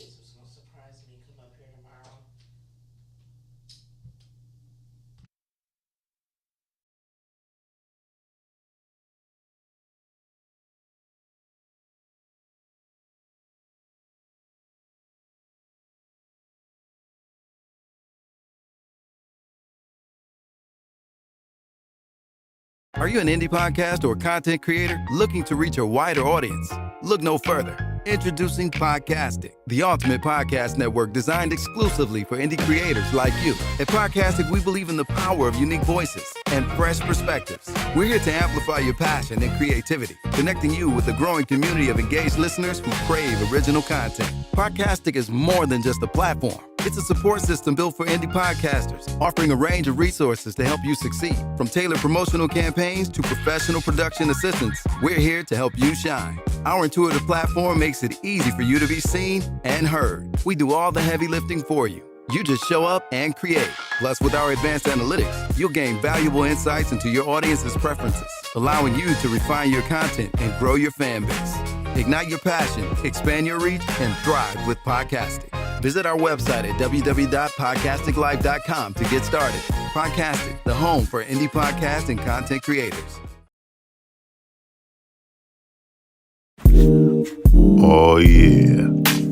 is what's gonna surprise me come up here tomorrow. Are you an indie podcast or content creator looking to reach a wider audience? Look no further. Introducing Podcastic, the ultimate podcast network designed exclusively for indie creators like you. At Podcastic, we believe in the power of unique voices and fresh perspectives. We're here to amplify your passion and creativity, connecting you with a growing community of engaged listeners who crave original content. Podcastic is more than just a platform. It's a support system built for indie podcasters, offering a range of resources to help you succeed. From tailored promotional campaigns to professional production assistance, we're here to help you shine. Our intuitive platform makes it easy for you to be seen and heard. We do all the heavy lifting for you. You just show up and create. Plus, with our advanced analytics, you'll gain valuable insights into your audience's preferences, allowing you to refine your content and grow your fan base. Ignite your passion, expand your reach, and thrive with podcasting. Visit our website at www.podcasticlife.com to get started. Podcastic, the home for indie podcast and content creators. Oh yeah,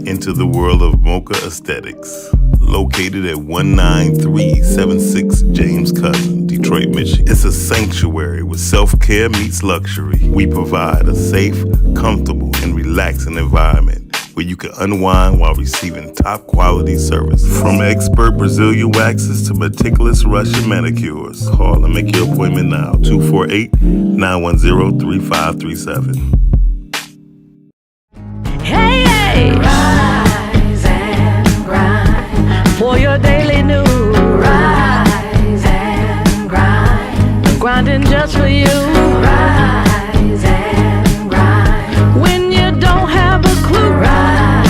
into the world of Mocha Aesthetics. Located at 19376 James Cousin, Detroit, Michigan. It's a sanctuary where self-care meets luxury. We provide a safe, comfortable, and relaxing environment where you can unwind while receiving top-quality service. From expert Brazilian waxes to meticulous Russian manicures. Call and make your appointment now, 248-910-3537. Hey, hey! Rise and grind for your daily news. Rise and grind, grinding just for you. Rise and grind when you don't have a clue. Rise,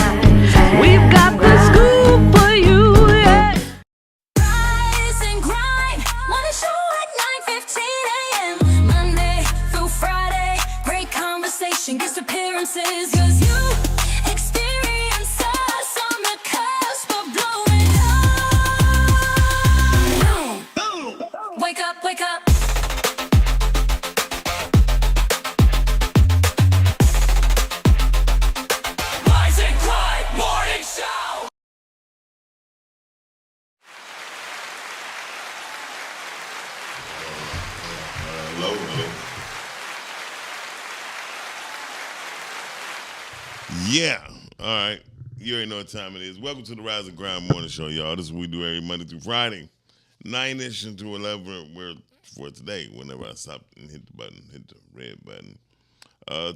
we've got the scoop for you. Yeah. Rise and grind on a show at 9:15 a.m. Monday through Friday. Great conversation, guest appearances. 'Cause you experience us on the cusp of blowing up. Wake up, wake up. Rise and grind morning show. Hello, hello. Yeah. All right. You already know what time it is. Welcome to the Rise and Grind Morning Show, y'all. This is what we do every Monday through Friday, 9-ish into 11. Where for today, whenever I stop and hit the button, hit the red button.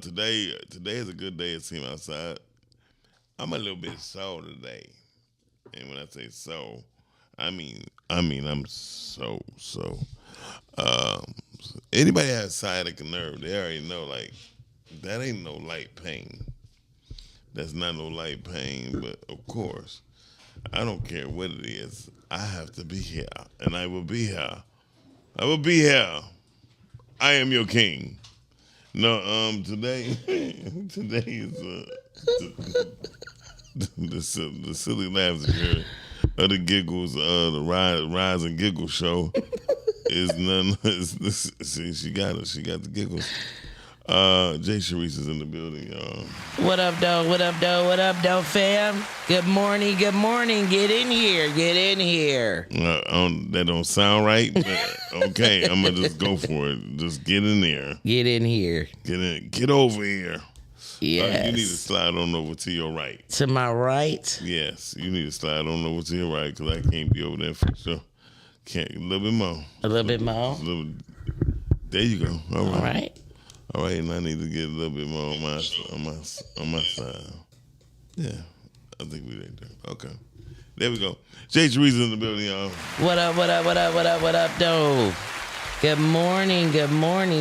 Today is a good day. It seems outside. I'm a little bit sore today, and when I say so, I mean I'm so. Anybody has sciatic nerve, they already know like that ain't no light pain. That's not no light pain, but of course, I don't care what it is. I have to be here, and I will be here. I will be here. I am your king. No, today is the silly laughs here of the giggles, the rise and giggle show is none. See, she got it. She got the giggles. Jay Sharice is in the building, y'all. What up, though? What up, though? What up, though, fam? Good morning. Good morning. Get in here. Get in here. That don't sound right, but okay, I'm gonna just go for it. Just get in there. Get in here. Get in. Get over here. Yes. You need to slide on over to your right. To my right. Yes, you need to slide on over to your right because I can't be over there for sure. Can't a little bit more. A little bit more. There you go. All right. All right. All right, and I need to get a little bit more on my side. Yeah, I think we right there. Okay, there we go. Jay Teresa in the building, y'all. What up, what up, what up, what up, what up, though? Good morning,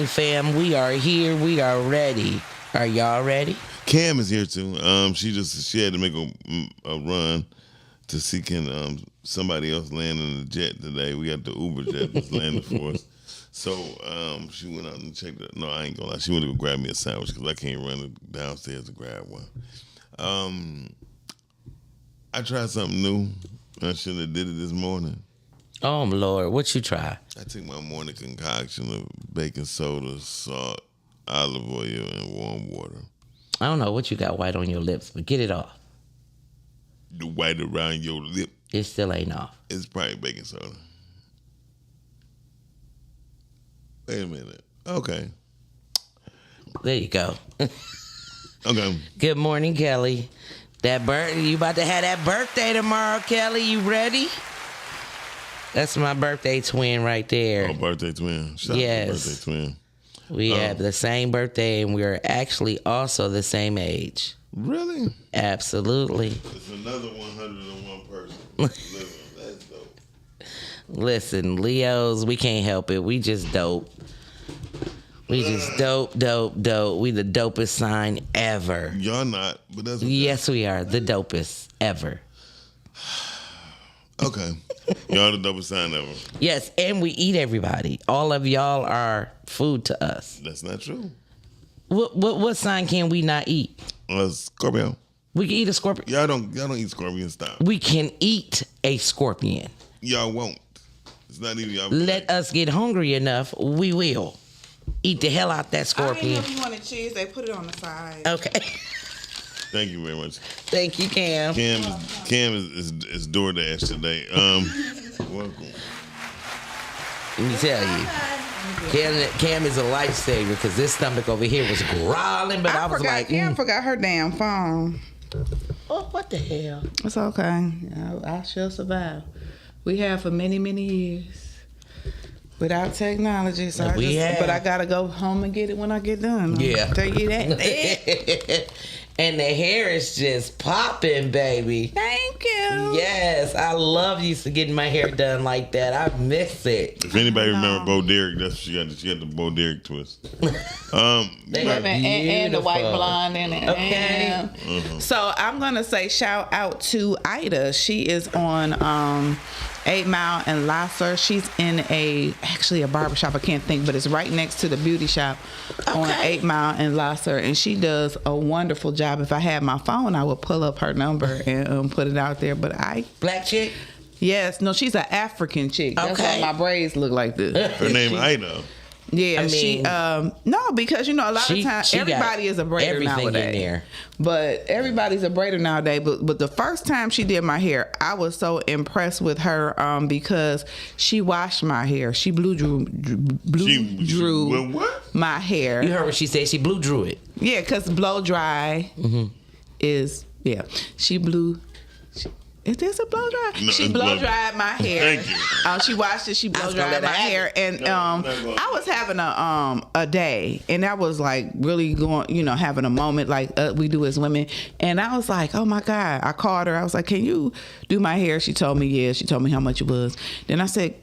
fam. We are here. We are ready. Are y'all ready? Cam is here too. She had to make a run to see can somebody else land in the jet today. We got the Uber jet that's landing for us. So she went out and checked it. No, I ain't gonna lie. She went to go grab me a sandwich because I can't run downstairs to grab one. I tried something new. I should have did it this morning. Oh, Lord. What you try? I took my morning concoction of baking soda, salt, olive oil, and warm water. I don't know what you got white on your lips, but get it off. The white around your lip It still ain't off. is probably baking soda. Wait a minute. Okay. There you go. Okay. Good morning, Kelly. You about to have that birthday tomorrow, Kelly. You ready? That's my birthday twin right there. Oh, birthday twin. Shout Yes. out to birthday twin. We have the same birthday, and we're actually also the same age. Really? Absolutely. It's another 101 person. Listen, that's dope. Listen, Leos, we can't help it. We just dope. We just dope. We the dopest sign ever. Y'all not, but that's okay. Yes, we are the dopest ever. Okay. Y'all the dopest sign ever. Yes, and we eat everybody. All of y'all are food to us. That's not true. What sign can we not eat? Scorpio. We can eat a scorpion. Y'all don't eat scorpion. Stop. We can eat a scorpion. Y'all won't. It's not even y'all. Let us get hungry enough, we will eat the hell out that I scorpion. didn't know if you wanted cheese. They put it on the side. Okay. Thank you very much. Thank you, Cam. Cam is DoorDash today. Welcome. Let me tell you. Cam is a lifesaver because this stomach over here was growling, but I was like, Cam forgot her damn phone. oh, what the hell? It's okay. I shall survive. We have for many, many years without technology. So but I gotta go home and get it when I get done. Yeah. I'll tell you that. And the hair is just popping, baby. Thank you. Yes, I love used to getting my hair done like that. I miss it. If anybody remember Bo Derek, that's what she got. She got the Bo Derek twist. They are And the white beautiful. blonde in it. Okay. So I'm gonna say shout out to Ida. She is on 8 Mile and Lasser. She's in actually a barbershop. I can't think, but it's right next to the beauty shop on 8 Mile and Lasser, and she does a wonderful job. If I had my phone, I would pull up her number and put it out there. But Black chick? yes, no, she's an African chick. That's Okay. why my braids look like this. Her name Ida. Yeah, I she mean, no, because a lot of times she got everybody is a braider everything in nowadays. there. But everybody's a braider nowadays. But the first time she did my hair, I was so impressed with her because she washed my hair. She blew drew What? my hair. You heard what she said. She blue drew it. Yeah, because blow dry is She blew. Is this a blow dry? No, She it's blow blow- dried my hair. Thank you. She washed it. She blow was gonna dried let my her have hair, and I was having a day, and that was like really going, having a moment like we do as women. And I was like, oh my God! I called her. I was like, can you do my hair? She told me yes. She told me how much it was. Then I said,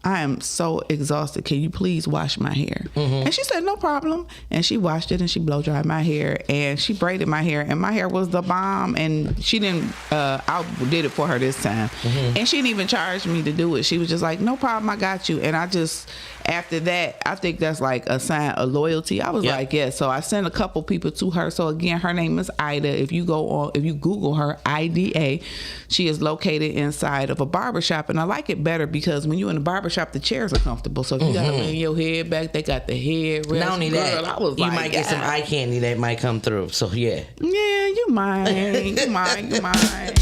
I am so exhausted. Can you please wash my hair? And she said, no problem. And she washed it and she blow dried my hair and she braided my hair and my hair was the bomb. And she didn't, I did it for her this time. And she didn't even charge me to do it. She was just like, no problem, I got you. And I just, after that, I think that's like a sign of loyalty. I was like, yes. So I sent a couple people to her. So again, her name is Ida. If you Google her, IDA, she is located inside of a barbershop. And I like it better because when you're in a barbershop, the chairs are comfortable. So if you got to lean your head back, they got the head rest. Not only Girl, that, I was you like, might get some eye candy that might come through. So yeah. Yeah, you might. You might.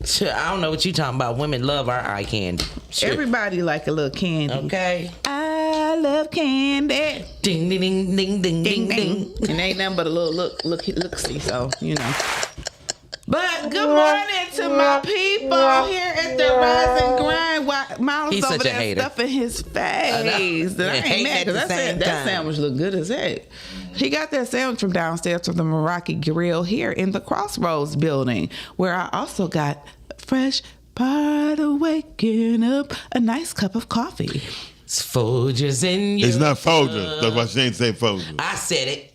Sure, I don't know what you talking about. Women love our eye candy. Sure. Everybody like a little candy. Okay. I love candy. Ding ding ding ding ding ding ding. And ain't nothing but a little look-see, so, But good morning to my people here at the Rise and Grind. Miles He's over such a there hater. stuffing his face. And I Hating ain't mad at the because same that time. sandwich looked good as heck. He got that sandwich from downstairs from the Meraki Grill here in the Crossroads building, where I also got fresh part of waking up, a nice cup of coffee. It's Folgers in your. It's not Folgers. That's why she ain't say Folgers. I said it.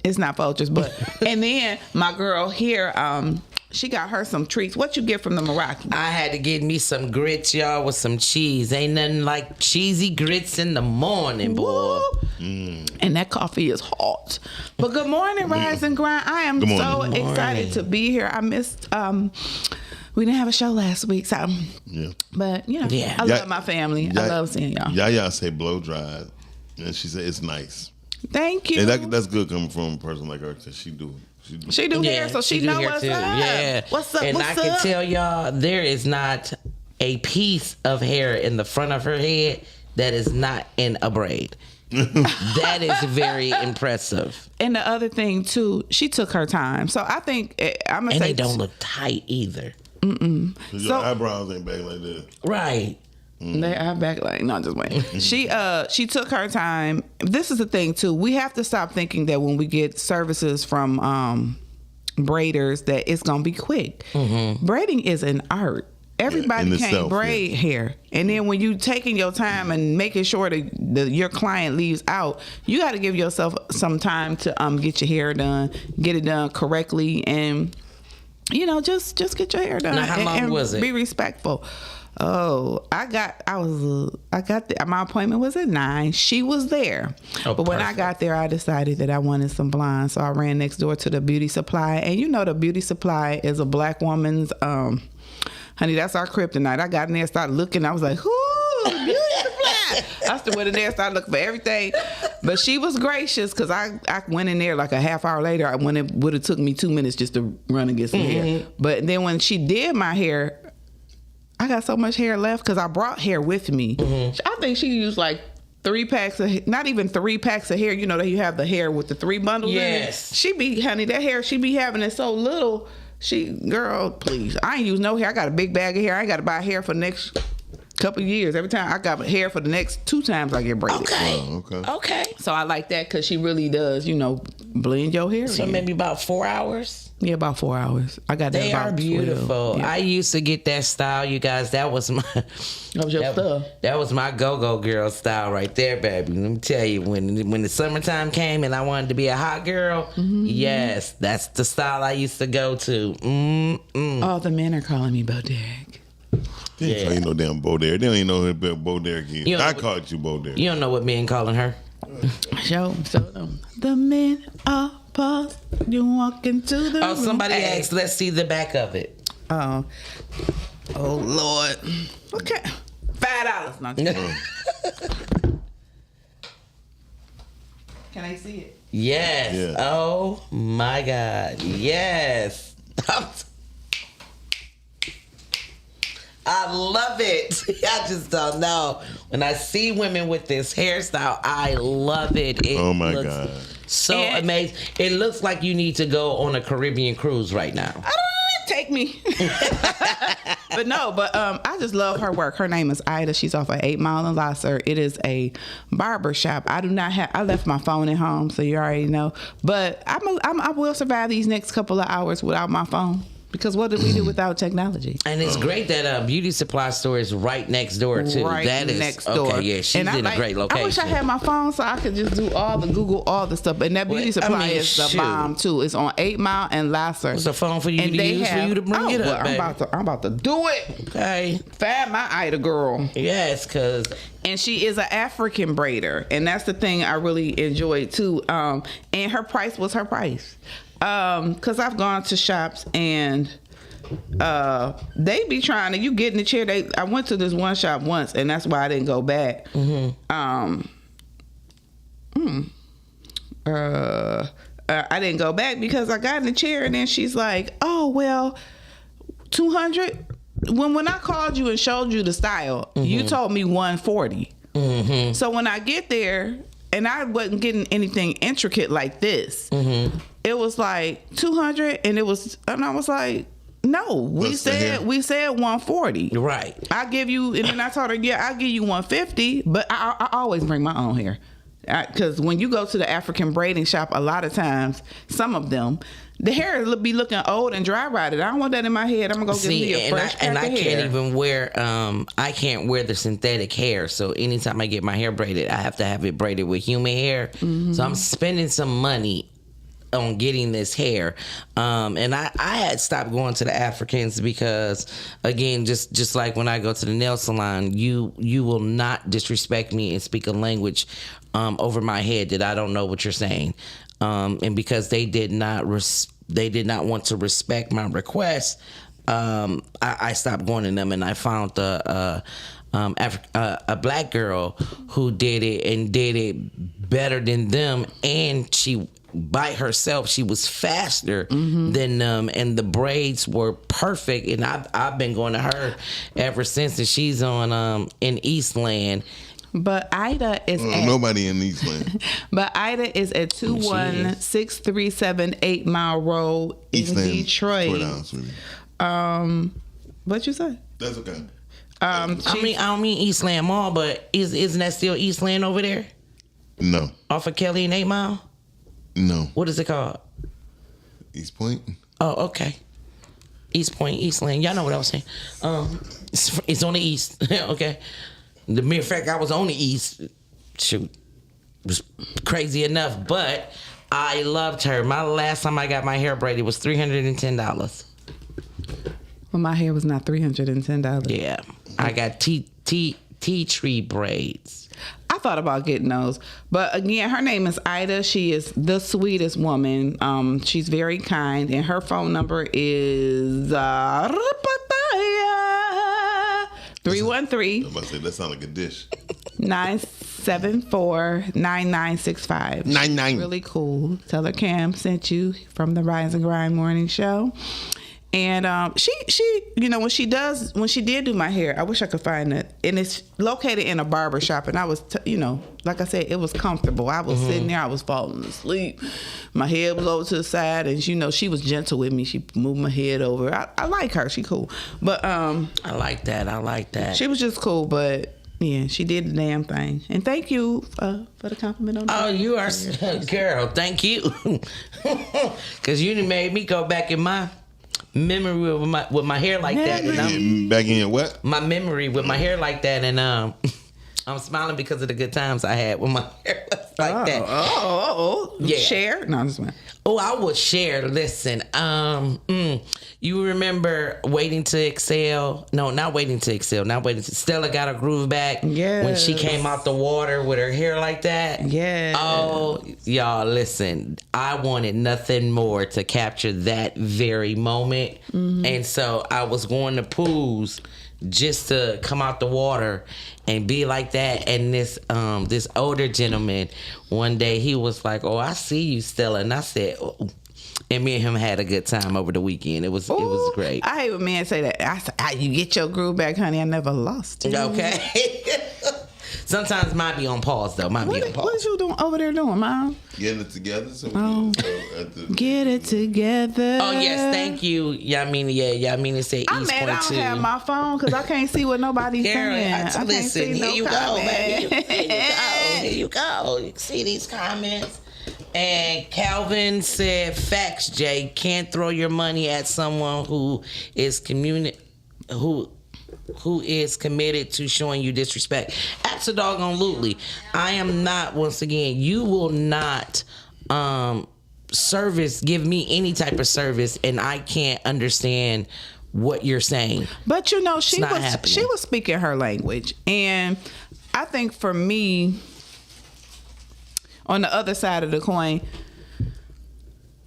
It's not Folgers, but and then my girl here, She got her some treats. What you get from the Meraki? I had to get me some grits, y'all, with some cheese. Ain't nothing like cheesy grits in the morning, boy. And that coffee is hot. But good morning, Rise and Grind. I am Good so morning. excited to be here. I missed. We didn't have a show last week, so. Yeah. But you know, Yeah. I love my family. I love seeing y'all. Yaya say blow dried, and she said it's nice. Thank you. And that's good coming from a person like her because she do. She do hair, so she do know hair what's too. up. Yeah. What's up? And what's I up? can tell y'all, there is not a piece of hair in the front of her head that is not in a braid. That is very impressive. And the other thing too, she took her time. So I think I'm gonna And say they don't look tight either. Your So- eyebrows ain't back like that. Right. They are back like no, just wait. She took her time. This is the thing too. We have to stop thinking that when we get services from braiders that it's gonna be quick. Braiding is an art. Everybody in can't itself, braid hair, and then when you taking your time and making sure that your client leaves out, you got to give yourself some time to get your hair done, get it done correctly, and just get your hair done. Now, how long and was it? Be respectful. Oh, my appointment was at 9. She was there. Oh, but when I perfect. got there, I decided that I wanted some blonde. So I ran next door to the beauty supply. And the beauty supply is a black woman's, honey, that's our kryptonite. I got in there, started looking. I was like, ooh, beauty supply. I still went in there, started looking for everything. But she was gracious because I went in there like a half hour later when it would have took me 2 minutes just to run and get some hair. But then when she did my hair, I got so much hair left because I brought hair with me. I think she used like 3 packs of, not even 3 packs of hair. That you have the hair with the 3 bundles Yes. in it. She be, honey, that hair she be having is so little. Girl, please. I ain't use no hair. I got a big bag of hair. I ain't got to buy hair for the next couple of years. Every time I got hair for the next 2 times I get braided. Okay. Oh, okay. Okay. So I like that because she really does, blend your hair So in. maybe about 4 hours. Yeah, about 4 hours. I got that They about are beautiful. 12. Yeah. I used to get that style, you guys. That was my That was your stuff. That was my go-go girl style right there, baby. Let me tell you, when the summertime came and I wanted to be a hot girl, yes, that's the style I used to go to. All the men are calling me Bo Derek. They ain't call you no damn Bo Derek. They don't even know who Bo Derek is. You know I what- called you Bo Derek. You don't know what men calling her. Show them. The men are paused. You walk into the Oh, room. somebody Hey. asked, let's see the back of it. Oh Lord. Okay. $5. No, can I see it? Yes. Yeah. Oh my God. Yes. I love it. I just don't know. When I see women with this hairstyle, I love it. It Oh my looks God. so And- amazing. It looks like you need to go on a Caribbean cruise right now. Take me. But I just love her work. Her name is Ida. She's off of 8 Mile and Lasser. It is a barber shop. I left my phone at home, so you already know. But I will survive these next couple of hours without my phone. Because what do we do without technology? And it's great that beauty supply store is right next door too. Right That is next door. Okay, yeah, she's And in a great location. I wish I had my phone so I could just do all the Google, all the stuff. And that beauty Well, I supply mean, is the shoot. bomb too. It's on 8 Mile and Lasser. It's a phone for you And to they use for you to bring it up, baby. I'm about to do it. Okay. Fab my Ida girl. Yes, because And she is an African braider, and that's the thing I really enjoyed too. And her price was her price. Cause I've gone to shops and they be trying to, you get in the chair. I went to this one shop once, and that's why I didn't go back. I didn't go back because I got in the chair, and then she's like, "Oh well, 200." When I called you and showed you the style, you told me 140. So when I get there, and I wasn't getting anything intricate like this, it was like 200, and I was like, no, we What's the hair? said 140. right. I give you, and then I told her, yeah, I'll give you 150, but I always bring my own hair. Because when you go to the African braiding shop, a lot of times, some of them, the hair will be looking old and dry rotted. I don't want that in my head. I'm gonna go get me a fresh pack and I of can't hair. even wear I can't wear the synthetic hair. So anytime I get my hair braided, I have to have it braided with human hair. So I'm spending some money on getting this hair. And I had stopped going to the Africans because, again, just like when I go to the nail salon, you will not disrespect me and speak a language over my head that I don't know what you're saying. And because they did not want to respect my request, I stopped going to them, and I found a black girl who did it and did it better than them, and she by herself she was faster than them, and the braids were perfect, and I've been going to her ever since, and she's on in Eastland. But Ida is at nobody in Eastland. But Ida is at 21637 8 Mile Road in Eastland, Detroit. What you say? That's okay. I don't mean Eastland Mall, but isn't that still Eastland over there? No. Off of Kelly and 8 Mile? No. What is it called? East Point. Oh, okay. East Point, Eastland. Y'all know what I was saying. It's on the east. Okay. The mere fact I was on the east, shoot, was crazy enough. But I loved her. My last time I got my hair braided was $310. Well, my hair was not $310. Yeah, I got tea tree braids. I thought about getting those, but again, her name is Ida. She is the sweetest woman. She's very kind, and her phone number is 313. I'm about to say that sounds like a dish. 974-9965. 99. Really cool. Tell her Cam sent you from the Rise and Grind morning show. And she when she did do my hair, I wish I could find it. And it's located in a barber shop, and I was like I said, it was comfortable. I was sitting there, I was falling asleep. My head was over to the side, and she was gentle with me. She moved my head over. I like her. She cool. But I like that. She was just cool, but yeah, she did the damn thing. And thank you for the compliment on that. Oh, you are, girl, thank you. Because you done made me go back in my memory with my hair like that. And back in your what? My memory with my hair like that, and I'm smiling because of the good times I had with my hair like that. Yeah. Share? No, I'm just saying. Oh, I would share. Listen, you remember Waiting to Exhale? No, not Waiting to Exhale. Not Waiting to... Stella Got Her Groove Back. Yes. When she came out the water with her hair like that. Yeah. Oh, y'all, listen. I wanted nothing more to capture that very moment. Mm-hmm. And so I was going to pools just to come out the water and be like that. And this older gentleman, one day he was like, "Oh, I see you, Stella." And I said, "Oh." And me and him had a good time over the weekend. It was great. I hate when men say that. I said, "You get your groove back, honey. I never lost it." Okay. Sometimes mine be on pause though. What is you doing over there doing, Mom? Getting it together. Get it together. Oh yes, thank you. Yamina said East Point 2. I don't have my phone because I can't see what nobody's saying. Listen, here you go, baby. Here you go. You can see these comments. And Calvin said, "Facts, Jay. Can't throw your money at someone who is committed to showing you disrespect." Absolutely. I am not, once again, you will not give me any type of service, and I can't understand what you're saying. But she was speaking her language, and I think for me, on the other side of the coin,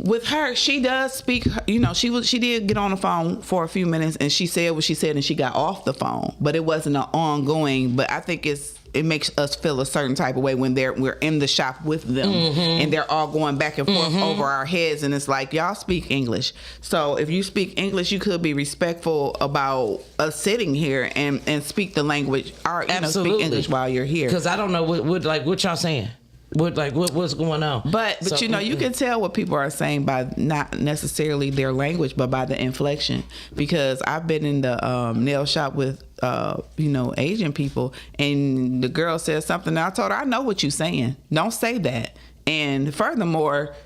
with her, she does speak. She did get on the phone for a few minutes, and she said what she said, and she got off the phone. But it wasn't an ongoing. But I think it makes us feel a certain type of way when we're in the shop with them, and they're all going back and forth over our heads, and it's like, y'all speak English. So if you speak English, you could be respectful about us sitting here and speak the language, or speak English while you're here. Because I don't know what y'all saying. What's going on? But so, you can tell what people are saying by not necessarily their language, but by the inflection. Because I've been in the nail shop with Asian people, and the girl says something, and I told her, "I know what you're saying. Don't say that." And furthermore,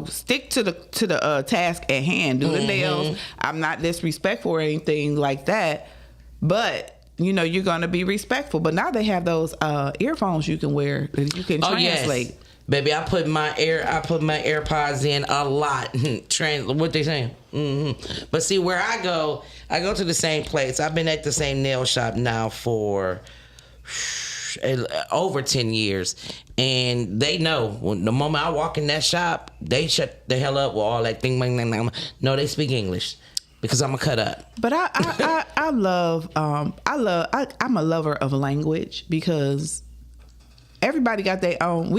stick to the task at hand. Do the nails. I'm not disrespectful or anything like that, but you're going to be respectful. But now they have those earphones you can wear that you can translate. Baby, I put my AirPods in a lot. What they saying? But see, where I go to the same place. I've been at the same nail shop now for over 10 years, and they know when the moment I walk in that shop, they shut the hell up with all that thing. No, they speak English because I'm a cut up. But I'm a lover of language because everybody got their own.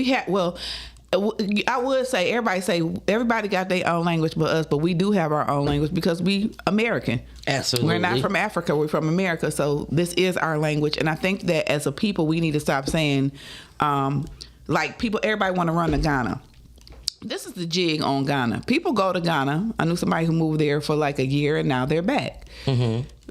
I would say everybody got their own language but us, but we do have our own language because we American. Absolutely. We're not from Africa, we're from America, so this is our language. And I think that as a people we need to stop saying everybody want to run to Ghana. This is the jig on Ghana. People go to Ghana. I knew somebody who moved there for like a year and now they're back.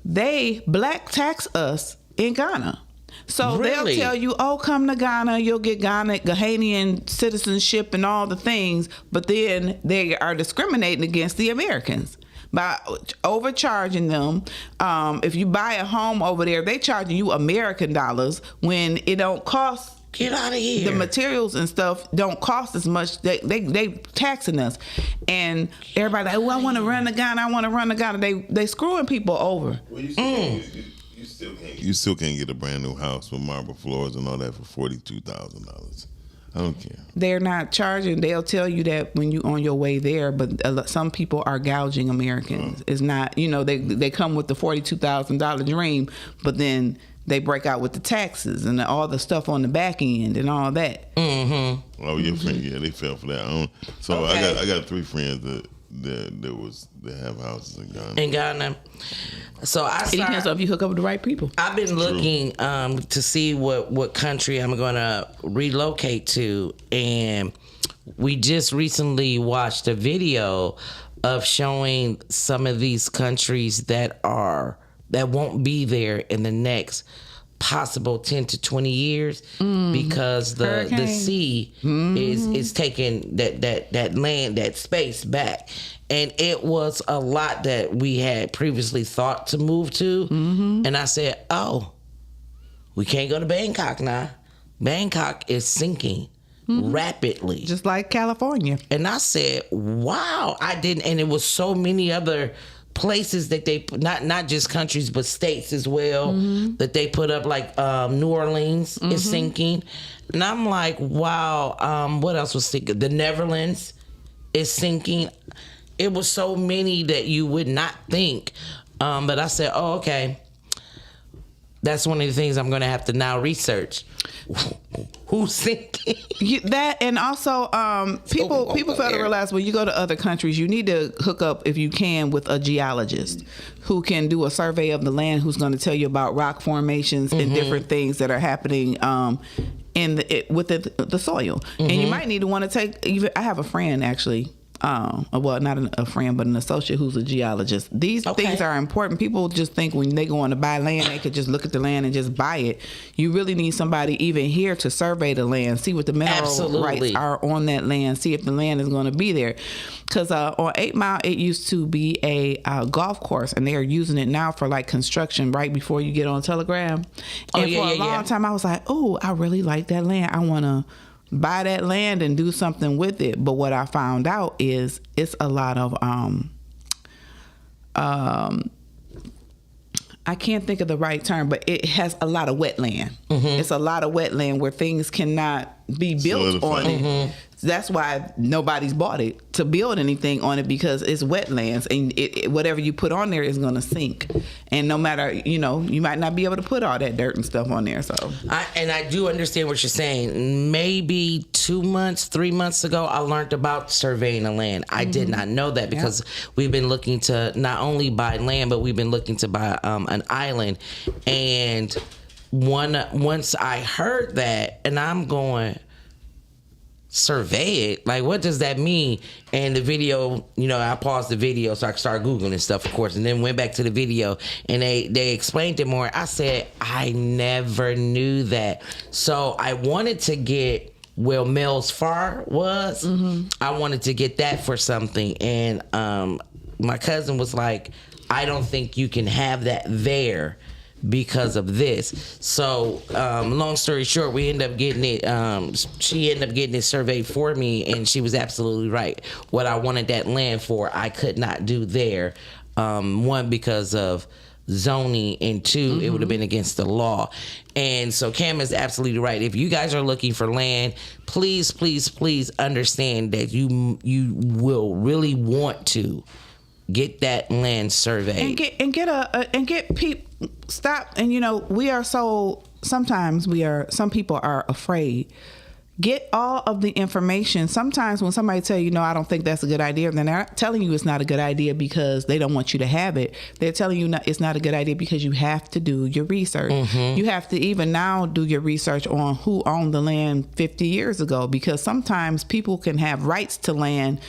They black tax us in Ghana. So Really? they'll tell you, oh, come to Ghana, you'll get Ghanaian citizenship and all the things, but then they are discriminating against the Americans by overcharging them. If you buy a home over there, they charging you American dollars when it don't cost. Get out of here. The materials and stuff don't cost as much. They taxing us, and everybody like, oh, I want to run to Ghana. They screwing people over. Well, you still can't get a brand new house with marble floors and all that for $42,000. I don't care. They're not charging. They'll tell you that when you on your way there, but some people are gouging Americans. It's not, they come with the $42,000 dream, but then they break out with the taxes and all the stuff on the back end and all that. Oh, your friend, they fell for that. So okay. I got 3 friends that have houses in Ghana. In Ghana. So it depends on if you hook up with the right people. I've been looking to see what country I'm going to relocate to, and we just recently watched a video of showing some of these countries that won't be there in the next possible 10 to 20 years because the sea is taking that land, that space back. And it was a lot that we had previously thought to move to. And I said, oh, we can't go to Bangkok now. Bangkok is sinking rapidly. Just like California. And I said, wow, and it was so many other places that they not just countries but states as well that they put up, like New Orleans is sinking, and I'm like, wow. What else was sinking? The Netherlands is sinking. It was so many that you would not think, but I said, oh, okay, that's one of the things I'm going to have to now research. Who's sinking? That, and also people fail to realize when you go to other countries, you need to hook up, if you can, with a geologist who can do a survey of the land, who's going to tell you about rock formations and different things that are happening with the soil. And you might need to want to take. I have a friend actually. Well, not a friend, but an associate who's a geologist. These things are important. People just think when they go on to buy land, they could just look at the land and just buy it. You really need somebody even here to survey the land, see what the mineral rights are on that land, see if the land is going to be there. Because on 8 Mile, it used to be a golf course, and they are using it now for like construction right before you get on Telegram. And for a long time, I was like, oh, I really like that land. I want to buy that land and do something with it. But what I found out is it's a lot of I can't think of the right term, but it has a lot of wetland. It's a lot of wetland where things cannot be built on it. That's why nobody's bought it to build anything on it, because it's wetlands, and whatever you put on there is going to sink. And no matter, you might not be able to put all that dirt and stuff on there. So I do understand what you're saying. Maybe 3 months ago, I learned about surveying the land. I did not know that, because we've been looking to not only buy land, but we've been looking to buy an island. And once I heard that, and I'm going, survey it? Like, what does that mean? And the video, I paused the video so I could start Googling and stuff, of course, and then went back to the video, and they explained it more. I said, I never knew that. So I wanted to get where Mel's Far was. I wanted to get that for something. And my cousin was like, I don't think you can have that there, because of this. So, long story short, we end up getting it. She ended up getting it surveyed for me, and she was absolutely right. What I wanted that land for, I could not do there. One, because of zoning, and two, it would have been against the law. And so Cam is absolutely right. If you guys are looking for land, please, please, please understand that you will really want to get that land surveyed and get people stop. And some people are afraid. Get all of the information. Sometimes when somebody tell you, no, I don't think that's a good idea, then they're not telling you it's not a good idea because they don't want you to have it. They're telling you it's not a good idea because you have to do your research. You have to even now do your research on who owned the land 50 years ago, because sometimes people can have rights to land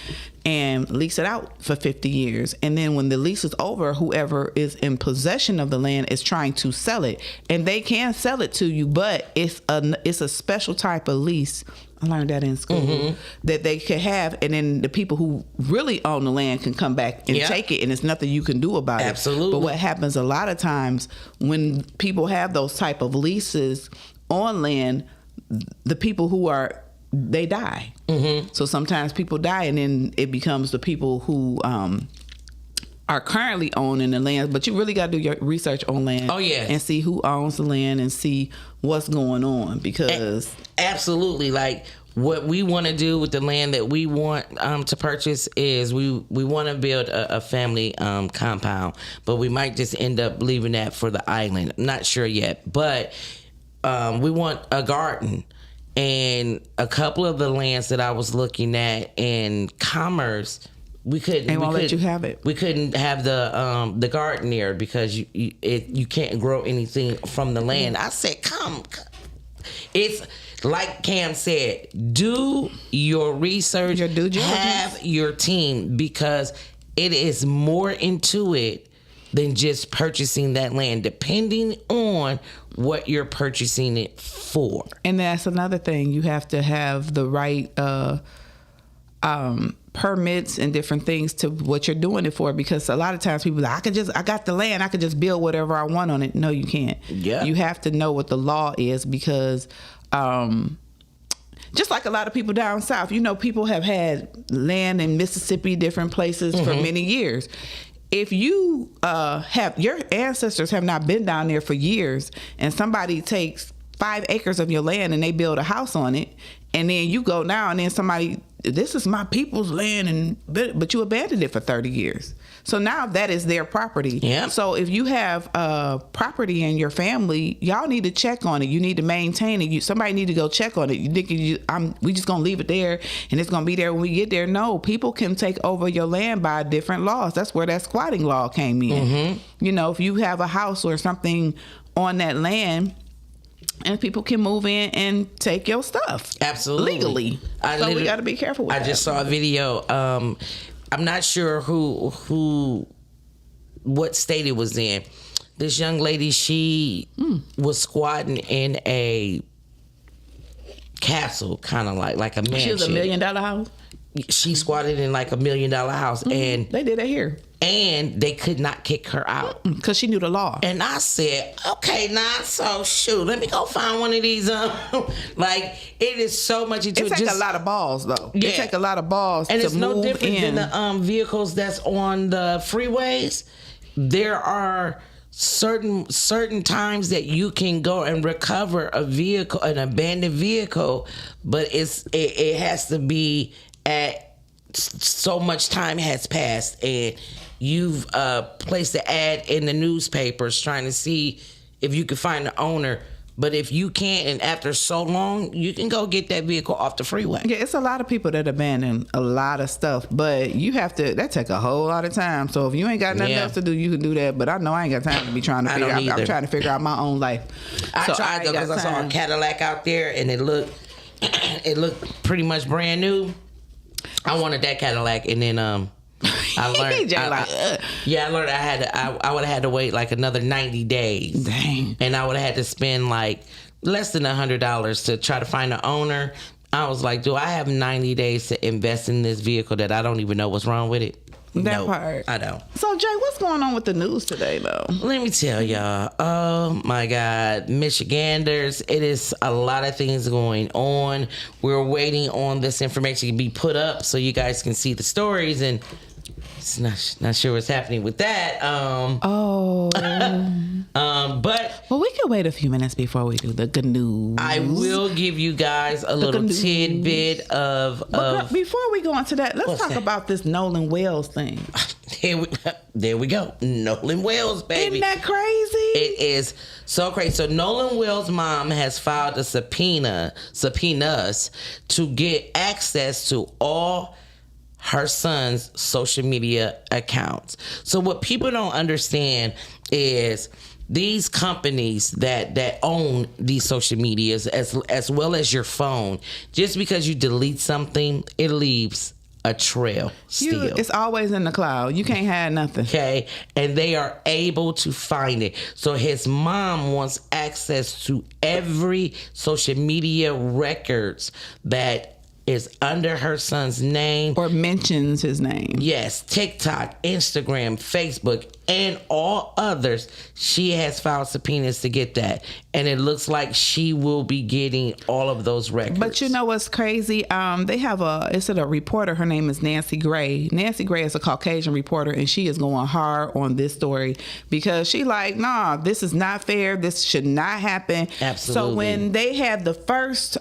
and lease it out for 50 years. And then when the lease is over, whoever is in possession of the land is trying to sell it. And they can sell it to you, but it's a special type of lease. I learned that in school, that they could have. And then the people who really own the land can come back and take it, and there's nothing you can do about it. Absolutely. But what happens a lot of times when people have those type of leases on land, the people who they die. So sometimes people die, and then it becomes the people who are currently owning the land. But you really got to do your research on land. Oh, yeah. And see who owns the land and see what's going on, because absolutely, like, what we want to do with the land that we want to purchase is we want to build a family compound, but we might just end up leaving that for the island. I'm not sure yet, but we want a garden. And a couple of the lands that I was looking at in Commerce, we couldn't. They won't let you have it. We couldn't have the garden there because you can't grow anything from the land. I said, come. It's like Cam said, do your research, your due diligence. Have your team, because it is more into it than just purchasing that land, depending on what you're purchasing it for. And that's another thing. You have to have the right permits and different things to what you're doing it for, because a lot of times people are like, I got the land, I could just build whatever I want on it. No, you can't. Yeah. You have to know what the law is, because just like a lot of people down south, people have had land in Mississippi, different places for many years. If you your ancestors have not been down there for years, and somebody takes 5 acres of your land and they build a house on it, and then you go now and then somebody, this is my people's land, but you abandoned it for 30 years. So now that is their property. Yeah. So if you have property in your family, y'all need to check on it. You need to maintain it. Somebody need to go check on it. You think we just gonna leave it there and it's gonna be there when we get there? No, people can take over your land by different laws. That's where that squatting law came in. If you have a house or something on that land, and people can move in and take your stuff. Absolutely. Legally. So we got to be careful with that. I just saw a video. I'm not sure what state it was in. This young lady, she was squatting in a castle, kind of like a mansion. She was $1 million house? She squatted in like $1 million house. And they did that here. And they could not kick her out. Because she knew the law. And I said, okay, so shoot, let me go find one of these. Like, it is so much into it. It takes a lot of balls, though. Yeah. It takes a lot of balls and to it's move no different in. than the vehicles that's on the freeways. There are certain times that you can go and recover a vehicle, an abandoned vehicle, but it has to be at so much time has passed, and you've placed the ad in the newspapers trying to see if you can find the owner. But if you can't, and after so long, you can go get that vehicle off the freeway. Yeah, it's a lot of people that abandon a lot of stuff, but that take a whole lot of time. So if you ain't got nothing else to do, you can do that. But I know I ain't got time to be trying to figure out. I'm trying to figure out my own life. I tried though, because I saw a Cadillac out there, and it looked pretty much brand new. I wanted that Cadillac, and then I learned. I learned I would have had to wait like another 90 days. Dang. And I would have had to spend like less than $100 to try to find an owner. I was like, do I have 90 days to invest in this vehicle that I don't even know what's wrong with it? That part. I don't. So, Jay, what's going on with the news today, though? Let me tell y'all. Oh my God, Michiganders! It is a lot of things going on. We're waiting on this information to be put up so you guys can see the stories, and it's not sure what's happening with that. But Well, we can wait a few minutes before we do the good news. I will give you guys a little news. tidbit of. But before we go into that, let's What's talk that? about this Nolan Wells thing. There we go. Nolan Wells, baby. Isn't that crazy? It is so crazy. So Nolan Wells' mom has filed a subpoenas to get access to all her son's social media accounts. So what people don't understand is these companies that own these social medias as well as your phone, just because you delete something, it leaves a trail still. It's always in the cloud. You can't hide nothing. Okay, and they are able to find it. So his mom wants access to every social media records that is under her son's name. Or mentions his name. Yes, TikTok, Instagram, Facebook, and all others. She has filed subpoenas to get that. And it looks like she will be getting all of those records. But you know what's crazy? They have a reporter. Her name is Nancy Gray. Nancy Gray is a Caucasian reporter, and she is going hard on this story because she like, nah, this is not fair. This should not happen. Absolutely. So when they had the first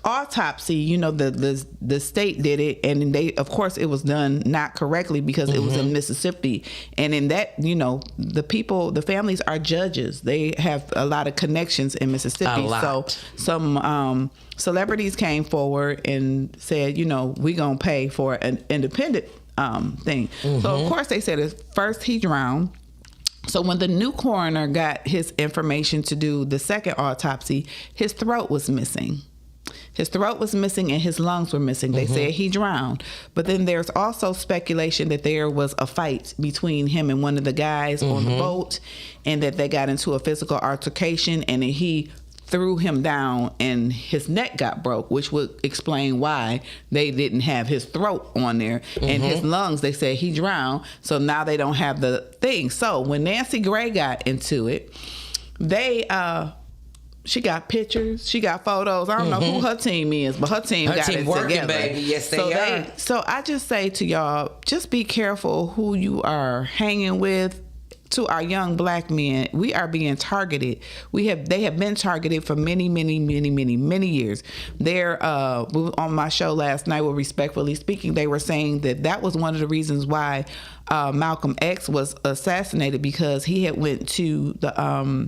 autopsy, you know, the state did it, and they, of course, it was done not correctly because it was in Mississippi. And in that, you know, the families are judges. They have a lot of connections in Mississippi. A lot. So some celebrities came forward and said, you know, we gonna pay for an independent thing. So of course they said at first he drowned. So when the new coroner got his information to do the second autopsy, his throat was missing. His throat was missing and his lungs were missing. They said he drowned. But then there's also speculation that there was a fight between him and one of the guys on the boat, and that they got into a physical altercation, and then he threw him down and his neck got broke, which would explain why they didn't have his throat on there. And his lungs, they said he drowned. So now they don't have the thing. So when Nancy Gray got into it, she got pictures, she got photos. I don't know who her team is, but her team got team it working, together. baby. Yes, they are. So I just say to y'all, just be careful who you are hanging with. To our young black men, we are being targeted. They have been targeted for many years. They're on my show last night with Respectfully Speaking, they were saying that was one of the reasons why Malcolm X was assassinated, because he had went to the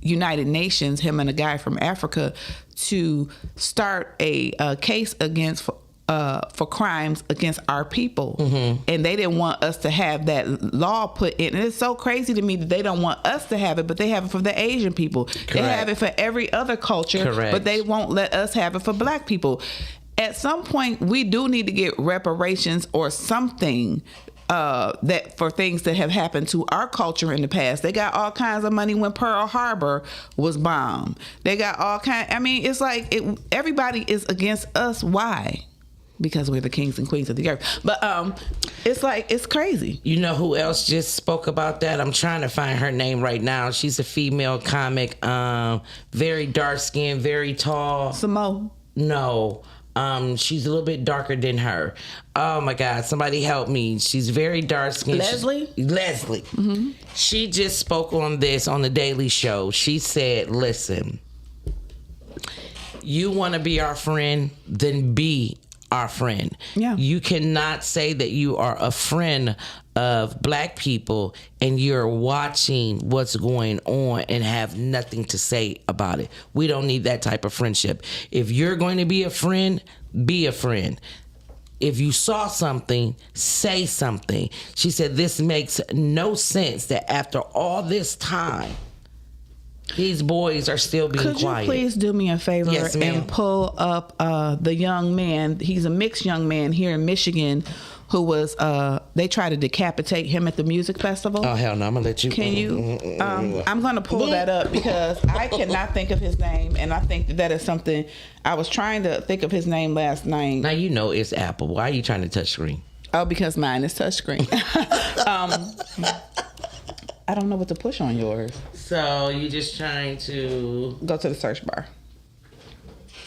United Nations, him and a guy from Africa, to start a case against for crimes against our people. And they didn't want us to have that law put in. And it's so crazy to me that they don't want us to have it, but they have it for the Asian people. They have it for every other culture, but they won't let us have it for black people. At some point, we do need to get reparations or something that for things that have happened to our culture in the past. They got all kinds of money when Pearl Harbor was bombed. They got all kinds. I mean, it's like everybody is against us. Why? Because we're the kings and queens of the earth. But it's like, it's crazy. You know who else just spoke about that? I'm trying to find her name right now. She's a female comic, very dark skinned, very tall. Simone. No. She's a little bit darker than her. Oh my God, somebody help me. She's very dark skinned. Leslie? Leslie. She just spoke on this on the Daily Show. She said, listen, you want to be our friend, then be our friend. Yeah. You cannot say that you are a friend of black people and you're watching what's going on and have nothing to say about it. We don't need that type of friendship. If you're going to be a friend, be a friend. If you saw something, say something. She said this makes no sense that after all this time, these boys are still being quiet. Could you please do me a favor and pull up the young man? He's a mixed young man here in Michigan who was, they tried to decapitate him at the music festival. Oh, hell no. I'm going to let you. Can you? I'm going to pull that up because I cannot think of his name. And I think that is something, I was trying to think of his name last night. Now, you know it's Apple. Why are you trying to touch screen? Oh, because mine is touchscreen. I don't know what to push on yours. So you just trying to Go to the search bar.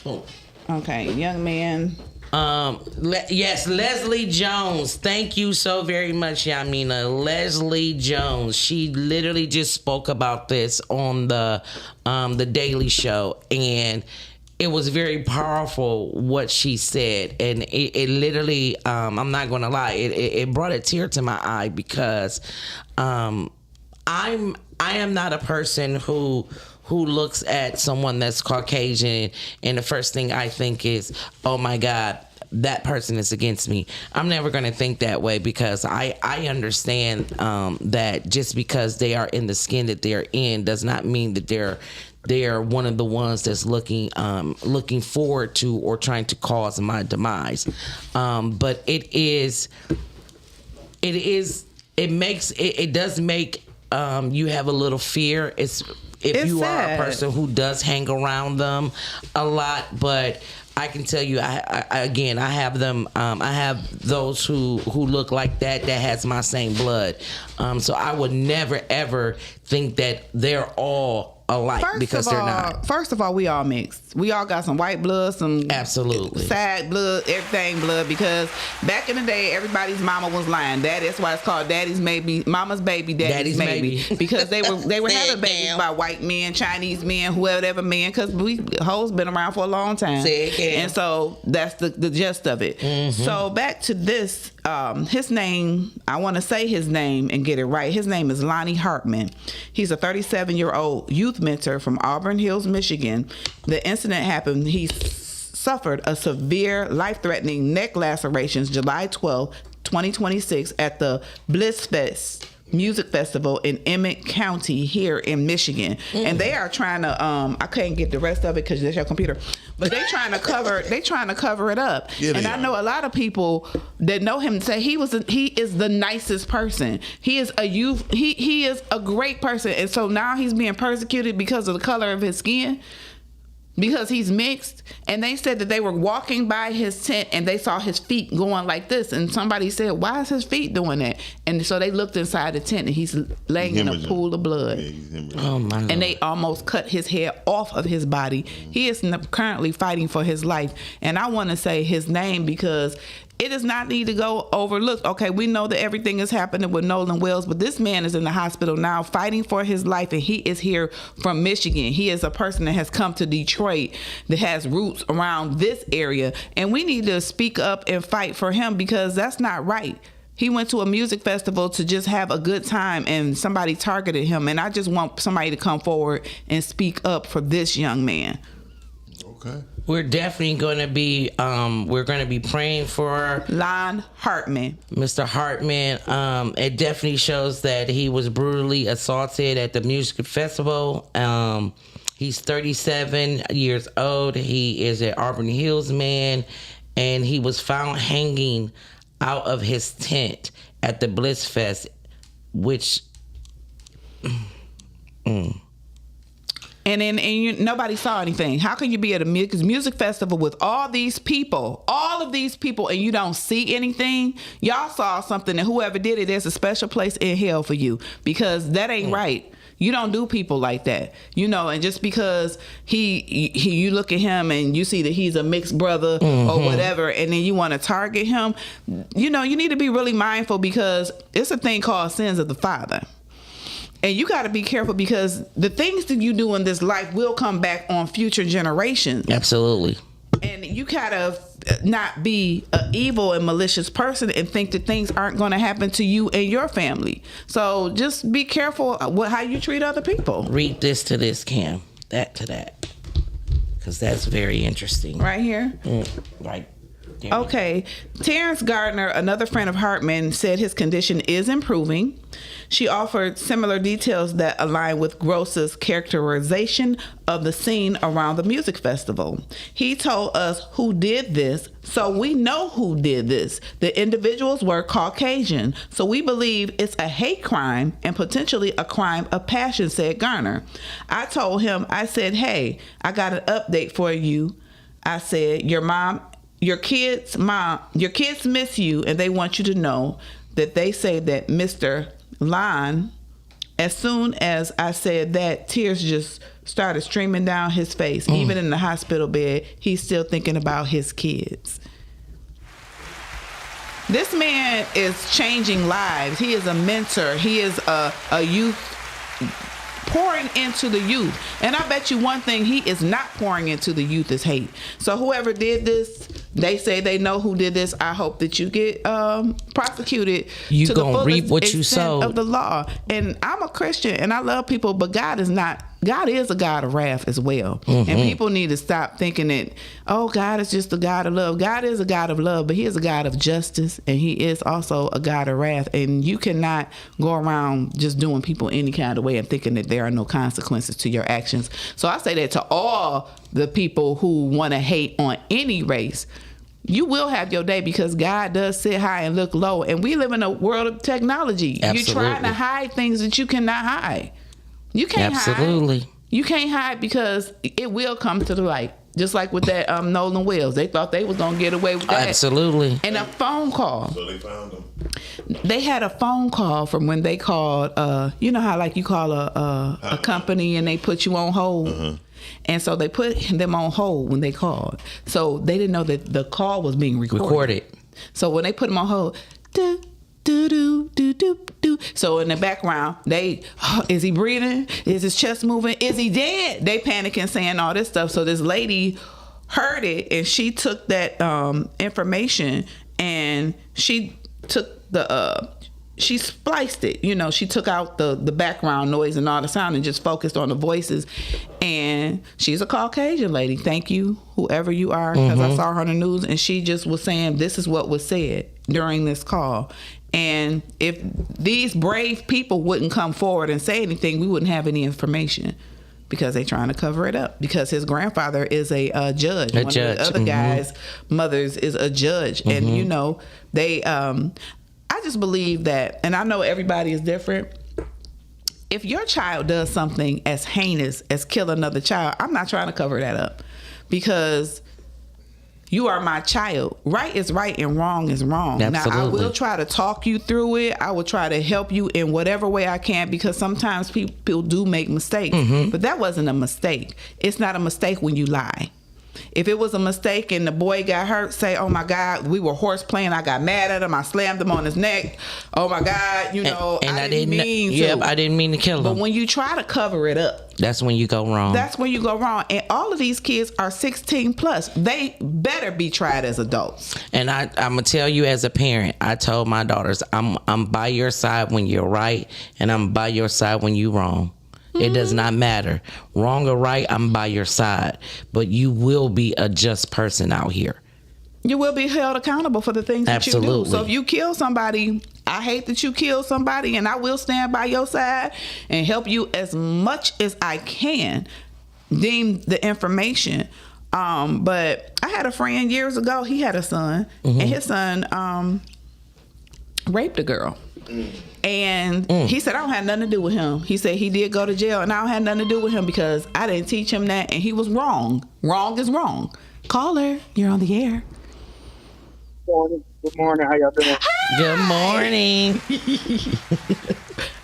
oh. Okay, young man. Yes, Leslie Jones. Thank you so very much, Yamina. Leslie Jones. She literally just spoke about this on the Daily Show, and it was very powerful what she said, and it literally, I'm not gonna lie, it brought a tear to my eye because I am not a person who looks at someone that's Caucasian and the first thing I think is, oh my God, that person is against me. I'm never going to think that way because I understand that just because they are in the skin that they're in does not mean that they're one of the ones that's looking forward to or trying to cause my demise. But it does make you have a little fear. It's you sad. are a person who does hang around them a lot, but I can tell you, I have them. I have those who look like that has my same blood. So I would never ever think that they're all alike because they're not. First of all, we all mixed. We all got some white blood, some Absolutely. sad blood, everything blood. Because back in the day, everybody's mama was lying. That's why it's called daddy's baby, mama's baby, daddy's maybe. Because they were having babies by white men, Chinese men, whoever men. Because we hoes been around for a long time, and so that's the gist of it. Mm-hmm. So back to this. His name, I want to say his name and get it right. His name is Lonnie Hartman. He's a 37-year-old youth mentor from Auburn Hills, Michigan. The incident happened. He suffered a severe, life-threatening neck lacerations July 12, 2026 at the Bliss Fest Music Festival in Emmett County here in Michigan. And they are trying to I can't get the rest of it because that's your computer, but they trying to cover it up. Yeah, and I know a lot of people that know him say he is the nicest person. He is he is a great person, and so now he's being persecuted because of the color of his skin, because he's mixed. And they said that they were walking by his tent and they saw his feet going like this, and somebody said, why is his feet doing that? And so they looked inside the tent and he's laying in a pool of blood. Oh my Lord. And they almost cut his hair off of his body. He is currently fighting for his life, and I want to say his name because it does not need to go overlooked. Okay, we know that everything is happening with Nolan Wells, but this man is in the hospital now fighting for his life, and he is here from Michigan. He is a person that has come to Detroit that has roots around this area, and we need to speak up and fight for him because that's not right. He went to a music festival to just have a good time, and somebody targeted him, and I just want somebody to come forward and speak up for this young man. Okay. We're definitely going to be praying for Lon Hartman. Mr. Hartman. It definitely shows that he was brutally assaulted at the music festival. He's 37 years old. He is an Auburn Hills man, and he was found hanging out of his tent at the Bliss Fest, which And nobody saw anything. How can you be at a music festival with all of these people, and you don't see anything? Y'all saw something, and whoever did it, there's a special place in hell for you, because that ain't right. You don't do people like that, and just because you look at him and you see that he's a mixed brother or whatever, and then you want to target him, you need to be really mindful, because it's a thing called sins of the father. And you got to be careful, because the things that you do in this life will come back on future generations. absolutely. And you gotta not be an evil and malicious person and think that things aren't going to happen to you and your family. So just be careful how you treat other people. Read this to this, Cam. That to that. Because that's very interesting. Right here? Right. Okay. Terrence Gardner, another friend of Hartman, said his condition is improving. She offered similar details that align with Gross's characterization of the scene around the music festival. He told us who did this, so we know who did this. The individuals were Caucasian, so we believe it's a hate crime and potentially a crime of passion, said Garner. I told him, I said, hey, I got an update for you. I said, your mom your kids miss you, and they want you to know that they say that Mr. Lon, as soon as I said that, tears just started streaming down his face. Even in the hospital bed, he's still thinking about his kids. This man is changing lives. He is a mentor. He is a youth, pouring into the youth. And I bet you one thing he is not pouring into the youth is hate. So whoever did this, they say they know who did this. I hope that you get prosecuted. You to the gonna fullest reap what you extent sowed. of the law. And I'm a Christian and I love people, but God is not. God is a God of wrath as well. And people need to stop thinking that, oh, God is just a God of love. God is a God of love, but he is a God of justice, and he is also a God of wrath. And you cannot go around just doing people any kind of way and thinking that there are no consequences to your actions. So I say that to all the people who want to hate on any race. You will have your day, because God does sit high and look low. And we live in a world of technology. Absolutely. You're trying to hide things that you cannot hide. You can't Absolutely. hide. You can't hide, because it will come to the light. Just like with that Nolan Wells. They thought they was going to get away with that. Absolutely. And a phone call. So they found him. They had a phone call from when they called, you know how like you call a company and they put you on hold? And so they put them on hold when they called. So they didn't know that the call was being recorded. So when they put them on hold, do, do, do, do, do, do. So in the background, is he breathing? Is his chest moving? Is he dead? They panicking, saying all this stuff. So this lady heard it, and she took that information, and she took she spliced it. You know, she took out the background noise and all the sound and just focused on the voices. And she's a Caucasian lady. Thank you, whoever you are, because I saw her on the news, and she just was saying this is what was said during this call. And if these brave people wouldn't come forward and say anything, we wouldn't have any information, because they're trying to cover it up. Because his grandfather is a judge. One of the other guys' mothers is a judge. And, you know, they... I just believe that, and I know everybody is different. If your child does something as heinous as kill another child, I'm not trying to cover that up, because you are my child. Right is right and wrong is wrong. Absolutely. Now, I will try to talk you through it. I will try to help you in whatever way I can, because sometimes people do make mistakes. But that wasn't a mistake. It's not a mistake when you lie. If it was a mistake and the boy got hurt, say, oh my God, we were horse playing. I got mad at him. I slammed him on his neck. Oh my God, you know, and I didn't mean to. Yep, I didn't mean to kill him. But when you try to cover it up, that's when you go wrong. That's when you go wrong. And all of these kids are 16 plus. They better be tried as adults. And I'm gonna tell you, as a parent, I told my daughters, I'm by your side when you're right, and I'm by your side when you're wrong. It does not matter. Wrong or right, I'm by your side. But you will be a just person out here. You will be held accountable for the things that you do. So if you kill somebody, I hate that you kill somebody, and I will stand by your side and help you as much as I can deem the information. But I had a friend years ago. He had a son, and his son raped a girl. And he said, I don't have nothing to do with him. He said he did go to jail, and I don't have nothing to do with him because I didn't teach him that, and he was wrong. Wrong is wrong. Caller, you're on the air. Good morning. How y'all doing? Good morning.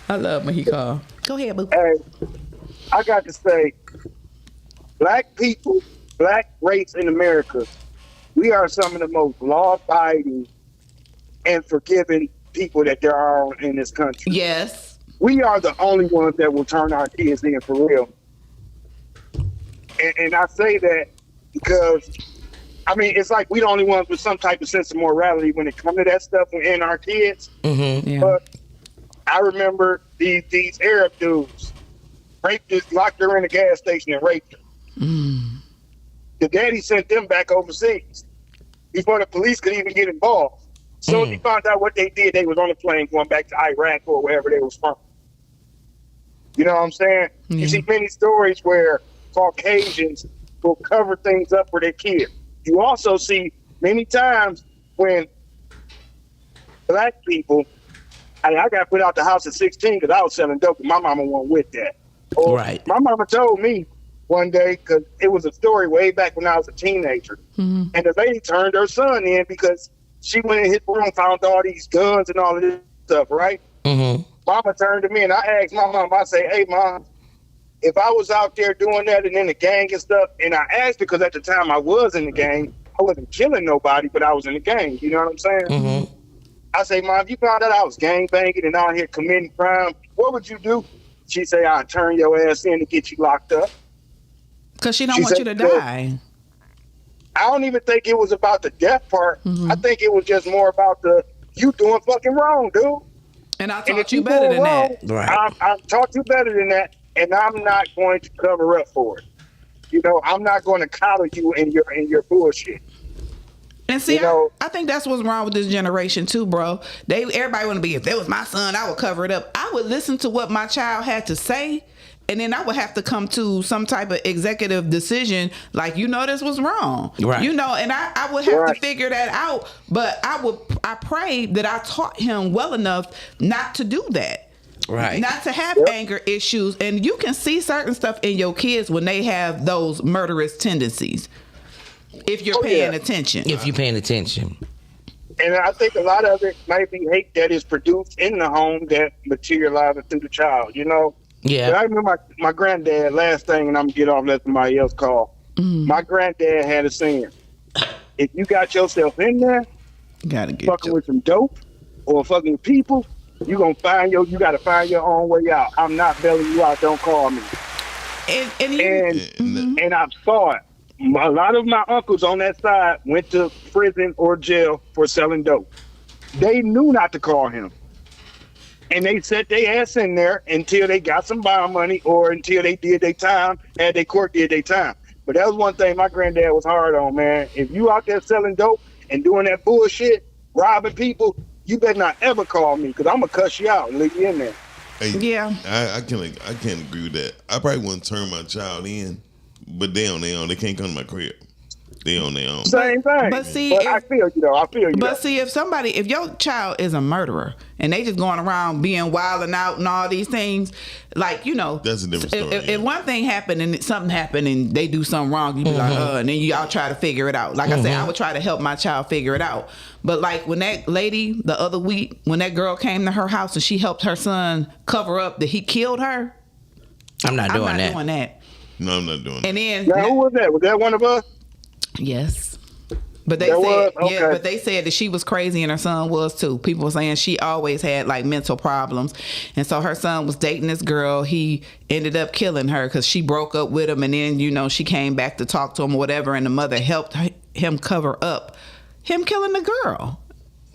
I love when he called. Go ahead, boo. Hey, I got to say, black people, black race in America, we are some of the most law-abiding and forgiving people that there are in this country. Yes. We are the only ones that will turn our kids in for real. And I say that because, I mean, it's like we the only ones with some type of sense of morality when it comes to that stuff in our kids. Yeah. But I remember these Arab dudes locked her in a gas station and raped her. The daddy sent them back overseas before the police could even get involved. So he found out what they did. They was on a plane going back to Iraq or wherever they was from. You know what I'm saying? Yeah. You see many stories where Caucasians will cover things up for their kids. You also see many times when black people, I got put out the house at 16 because I was selling dope and my mama wasn't with that. Or Right. My mama told me one day because it was a story way back when I was a teenager. And the lady turned her son in because she went in his room, found all these guns and all of this stuff, right? Mama turned to me and I asked my mom, I say, hey, Mom, if I was out there doing that and in the gang and stuff, and I asked because at the time I was in the gang, I wasn't killing nobody, but I was in the gang. You know what I'm saying? I say, Mom, if you found out I was gang banging and out here committing crime, what would you do? She say, I'd turn your ass in to get you locked up. Because she don't want you to die. I don't even think it was about the death part. I think it was just more about you doing fucking wrong, dude. And I And taught if you better doing than wrong, that. Right. I taught you better than that, and I'm not going to cover up for it. You know, I'm not going to coddle you in your bullshit. And see, You know- I think that's what's wrong with this generation too, bro. Everybody want to be, if it was my son, I would cover it up. I would listen to what my child had to say, and then I would have to come to some type of executive decision, like, this was wrong. Right. And I would have to Right. figure that out. But I pray that I taught him well enough not to do that. Right. Not to have anger issues. And you can see certain stuff in your kids when they have those murderous tendencies. If you're paying attention. If you're paying attention. And I think a lot of it might be hate that is produced in the home that materializes through the child, Yeah. But I remember my granddad, last thing, and I'm going to get off, let somebody else call. My granddad had a saying, if you got yourself in there, Gotta get fucking with some dope or fucking with people, you got to find your own way out. I'm not bailing you out. Don't call me. And I saw it. A lot of my uncles on that side went to prison or jail for selling dope. They knew not to call him. And they set their ass in there until they got some bond money or until they did their time, had their court did their time. But that was one thing my granddad was hard on, man. If you out there selling dope and doing that bullshit, robbing people, you better not ever call me because I'm going to cuss you out and leave you in there. Hey, Yeah. I can't agree with that. I probably wouldn't turn my child in, but they on their own. They can't come to my crib. They on their own. Same thing. But see, I feel you, though. I feel you. But see, if your child is a murderer and they just going around being wild and out and all these things, like, That's a different story, If one thing happened and something happened and they do something wrong, you be like, and then y'all try to figure it out. Like I said, I would try to help my child figure it out. But like when that lady the other week, when that girl came to her house and she helped her son cover up that he killed her, I'm not doing that. doing that. No, I'm not doing that. And then Now, who was that? Was that one of us? yes. But they That said, was? Okay. but they said that she was crazy and her son was too. People were saying she always had like mental problems, and so her son was dating this girl. He ended up killing her because she broke up with him, and then she came back to talk to him or whatever, and the mother helped him cover up him killing the girl.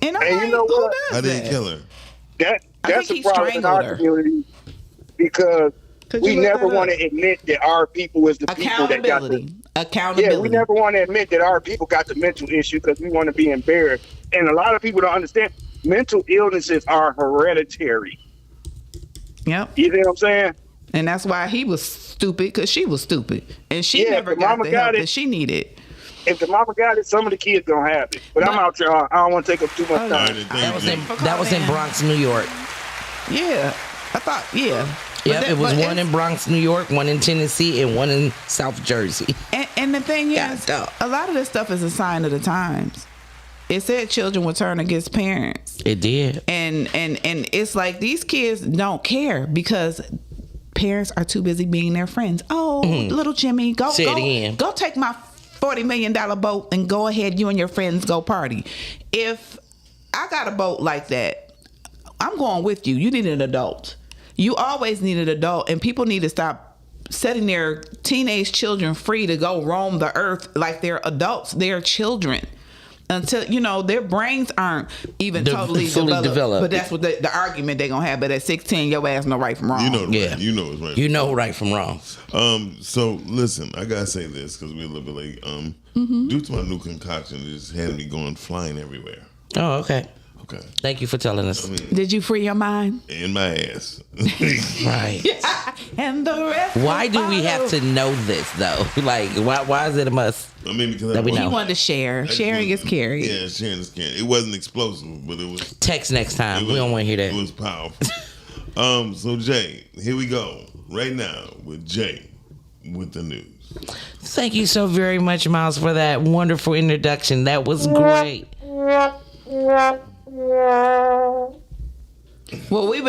And I'm And you like, know who what? does How did that? he kill her? That's think a he problem in strangled our her. community because Could we you look never that want up? to admit that our people is the people that got the Accountability. Yeah, we never want to admit that our people got the mental issue because we want to be embarrassed. And a lot of people don't understand mental illnesses are hereditary. Yep. You know what I'm saying? And that's why he was stupid, because she was stupid, and she Yeah, never but got mama the got help it. that she needed. If the mama got it, some of the kids gonna have it. But I'm out there. I don't want to take up too much All time. right, That was in Bronx, New York. Yeah, I thought. Yeah. Yeah, But it was but one in Bronx, New York, one in Tennessee, and one in South Jersey. And the thing God, is, dog. a lot of this stuff is a sign of the times. It said children would turn against parents, It did. and it's like these kids don't care because parents are too busy being their friends. Oh, little Jimmy, Say it again. go take my $40 million boat and go ahead. You and your friends go party. If I got a boat like that, I'm going with you. You need an adult. You always need an adult, and people need to stop setting their teenage children free to go roam the earth like they're adults. They're children. Until their brains aren't even totally fully developed. But that's what the argument they're gonna have. But at 16, your ass know right from wrong. You know, Yeah. right. You know it's right. You know right from wrong. So listen, I gotta say this because we're a little bit late. Due to my new concoction, it just had me going flying everywhere. Oh, okay. Okay, Thank you for telling us. Did you free your mind? in my ass. Right. And the rest. Why will do we have follow. to know this though? Like, why is it a must? I mean, because That we He know. wanted to share. I just Sharing wanted- is caring. Yeah, sharing is caring. It wasn't explosive, but it was. Text next time. It We was- don't want to hear It that. was powerful. So Jay, here we go right now with Jay. with the news. Thank you so very much, Miles, for that wonderful introduction. That was great. Well, we've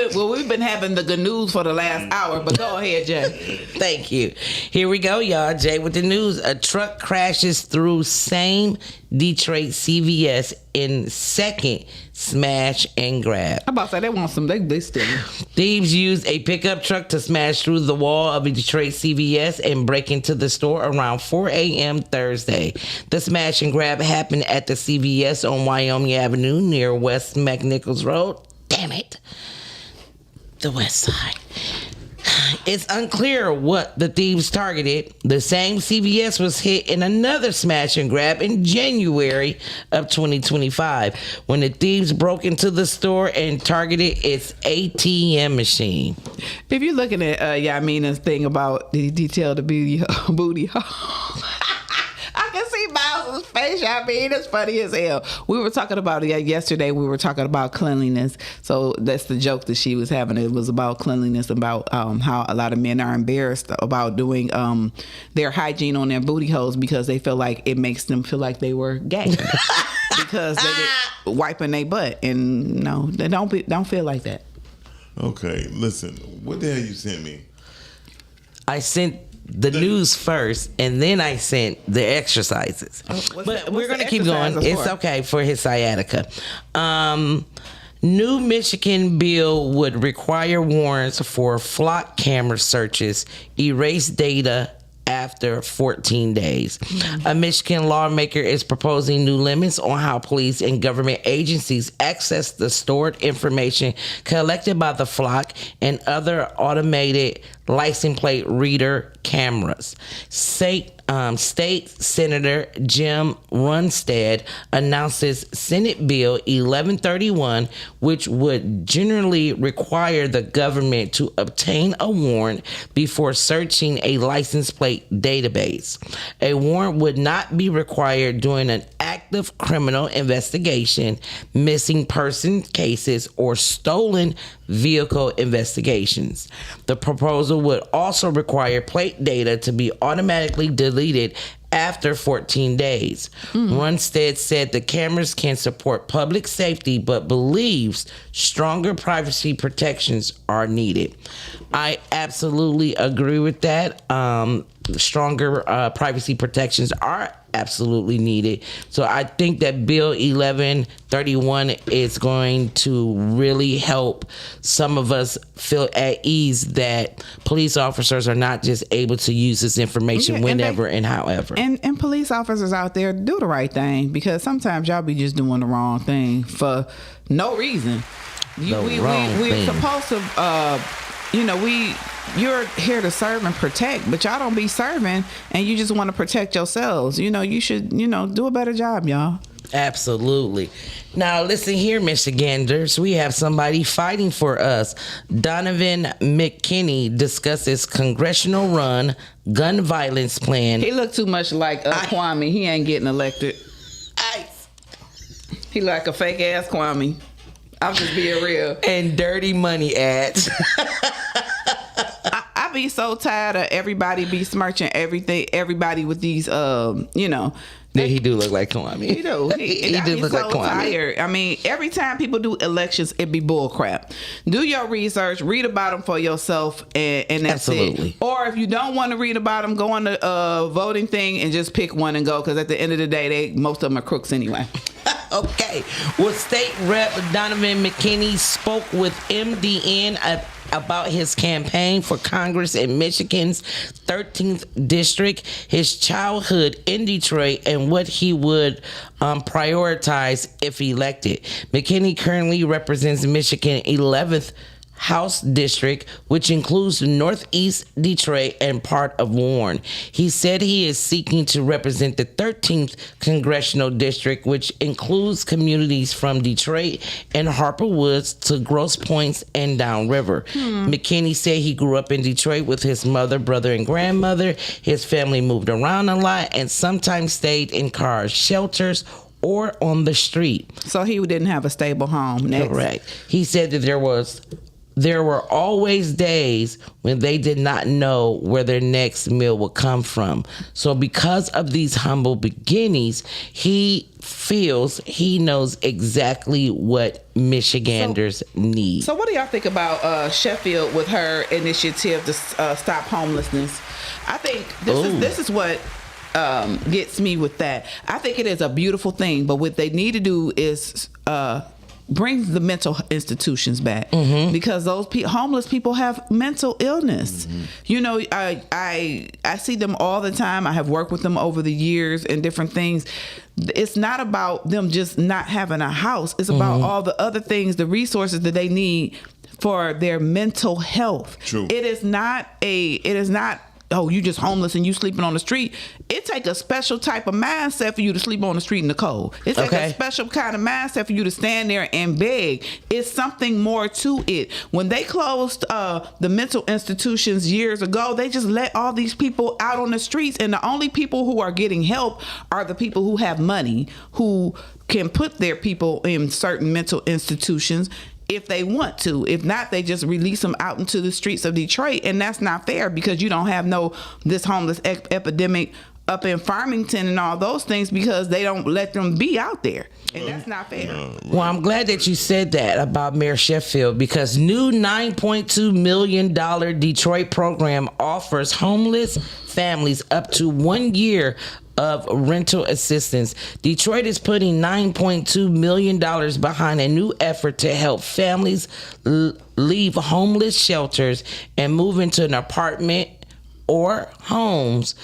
been having the good news for the last hour, but go ahead, Jay. Thank you. Here we go, y'all. Jay with the news. A truck crashes through same Detroit CVS in second smash and grab. I'm about to say they want some. They still. Thieves used a pickup truck to smash through the wall of a Detroit CVS and break into the store around 4 a.m. Thursday. The smash and grab happened at the CVS on Wyoming Avenue near West McNichols Road. Damn it. The west side. It's unclear what the thieves targeted. The same CVS was hit in another smash and grab in January of 2025 when the thieves broke into the store and targeted its ATM machine. If you're looking at Yamina's thing about the detail the booty hole, I can see Miles' face. I mean, it's funny as hell. We were talking about it yesterday. We were talking about cleanliness. So that's the joke that she was having. It was about cleanliness, about how a lot of men are embarrassed about doing their hygiene on their booty holes because they feel like it makes them feel like they were gay because they get wiping their butt. And no, they don't feel like that. Okay, listen. What the hell you sent me? I sent the news first, and then I sent the exercises. But we're going to keep going. It's okay for his sciatica. New Michigan bill would require warrants for flock camera searches, erase data after 14 days. A Michigan lawmaker is proposing new limits on how police and government agencies access the stored information collected by the flock and other automated license plate reader cameras. State Senator Jim Runstead announces Senate Bill 1131, which would generally require the government to obtain a warrant before searching a license plate database. A warrant would not be required during an active criminal investigation, missing person cases, or stolen vehicle investigations. The proposal would also require plate data to be automatically deleted after 14 days. Runstead said the cameras can support public safety, but believes stronger privacy protections are needed. I absolutely agree with that. Stronger privacy protections are absolutely needed. So I think that Bill 1131 is going to really help some of us feel at ease that police officers are not just able to use this information whenever and however. And police officers out there, do the right thing, because sometimes y'all be just doing the wrong thing for no reason. We're supposed to, you're here to serve and protect, but y'all don't be serving and you just want to protect yourselves. You should, do a better job, y'all. Absolutely. Now, listen here, Michiganders. We have somebody fighting for us. Donovan McKinney discusses congressional run gun violence plan. He looked too much like Kwame. He ain't getting elected. He like a fake ass Kwame. I'm just being real. And dirty money ads. I be so tired of everybody besmirching everybody with these, Yeah, he do look like Kwame. He do. He do look like Kwame. Tired. I mean, every time people do elections, it be bull crap. Do your research, read about them for yourself, and that's Absolutely. it. Or if you don't want to read about them, go on the voting thing and just pick one and go, because at the end of the day, most of them are crooks anyway. Okay. Well, State Rep Donovan McKinney spoke with MDN about his campaign for Congress in Michigan's 13th district, his childhood in Detroit, and what he would prioritize if elected. McKinney currently represents Michigan 11th House District, which includes Northeast Detroit and part of Warren. He said he is seeking to represent the 13th Congressional District, which includes communities from Detroit and Harper Woods to Grosse Pointe and downriver. McKinney said he grew up in Detroit with his mother, brother, and grandmother. His family moved around a lot and sometimes stayed in cars, shelters, or on the street. So he didn't have a stable home. Next. Correct. He said that there was there were always days when they did not know where their next meal would come from. So because of these humble beginnings, he feels he knows exactly what Michiganders need. So what do y'all think about Sheffield with her initiative to stop homelessness? I think this is what gets me with that. I think it is a beautiful thing, but what they need to do is bring the mental institutions back, because those homeless people have mental illness. You know, I see them all the time. I have worked with them over the years and different things. It's not about them just not having a house. It's about all the other things, the resources that they need for their mental health. True. It is not, oh, you just homeless and you sleeping on the street. It take a special type of mindset for you to sleep on the street in the cold. It take a special kind of mindset for you to stand there and beg. It's something more to it. When they closed the mental institutions years ago, they just let all these people out on the streets, and the only people who are getting help are the people who have money, who can put their people in certain mental institutions if they want to. If not, they just release them out into the streets of Detroit, and that's not fair, because you don't have this homeless epidemic up in Farmington and all those things, because they don't let them be out there, and that's not fair. Well, I'm glad that you said that about Mayor Sheffield, because new $9.2 million Detroit program offers homeless families up to 1 year of rental assistance. Detroit is putting $9.2 million behind a new effort to help families leave homeless shelters and move into an apartment or homes,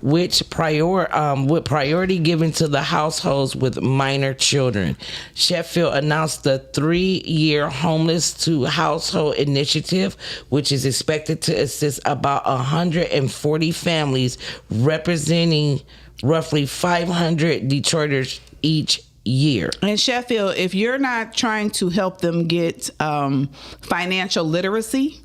with priority given to the households with minor children. Sheffield announced the 3-year Homeless to Household initiative, which is expected to assist about 140 families, representing roughly 500 Detroiters each year. In Sheffield, if you're not trying to help them get financial literacy,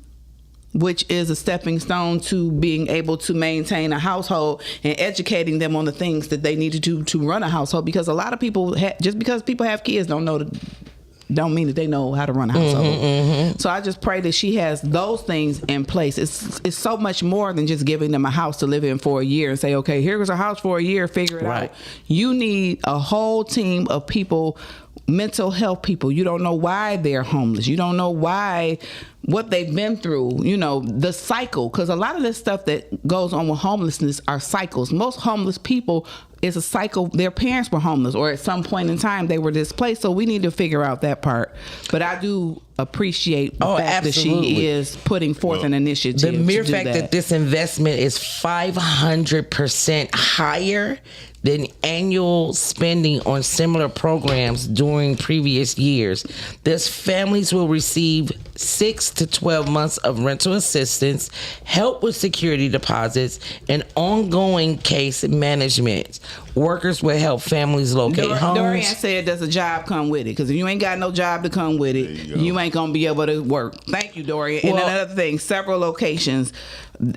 which is a stepping stone to being able to maintain a household, and educating them on the things that they need to do to run a household, because a lot of people, just because people have kids, don't mean that they know how to run a household. So I just pray that she has those things in place. It's so much more than just giving them a house to live in for a year and say, okay, here's a house for a year, figure it out. You need a whole team of people, mental health people. You don't know why they're homeless. You don't know what they've been through, the cycle, because a lot of this stuff that goes on with homelessness are cycles. Most homeless people, is a cycle. Their parents were homeless, or at some point in time they were displaced. So we need to figure out that part. But I do appreciate the fact that she is putting forth an initiative. The mere fact that this investment is 500% higher than annual spending on similar programs during previous years. Thus, families will receive 6 to 12 months of rental assistance, help with security deposits, and ongoing case management. Workers will help families locate homes. Dorian said does a job come with it? Because if you ain't got no job to come with it, you ain't going to be able to work. Thank you, Dorian. And another thing, several locations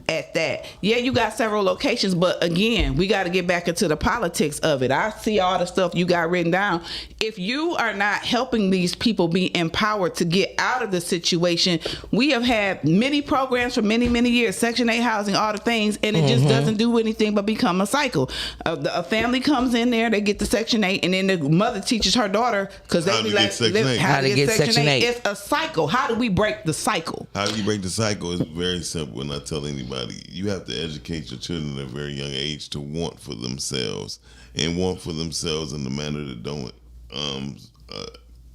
at that. Yeah, you got several locations, but again, we got to get back into the politics of it. I see all the stuff you got written down. If you are not helping these people be empowered to get out of the situation, we have had many programs for many, many years, Section 8 housing, all the things, and it just doesn't do anything but become a cycle. A family comes in there, they get the Section 8, and then the mother teaches her daughter, because they be like, how to get Section 8. It's a cycle. How do we break the cycle? How do you break the cycle? It's very simple, and I tell anybody, you have to educate your children at a very young age to want for themselves, and want for themselves in a manner that don't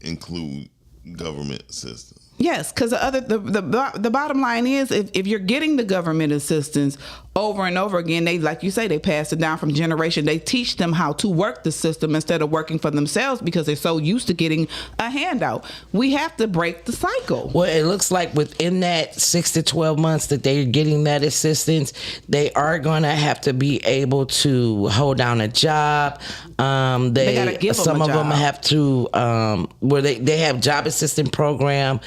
include government assistance. Yes, because the bottom line is, if you're getting the government assistance over and over again, they, like you say, they pass it down from generation. They teach them how to work the system instead of working for themselves, because they're so used to getting a handout. We have to break the cycle. Well, it looks like within that 6 to 12 months that they're getting that assistance, they are going to have to be able to hold down a job. They gotta give them a job. Them have to, where they have job assistance program.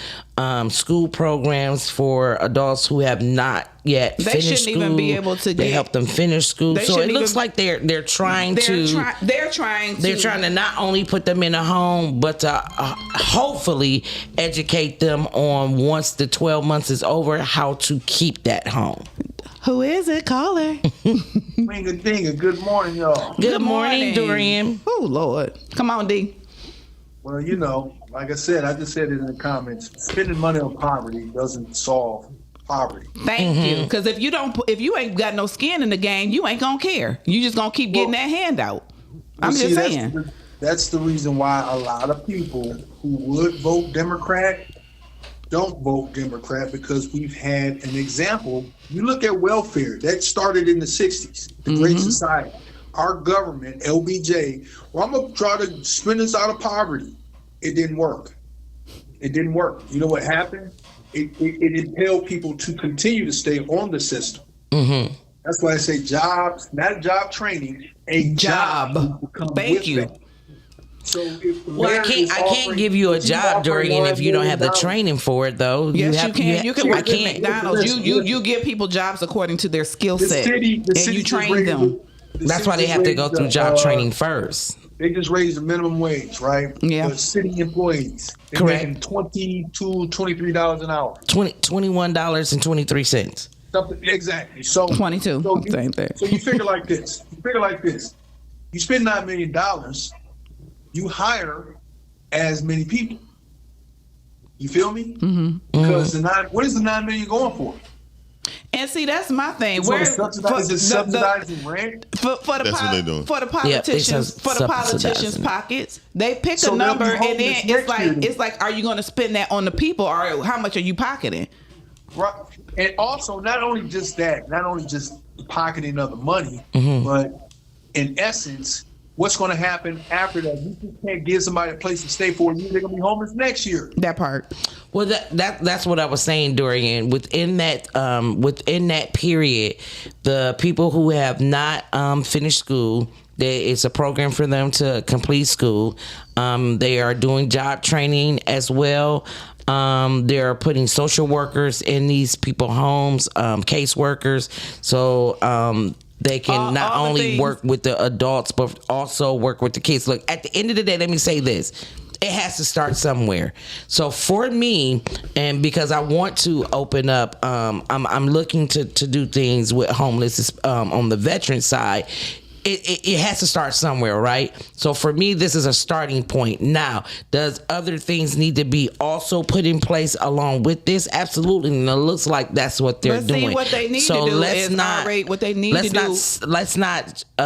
school programs for adults who have not yet They finished shouldn't school. even be able to They get- help them finish school. They So it shouldn't looks even- like they're trying to. They're trying to not only put them in a home, but to hopefully educate them on, once the 12 months is over, how to keep that home. Who is it? Caller. Dinga dinga. Good morning, y'all. Good morning, Dorian. Oh Lord, come on, D. Well, you know, like I said, I just said it in the comments. Spending money on poverty doesn't solve poverty. Thank you. Because if you ain't got no skin in the game, you ain't gonna care. You just gonna keep getting that handout. I'm just saying. That's the reason why a lot of people who would vote Democrat don't vote Democrat, because we've had an example. You look at welfare that started in the 60s, the Great Society. Our government, LBJ, well, I'm going to try to spin us out of poverty. It didn't work. It didn't work. You know what happened? It impelled people to continue to stay on the system. Mm-hmm. That's why I say jobs, not job training, a job. will come Thank with you. that. So if the Well, mayor is I can't offering- give you a if job, offering Dorian, if you don't have the $1 million, training for it, though. Yes, you can. You can work I at can't. McDonald's. You give people jobs according to their skill the set, city and you just train raised them. the That's city why they just have to go raised through the, job training first. They just raised the minimum wage, right? Yeah. The city employees. They're Correct. making $22, $23 an hour. $21.23. Something exactly. So 22, same thing. So you figure like this. You spend $9 million, you hire as many people. You feel me? Mm-hmm. Because what is the $9 million going for? And see, that's my thing. So is it subsidizing rent? For the That's what they doing. For the Yep, they politicians, for the politicians' subsidizing it. pockets, they pick So a they'll number, be and homeless then next year. it's like, are you going to spend that on the people, or how much are you pocketing? Right. And also, not only just pocketing of the money, Mm-hmm. but in essence, what's going to happen after that? You just can't give somebody a place to stay for a year. They're going to be homeless next year. That part. Well, that's what I was saying, Dorian. Within that period, the people who have not finished school, it's a program for them to complete school. They are doing job training as well. They're putting social workers in these people homes, caseworkers, so they can not all the only things. work with the adults but also work with the kids. Look, at the end of the day, let me say this. It has to start somewhere. So for me, and because I want to open up, I'm looking to do things with homeless on the veteran side. It has to start somewhere, right? So for me, this is a starting point. Now, does other things need to be also put in place along with this? Absolutely, and it looks like that's what they're But see, doing. what they need so to do let's is not rate what they need let's to not, do. Let's not All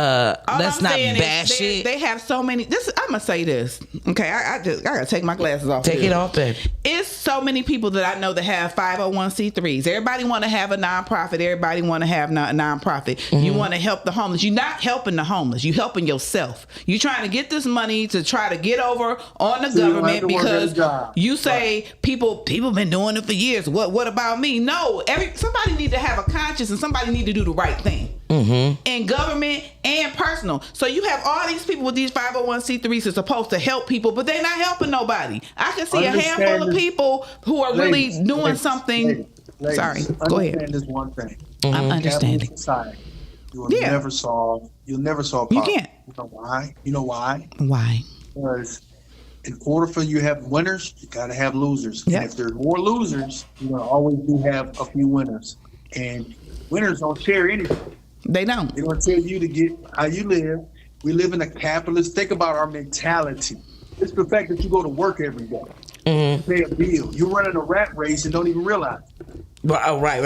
let's I'm not saying is bash it. They have so many. I'm gonna say this. Okay, I gotta take my glasses off. Take here. it off, then. It's so many people that I know that have 501c3s. Everybody want to have a nonprofit. Everybody want to have a nonprofit. You want to help the homeless. You're not helping the homeless. You helping yourself. You trying to get this money to try to get over on the So you don't have government to work at a because job. you say people been doing it for years. What about me? No, somebody need to have a conscience and somebody need to do the right thing. In government and personal. So you have all these people with these 501c3s are supposed to help people, but they're not helping nobody. I can see a handful of people who are really doing something. Ladies, Sorry, go ahead. Understand this one thing. I'm understanding. Capitalist society, you'll Yeah. never solve You poverty. can't. You know why? Why? Because in order for you to have winners, you got to have losers. Yep. And if there's more losers, you're going to always do have a few winners. And winners don't share anything. They don't. They don't tell you to get how you live. We live in a capitalist. Think about our mentality. It's the fact that you go to work every day, pay a bill. You're running a rat race and don't even realize it. Well, oh, right.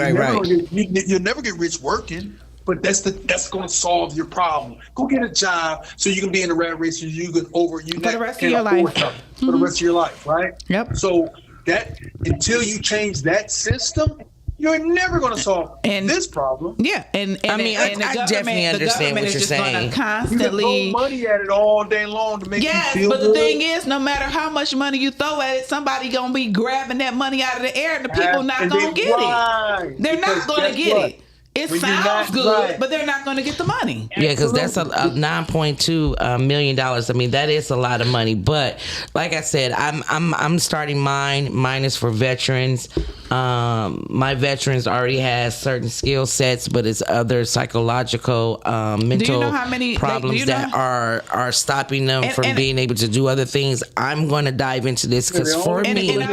You'll never get rich working, but that's going to solve your problem. Go get a job so you can be in the rat race and you can For the rest of your life. For the rest of your life, right? Yep. So that until you change that system, you're never going to solve this problem. Yeah, and I mean, I definitely understand what is you're just saying. gonna You can throw constantly. money at it all day long to make Yes, you feel but good. the thing is, no matter how much money you throw at it, somebody gonna be grabbing that money out of the air, and the people not gonna get it. They're not gonna get it. It When you're sounds not good, right. but they're not going to get the money. Yeah, because that's a $9.2 million. I mean, that is a lot of money. But like I said, I'm starting mine. Mine is for veterans. My veterans already has certain skill sets, but it's other psychological, mental know how many- problems do you know that how- are stopping them from and- being able to do other things. I'm going to dive into this because for And me, I'm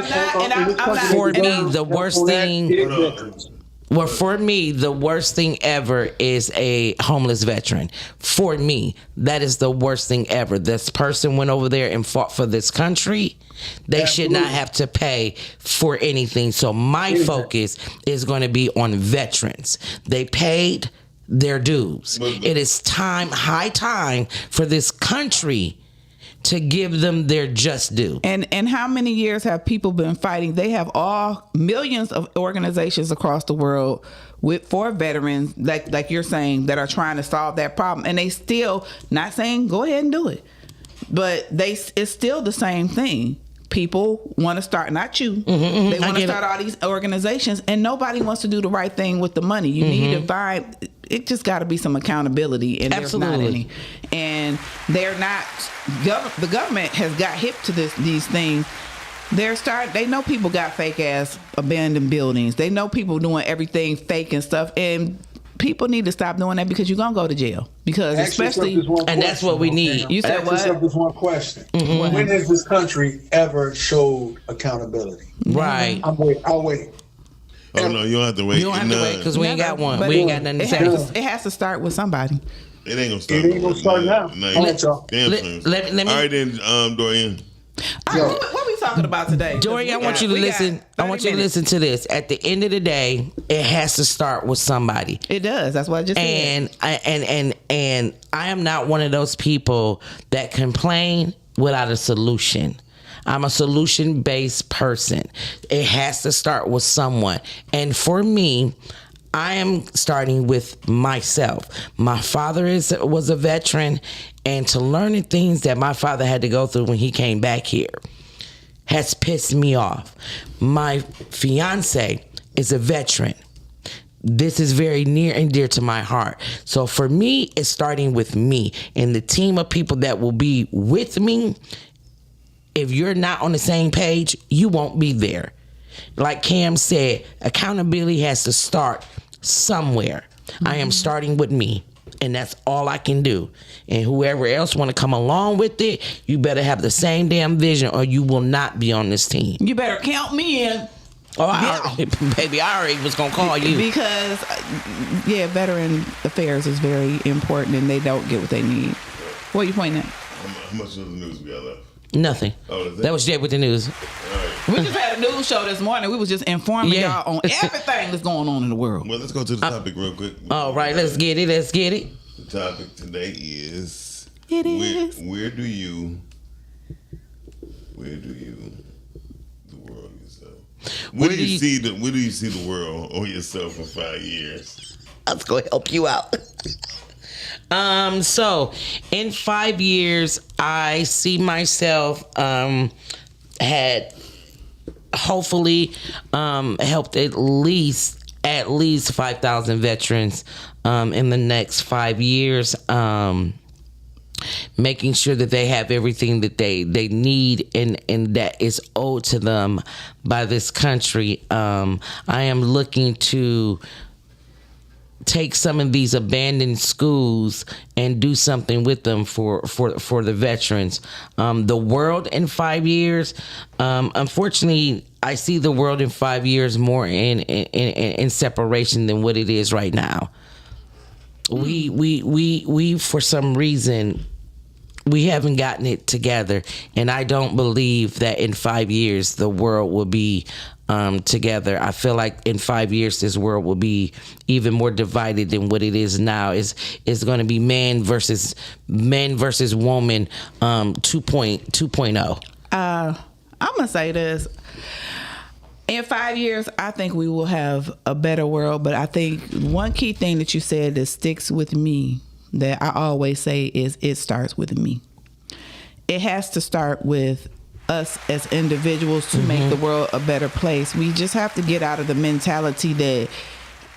not- for me, the worst thing. Well, for me, the worst thing ever is a homeless veteran. For me, that is the worst thing ever. This person went over there and fought for this country. They should not have to pay for anything. So my focus is going to be on veterans. They paid their dues. It is high time for this country to give them their just due. And how many years have people been fighting? They have all millions of organizations across the world for veterans, like you're saying, that are trying to solve that problem, and they still not saying go ahead and do it, but it's still the same thing. People want to start, not you. They want to start all these organizations, and nobody wants to do the right thing with the money. You need to find. It just got to be some accountability, and there's not any. And they're not. The government has got hip to these things. They know people got fake ass abandoned buildings. They know people doing everything fake and stuff, and people need to stop doing that because you're gonna go to jail. Because And that's what we need. You said Ask what? yourself this one question: When has this country ever showed accountability? Right. I'll wait. Oh no, you don't have to wait. You don't have to wait because we ain't got one. But We ain't got nothing to say. It has to start with somebody. It ain't gonna start. It ain't gonna start now. All right, y'all. Damn Let- soon. let me- All right then, Dorian. All right, what we talking about today? Dory, I want you to listen. I want you to listen to this. At the end of the day, it has to start with somebody. It does. That's what I just said. And I am not one of those people that complain without a solution. I'm a solution-based person. It has to start with someone. And for me, I am starting with myself. My father was a veteran, and to learn the things that my father had to go through when he came back here has pissed me off. My fiance is a veteran. This is very near and dear to my heart. So for me, it's starting with me and the team of people that will be with me. If you're not on the same page, you won't be there. Like Cam said, accountability has to start somewhere. I am starting with me, and that's all I can do. And whoever else want to come along with it, you better have the same damn vision, or you will not be on this team. You better count me in. Oh, baby, I already was gonna call you Because veteran affairs is very important, and they don't get what they need. What are you pointing at? How much of the news we got left? nothing. Oh, is That was Jay with the news. We just had a news show this morning. We was just informing Yeah. y'all on everything that's going on in the world. Well, let's go to the topic real quick. All right, let's get it. Let's get it. The topic today is It is. where do you the world yourself? Where do you see the world or yourself in 5 years? I was going to help you out. So in 5 years, I see myself had hopefully helped at least 5,000 veterans in the next 5 years. Making sure that they have everything that they need and that is owed to them by this country. I am looking to take some of these abandoned schools and do something with them for the veterans. The world in 5 years, unfortunately, I see the world in 5 years more in separation than what it is right now. We for some reason we haven't gotten it together, and I don't believe that in 5 years the world will be together. I feel like in 5 years this world will be even more divided than what it is now. It's going to be man versus woman 2.0. I'm gonna say this. In 5 years, I think we will have a better world. But I think one key thing that you said that sticks with me, that I always say, is it starts with me. It has to start with us as individuals to make the world a better place. We just have to get out of the mentality that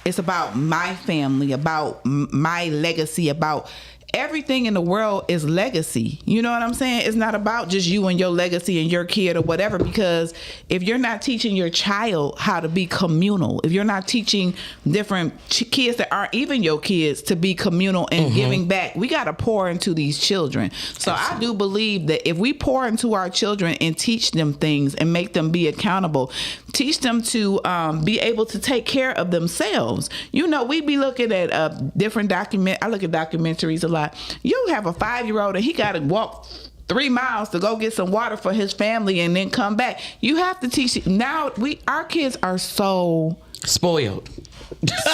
It's about my family, about my legacy, about everything in the world is legacy. You know what I'm saying? It's not about just you and your legacy and your kid or whatever, because if you're not teaching your child how to be communal, if you're not teaching different kids that aren't even your kids to be communal and giving back, we got to pour into these children. So I do believe that if we pour into our children and teach them things and make them be accountable, teach them to be able to take care of themselves. You know, we be looking at different I look at documentaries a lot. You have a 5-year-old and he got to walk 3 miles to go get some water for his family and then come back. You have to teach. Now our kids are so spoiled.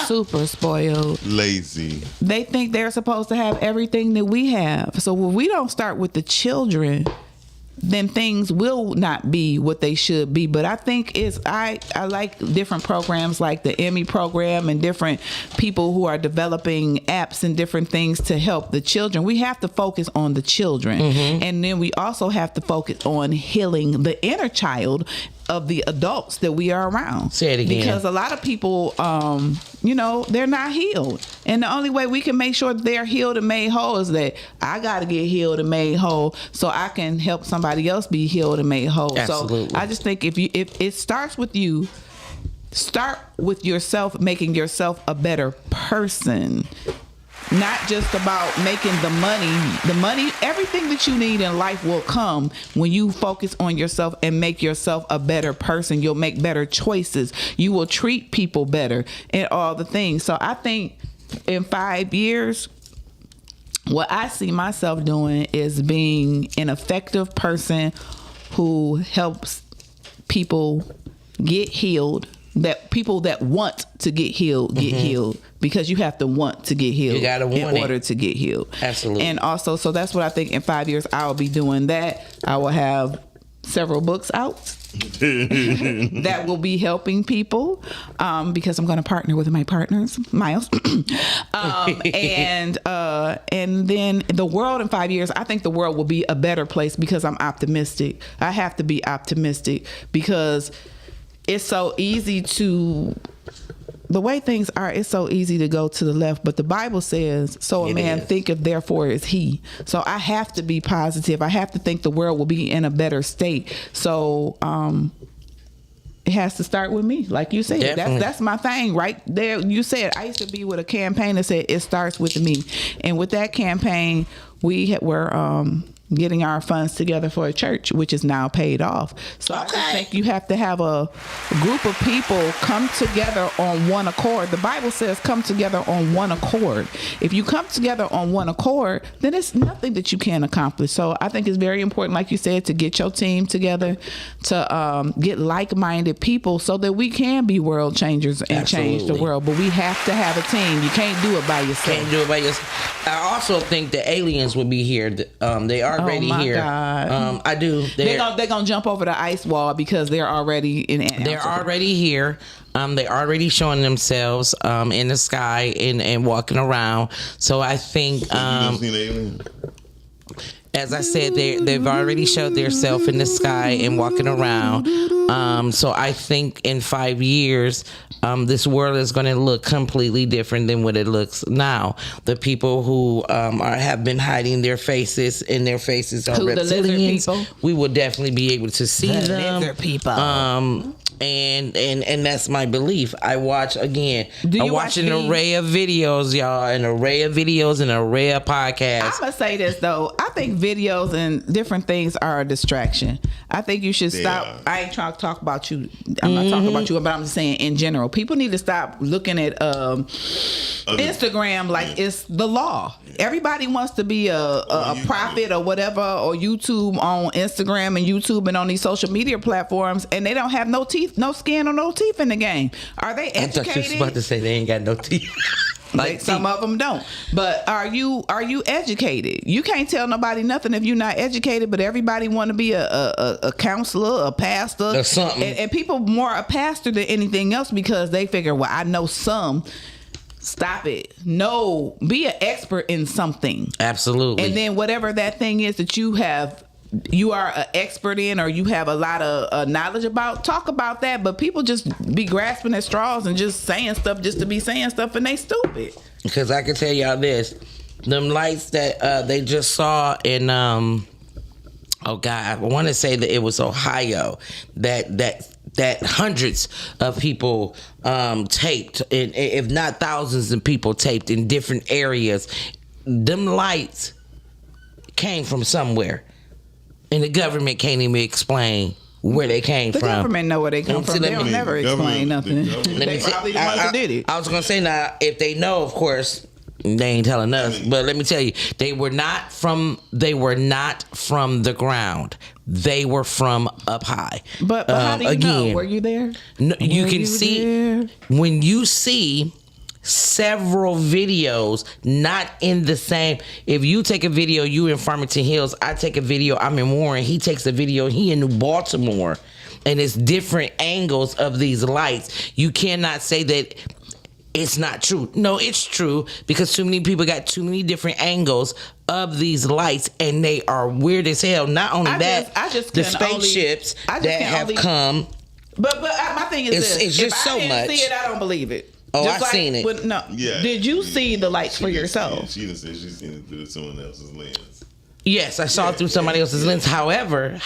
Super spoiled. Lazy. They think they're supposed to have everything that we have. So when we don't start with the children, then things will not be what they should be. But I think I like different programs like the Emmy program and different people who are developing apps and different things to help the children. We have to focus on the children. And then we also have to focus on healing the inner child of the adults that we are around. Say it again. Because a lot of people, they're not healed. And the only way we can make sure that they're healed and made whole is that I got to get healed and made whole so I can help somebody else be healed and made whole. Absolutely. So I just think if it starts with you, start with yourself, making yourself a better person. Not just about making the money. The money, everything that you need in life will come when you focus on yourself and make yourself a better person. You'll make better choices. You will treat people better and all the things. So I think in 5 years, what I see myself doing is being an effective person who helps people get healed. That people that want to get healed get healed, because you have to want to get healed in order to get healed. Absolutely. And also, so that's what I think in 5 years I will be doing that. I will have several books out that will be helping people, because I'm going to partner with my partners, Miles. And then the world in 5 years, I think the world will be a better place because I'm optimistic. I have to be optimistic because it's so easy the way things are, it's so easy to go to the left. But the Bible says, so a man thinketh, therefore is he. So I have to be positive. I have to think the world will be in a better state. So it has to start with me. Like you said, that's my thing right there. You said, I used to be with a campaign that said, it starts with me. And with that campaign, we were getting our funds together for a church, which is now paid off. So I just think you have to have a group of people come together on one accord. The Bible says come together on one accord. If you come together on one accord, then it's nothing that you can't accomplish. So I think it's very important, like you said, to get your team together, to get like-minded people so that we can be world changers and change the world. But we have to have a team. You can't do it by yourself. I also think the aliens will be here. They are already here. God. I do. They're gonna jump over the ice wall because they're already in Antarctica. They're already here. They're already showing themselves in the sky and walking around. So I think, you done seen the alien? as I said, they've already showed themselves in the sky and walking around. So I think in 5 years, this world is going to look completely different than what it looks now. The people who have been hiding their faces, and their faces are reptilians, we will definitely be able to see them. Lizard people. And that's my belief. I watch again. I watch an these? array of videos, y'all. An array of videos and an array of podcasts. I'm gonna say this though. I think videos and different things are a distraction. I think you should stop. I ain't trying to talk about you. I'm not talking about you, but I'm just saying in general. People need to stop looking at Instagram like it's the law. Everybody wants to be a prophet or whatever, or YouTube on Instagram and YouTube and on these social media platforms, and they don't have no teeth, no skin, or no teeth in the game. Are they educated? I thought you was about to say they ain't got no teeth. Like some of them don't. But are you educated? You can't tell nobody nothing if you're not educated. But everybody want to be a counselor, a pastor, or something. And people more a pastor than anything else because they figure, well, I know some. Stop it. No, be an expert in something. Absolutely. And then whatever that thing is that you have you are an expert in, or you have a lot of knowledge about, talk about that. But people just be grasping at straws and just saying stuff just to be saying stuff, and they stupid. Because I can tell y'all this, them lights that they just saw in oh God, I want to say that it was Ohio that hundreds of people taped, and if not thousands of people taped in different areas. Them lights came from somewhere, and the government can't even explain where they came The from. government know where they come from. They don't never explain nothing. Let me They say- probably the ones that did it. I was gonna say, now if they know, of course they ain't telling us. But let me tell you, they were not from the ground. They were from up high. But how do you know? Were you there? No, you Were can you see there? when you see several videos not in the same. If you take a video, you in Farmington Hills, I take a video, I'm in Warren, he takes a video, he in New Baltimore, and it's different angles of these lights. You cannot say that it's not true. No, it's true, because too many people got too many different angles of these lights, and they are weird as hell. Not only I just the can spaceships only- that have come. But my thing is It's- this: it's just if so I didn't much. see it, I don't believe it. Oh, Just I seen it. No, Yeah. Did you see the lights for yourself? She done said she seen it through someone else's lens. Yes, I saw it through somebody else's lens. However,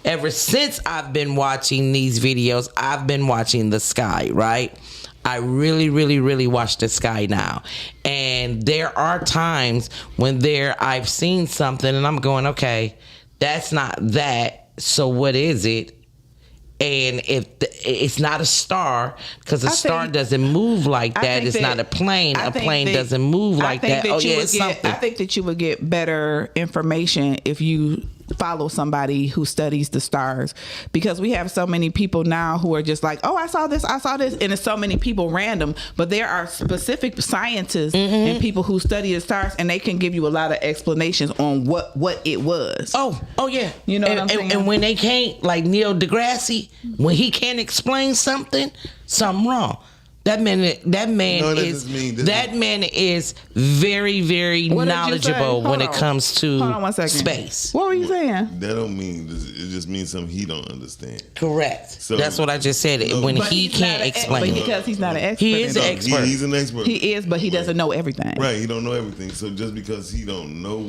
ever since I've been watching these videos, I've been watching the sky, right? I really, really, really watch the sky now. And there are times when I've seen something and I'm going, okay, that's not that. So what is it? And if it's not a star, because a star doesn't move like that. It's not a plane. A plane doesn't move like that. Oh yeah, it's something. I think that you would get better information if you follow somebody who studies the stars, because we have so many people now who are just like, oh, I saw this, and it's so many people random, but there are specific scientists and people who study the stars, and they can give you a lot of explanations on what it was. Oh yeah. You know what I'm saying? And when they can't, like Neil deGrasse, when he can't explain something wrong. That man is very, very What did you knowledgeable say? when Hold it on. comes to Hold on 1 second. space. What were you saying? That don't mean, it just means something he don't understand. Correct. So- That's what I just said. When But he he's can't not an explain but it. because he's not an expert. He is in an it. expert. He's an expert. He is, but he doesn't know everything. Right, he don't know everything. So just because he don't know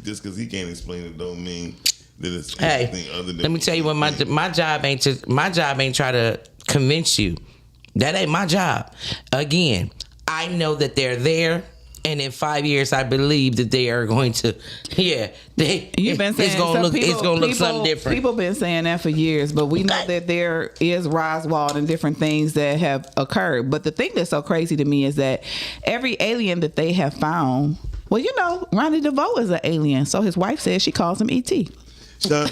just because he can't explain it, don't mean that it's anything Hey, other than. let me tell you what my job ain't. My job ain't try to convince you. That ain't my job. Again, I know that they're there, and in 5 years, I believe that they are going to. Yeah, You've been saying it's gonna some look something different. People been saying that for years, but we know that there is Roswell and different things that have occurred. But the thing that's so crazy to me is that every alien that they have found, well, you know, Ronnie DeVoe is an alien, so his wife says she calls him ET. Shout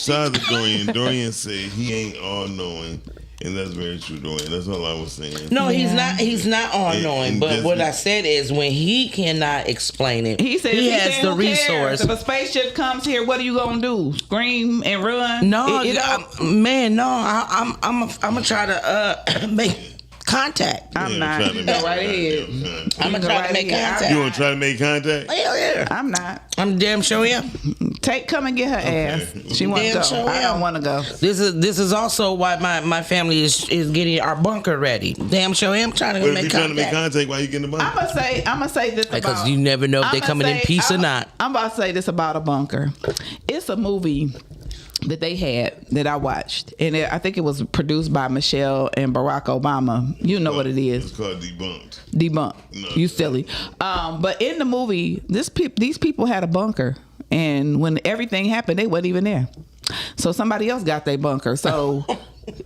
out to Dorian. Dorian said he ain't all knowing. And that's very true, Dorian. That's all I was saying. No, he's not. He's not all knowing. and But that's what what- I said is, when he cannot explain it, He said he he has said, the "Who cares? resource. If a spaceship comes here, what are you gonna do? Scream and run? No, It don't- man, no. I'm gonna try to make contact. I'm not. trying to You make go right ahead. contact. I'm gonna go try right to make ahead. contact. You want to try to make contact? Hell yeah. I'm not. I'm damn sure am. Come and get her ass. She wants to Damn go. sure I am. don't want to go. This is also why my family is getting our bunker ready. Damn sure am trying to But if make you're trying to make contact. contact, why you getting the I'm bunker? gonna say this Because about, you never know if they I'ma coming in say- peace or not. I'm about to say this about a bunker. It's a movie that they had that I watched, and I think it was produced by Michelle and Barack Obama. You know what it It's is. called Debunked. Debunked. No. You silly. But in the movie, these people had a bunker, and when everything happened, they wasn't even there. So somebody else got their bunker. So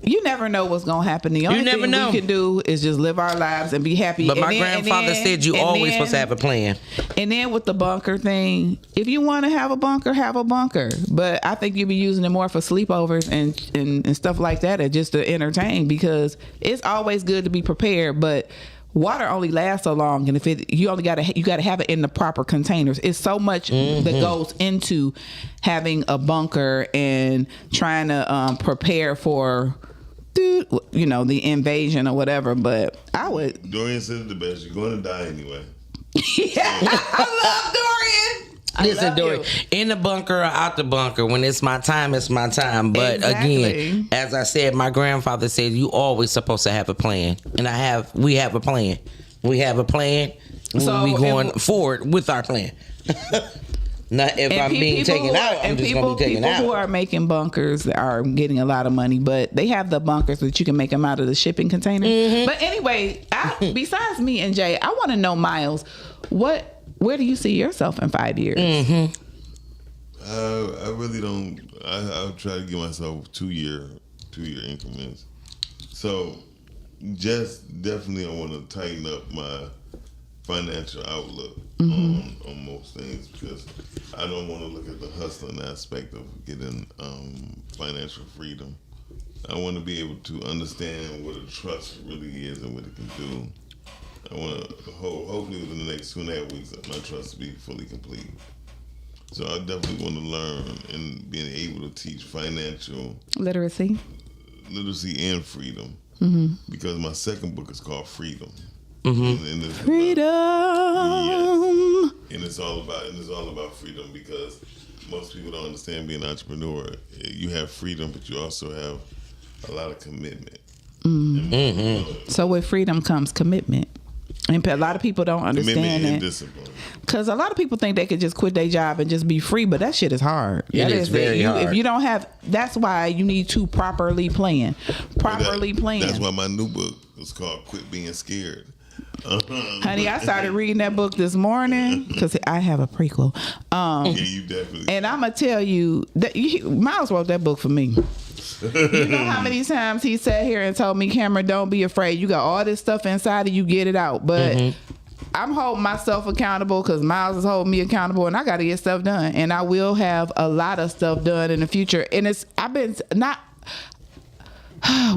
you never know what's gonna happen. The only never thing know. we can do is just live our lives and be happy. But And my then- grandfather said you always supposed to have a plan. And then with the bunker thing, if you want to have a bunker, have a bunker. But I think you'll be using it more for sleepovers and stuff like that, or just to entertain, because it's always good to be prepared. But water only lasts so long, and if you gotta have it in the proper containers. It's so much that goes into having a bunker and trying to prepare for, the invasion or whatever. But I would. Dorian said it the best. You're going to die anyway. I love Dorian. Listen, love Dory, you. in the bunker or out the bunker, when it's my time, it's my time. But Exactly. again, as I said, my grandfather said you always supposed to have a plan, and we have a plan. We have a plan. So, We'll be going and- forward with our plan. Not if I'm being people taken who out, are- I'm and just gonna be taken people who out. are making bunkers are getting a lot of money, but they have the bunkers that you can make them out of the shipping container. Mm-hmm. But anyway, besides me and Jay, I want to know, Miles, where do you see yourself in 5 years? Mm-hmm. I really don't. I'll try to give myself 2 year increments. So, just definitely, I want to tighten up my financial outlook on most things, because I don't want to look at the hustling aspect of getting financial freedom. I want to be able to understand what a trust really is and what it can do. I want to hopefully within the next 2.5 weeks my trust will be fully complete. So I definitely want to learn and being able to teach financial Literacy. and freedom, because my second book is called Freedom. Mm-hmm. And it's Freedom. and it's all about freedom, because most people don't understand being an entrepreneur. You have freedom, but you also have a lot of commitment. So with freedom comes commitment. And a lot of people don't Commitment understand and it. discipline. Because a lot of people think they could just quit their job and just be free, but that shit is hard. It That is very hard. If you don't have, that's why you need to properly plan. Properly plan. That's why my new book is called Quit Being Scared. Honey, I started reading that book this morning because I have a prequel. Yeah, you definitely. And I'm going to tell you, that Miles wrote that book for me. You know how many times he sat here and told me, Cameron, don't be afraid. You got all this stuff inside of you, get it out. But I'm holding myself accountable because Miles is holding me accountable, and I got to get stuff done. And I will have a lot of stuff done in the future. And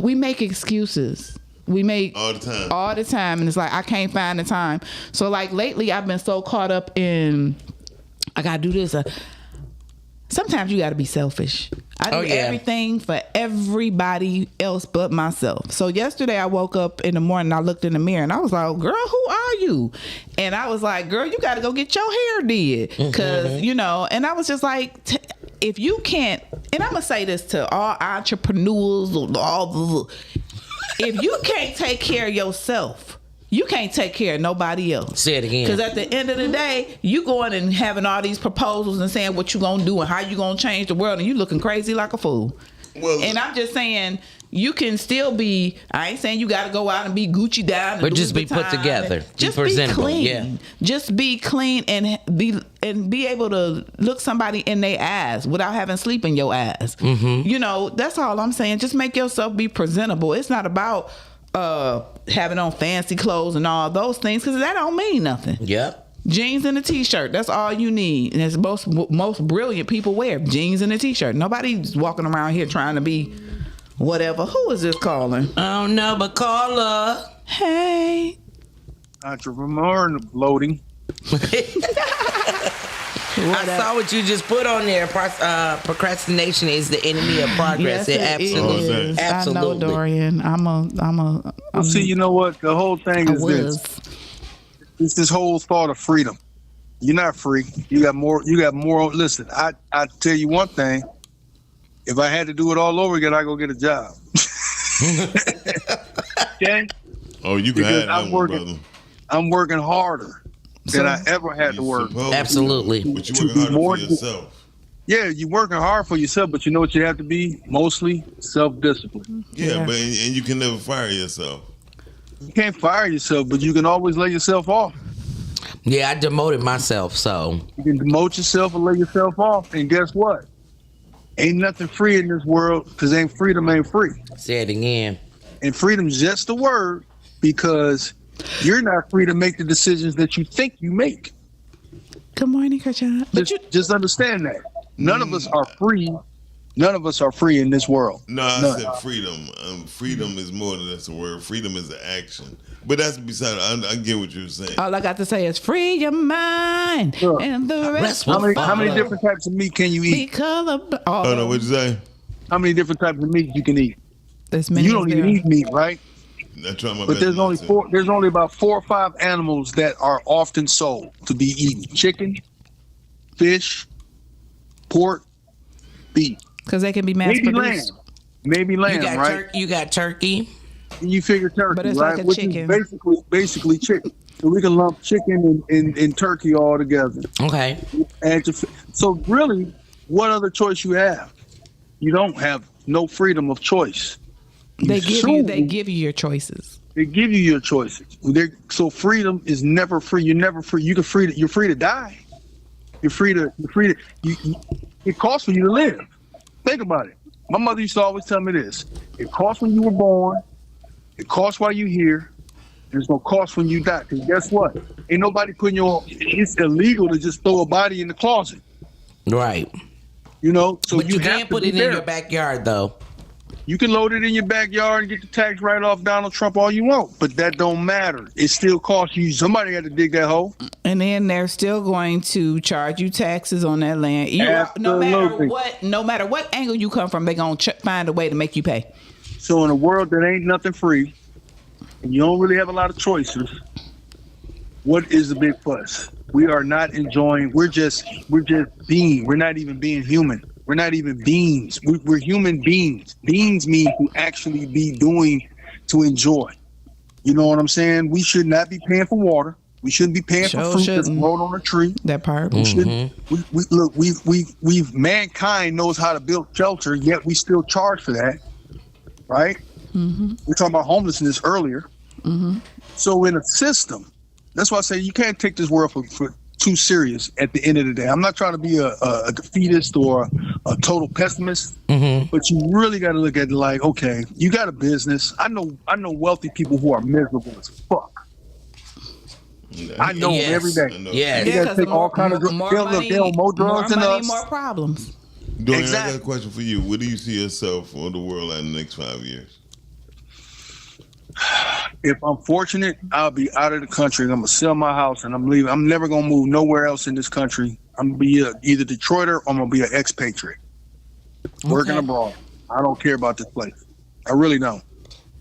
we make excuses. We make all the time. And it's like, I can't find the time. So like lately I've been so caught up in, I got to do this. Sometimes you got to be selfish. I do everything for everybody else but myself. So yesterday I woke up in the morning, I looked in the mirror and I was like, girl, who are you? And I was like, girl, you got to go get your hair did. Cause and I was just like, if you can't, and I'm going to say this to all entrepreneurs, if you can't take care of yourself, you can't take care of nobody else. Say it again. Because at the end of the day, you going and having all these proposals and saying what you gonna do and how you gonna change the world, and you looking crazy like a fool. Well, And I'm just saying, you can still be, I ain't saying you got to go out and be Gucci down. But and just be Louis put Vuitton together. and Be Just presentable, be clean. yeah. Just be clean and be able to look somebody in their eyes without having sleep in your eyes. That's all I'm saying. Just make yourself be presentable. It's not about having on fancy clothes and all those things, because that don't mean nothing. Yep. Jeans and a t-shirt, that's all you need. And it's most brilliant people wear jeans and a t-shirt. Nobody's walking around here trying to be whatever. Who is this calling? I don't know, but call her. Hey. Entrepreneur loading. I saw what you just put on there. Procrastination is the enemy of progress. Yes, it absolutely, is. absolutely. I know, Dorian. Well, see, you know what? The whole thing is this. It's this whole thought of freedom. You're not free. You got more. Listen, I tell you one thing. If I had to do it all over again, I go get a job. Okay. Oh, you can Because have I'm that one, working. brother. I'm working harder than I ever had to work. Absolutely. But you working harder for yourself. Yeah, you're working hard for yourself, but you know what you have to be? Mostly self-discipline. Yeah, but and you can never fire yourself. You can't fire yourself, but you can always lay yourself off. Yeah, I demoted myself, so You can demote yourself and lay yourself off, and guess what? Ain't nothing free in this world, because freedom ain't free. say it again. And freedom's just a word, because you're not free to make the decisions that you think you make. Good morning, Kershon. But Just understand that. None of us are free. None of us are free in this world. No, I None. said freedom. Freedom is more than just a word. Freedom is an action. But that's beside. I get what you're saying. all I got to say is free your mind, Sure. and the rest How will many follow. different types of meat can you eat? Oh no, what'd you say? How many different types of meat you can eat? There's many You don't as even there. eat meat, right? I try my But best. there's not only to. There's only about 4 or 5 animals that are often sold to be eaten: chicken, fish, pork, beef. Because they can be mass Maybe lamb. produced. Maybe lamb, You got right? you got turkey. And you figure turkey, But it's right? like a Which chicken. is basically chicken. So we can lump chicken and turkey all together. Okay. So really, what other choice you have? You don't have no freedom of choice. They give you your choices. They give you your choices. So freedom is never free. You're never free. You're free to die. You're free to. It costs for you to live. Think about it. My mother used to always tell me this: it costs when you were born. It costs while you're here. There's no cost when you die. Because guess what? Ain't nobody putting it's illegal to just throw a body in the closet. Right. You know? So But you have can't to put be it in there. your backyard though. You can load it in your backyard and get the tax write-off Donald Trump all you want. But that don't matter. It still costs you. Somebody had to dig that hole. And then they're still going to charge you taxes on that land. Absolutely. No matter what angle you come from, they're going to find a way to make you pay. So in a world that ain't nothing free, and you don't really have a lot of choices, what is the big fuss? We are not enjoying. We're just being. We're not even being human. We're not even beings. We're human beings. Beings mean to actually be doing to enjoy. You know what I'm saying? We should not be paying for water. We shouldn't be paying for fruit that's grown on a tree. That part. We shouldn't. We've mankind knows how to build shelter, yet we still charge for that, right? Mm-hmm. We're talking about homelessness earlier. Mm-hmm. So in a system, that's why I say you can't take this world for too serious at the end of the day. I'm not trying to be a defeatist or a total pessimist, but you really got to look at it like, okay, you got a business. I know wealthy people who are miserable as fuck. I know them every day. Yes. They got to take all kinds of drugs. They'll more drugs than us. More problems. Dorian, Exactly. I got a question for you. Where do you see yourself or the world in the next 5 years? If I'm fortunate, I'll be out of the country and I'm gonna sell my house and I'm leaving. I'm never gonna move nowhere else in this country. I'm gonna be either Detroiter or I'm gonna be an expatriate, working abroad. I don't care about this place. I really don't.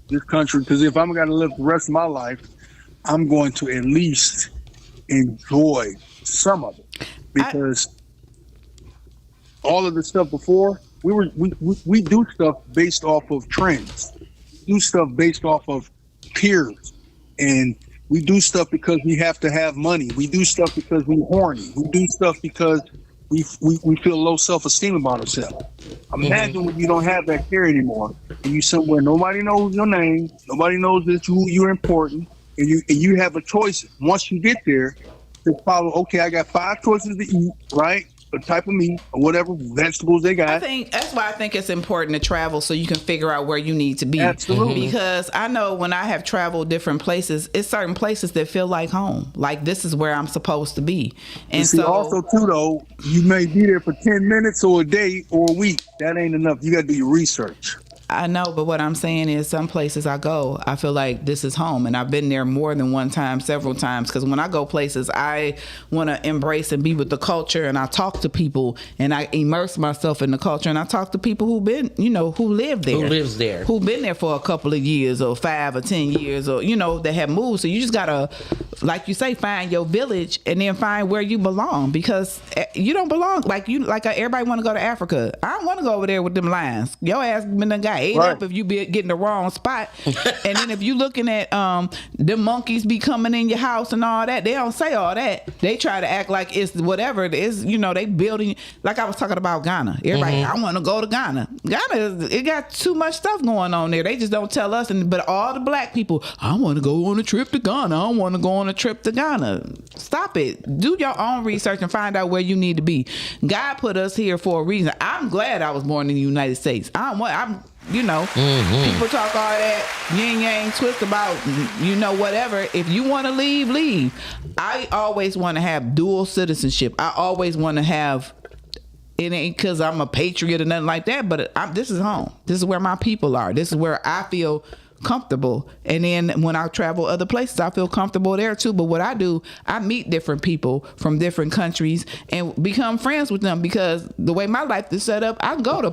This country, because if I'm gonna live the rest of my life, I'm going to at least enjoy some of it, because all of the stuff before we do stuff based off of trends. Do stuff based off of peers, and we do stuff because we have to have money. We do stuff because we're horny. We do stuff because we feel low self-esteem about ourselves. Imagine when you don't have that care anymore, and you somewhere nobody knows your name, nobody knows that you're important, and you have a choice once you get there to follow. Okay, I got 5 choices to eat, right? A type of meat or whatever vegetables they got. I think that's why I think it's important to travel so you can figure out where you need to be. Absolutely. Because I know when I have traveled different places, it's certain places that feel like home. Like this is where I'm supposed to be. And see, so also too though, you may be there for 10 minutes or a day or a week. That ain't enough. You got to do your research. I know, but what I'm saying is some places I go, I feel like this is home. And I've been there more than one time, several times. Because when I go places, I want to embrace and be with the culture. And I talk to people and I immerse myself in the culture. And I talk to people who live there. Who lives there. Who've been there for a couple of years or 5 or 10 years or, that have moved. So you just got to, like you say, find your village and then find where you belong. Because you don't belong. Like everybody want to go to Africa. I don't want to go over there with them lions. Your ass been done got ate up if you be getting the wrong spot. And then if you looking at the monkeys be coming in your house and all that, they don't say all that. They try to act like it's whatever it is. They building, like I was talking about Ghana. Everybody, I want to go to Ghana. Ghana, it got too much stuff going on there. They just don't tell us. But all the black people, I want to go on a trip to Ghana. I want to go on a trip to Ghana. Stop it. Do your own research and find out where you need to be. God put us here for a reason. I'm glad I was born in the United States. People talk all that yin yang twist about whatever. If you want to leave. I always want to have dual citizenship. I always want to have. It ain't because I'm a patriot or nothing like that, but this is home. This is where my people are. This is where I feel comfortable. And then when I travel other places, I feel comfortable there too. But what I do, I meet different people from different countries and become friends with them, because the way my life is set up, I can go to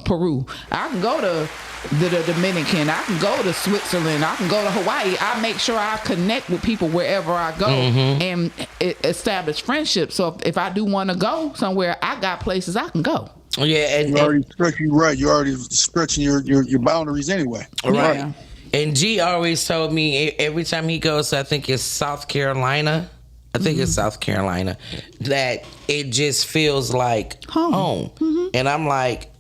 Peru, I can go to the Dominican. I can go to Switzerland. I can go to Hawaii. I make sure I connect with people wherever I go and establish friendships. So if I do want to go somewhere, I got places I can go. Yeah, and You're already stretching, right? You're already stretching your boundaries anyway. right. Yeah. And G always told me every time he goes, I think it's South Carolina. I think it's South Carolina, that it just feels like home. And I'm like,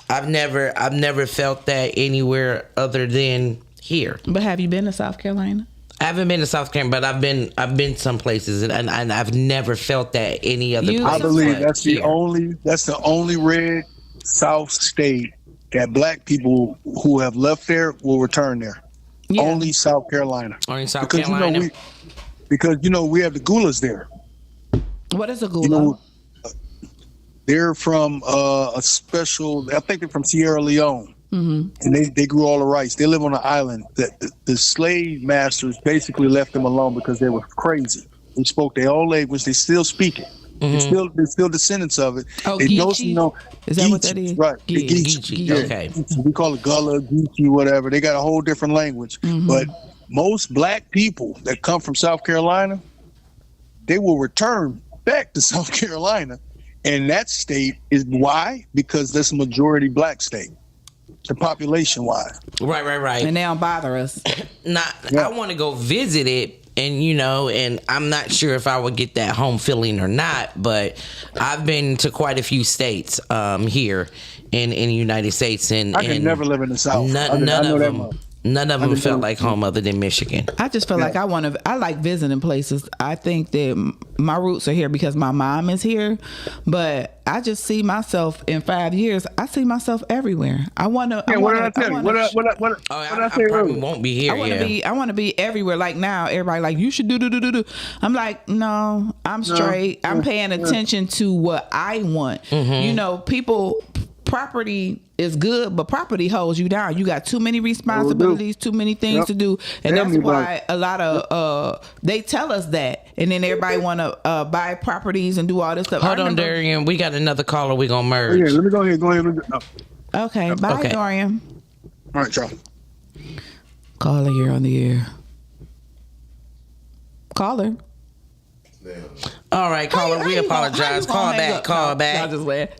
I've never felt that anywhere other than here. But have you been to South Carolina? I haven't been to South Carolina, but I've been some places, and I've never felt that any other place. I believe but that's here. the only red South state that black people who have left there will return there. Yeah. Only South Carolina. Only South Because Carolina. because we have the Gulas there. What is a gula? You know, they're from a special. I think they're from Sierra Leone, and they grew all the rice. They live on an island. The slave masters basically left them alone because they were crazy. They spoke their own language. They still speak it. They're still descendants of it. Oh, they Geechee? Is that what that is? Right. Yeah, Geechee. Yeah. Okay. We call it Gullah, Geechee, whatever. They got a whole different language. But most black people that come from South Carolina, they will return back to South Carolina. And that state is why? Because that's a majority black state, the population wise. Right. And they don't bother us. I want to go visit it, and I'm not sure if I would get that home feeling or not, but I've been to quite a few states here in the United States, and I can never live in the South. None of them felt like home other than Michigan. I just feel like I like visiting places. I think that my roots are here because my mom is here, but I just see myself in 5 years. I see myself everywhere. I want to. Yeah, what did I tell you? What did I say probably earlier? won't be here. I want to be everywhere. Like now, everybody like you should do. I'm like, no, I'm straight. I'm paying attention to what I want. People. Property is good, but property holds you down. You got too many responsibilities, too many things to do, and that's why a lot of they tell us that, and then everybody want to buy properties and do all this stuff. Hold on, Darian. We got another caller. We gonna merge. Yeah, let me go ahead. Okay, bye, Okay. Dorian. All right, y'all. Caller, you're on the air. Caller. All right, caller. We apologize. Call back. Call back.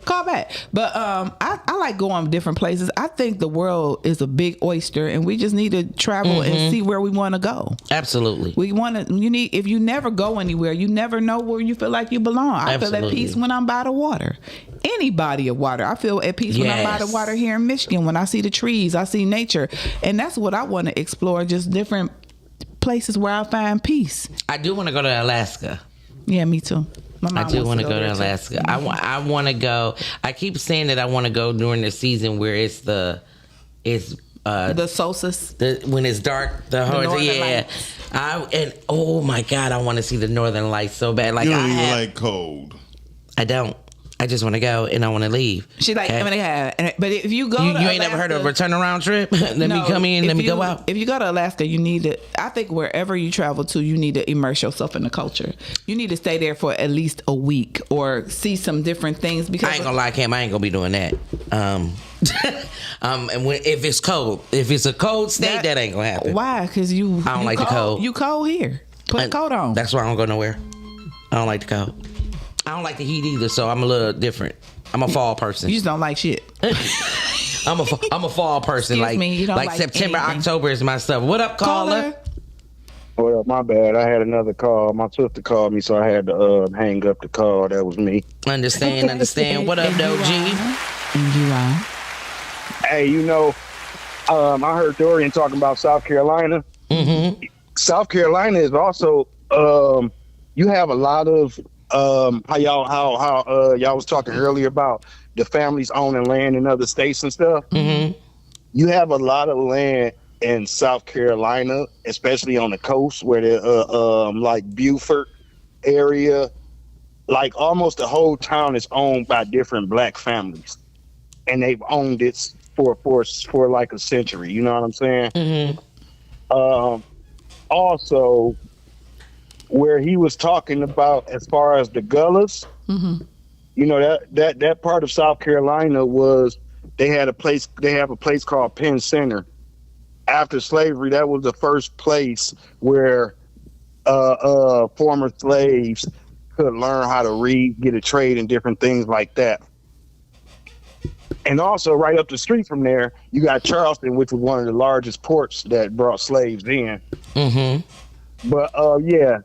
Call back. But I like going different places. I think the world is a big oyster, and we just need to travel and see where we want to go. Absolutely. We want to. If you never go anywhere, you never know where you feel like you belong. I feel at peace when I'm by the water. Any body of water. I feel at peace when I'm by the water here in Michigan. When I see the trees, I see nature, and that's what I want to explore. Just different places where I find peace. I do want to go to Alaska. Yeah, me too. I do want to go to Alaska. Mm-hmm. I want to go. I keep saying that I want to go during the season where it's the solstice. When it's dark, the Northern Lights. Oh my God, I want to see the Northern Lights so bad. Like You don't even like cold. I don't. I just want to go and I want to leave. She like, okay? But if you go, you to ain't Alaska, never heard of a return around trip? Let me come in. Let me go out. If you go to Alaska, you need to. I think wherever you travel to, you need to immerse yourself in the culture. You need to stay there for at least a week or see some different things. Because I ain't gonna lie, Cam. I ain't gonna be doing that. And if it's cold, if it's a cold state, that ain't gonna happen. Why? Because you. I don't like the cold. You cold here. Put a coat on. That's why I don't go nowhere. I don't like the cold. I don't like the heat either, so I'm a little different. I'm a fall person. You just don't like shit. I'm a fall person. Excuse me, you don't like September, anything. October is my stuff. What up, caller? Well, my bad. I had another call. My sister called me, so I had to hang up the call. That was me. Understand. What up, though, G? And you are. Hey, I heard Dorian talking about South Carolina. Mm-hmm. South Carolina is also, you have a lot of, how y'all was talking earlier about the families owning land in other states and stuff. Mm-hmm. You have a lot of land in South Carolina, especially on the coast where the like Beaufort area, like almost the whole town is owned by different black families, and they've owned it for like a century. You know what I'm saying? Mm-hmm. Also, where he was talking about as far as the Gullahs, Mm-hmm. that part of South Carolina was they have a place called Penn Center. After slavery, that was the first place where former slaves could learn how to read, get a trade, and different things like that. And also, right up the street from there, you got Charleston, which was one of the largest ports that brought slaves in. Mm-hmm. But yeah,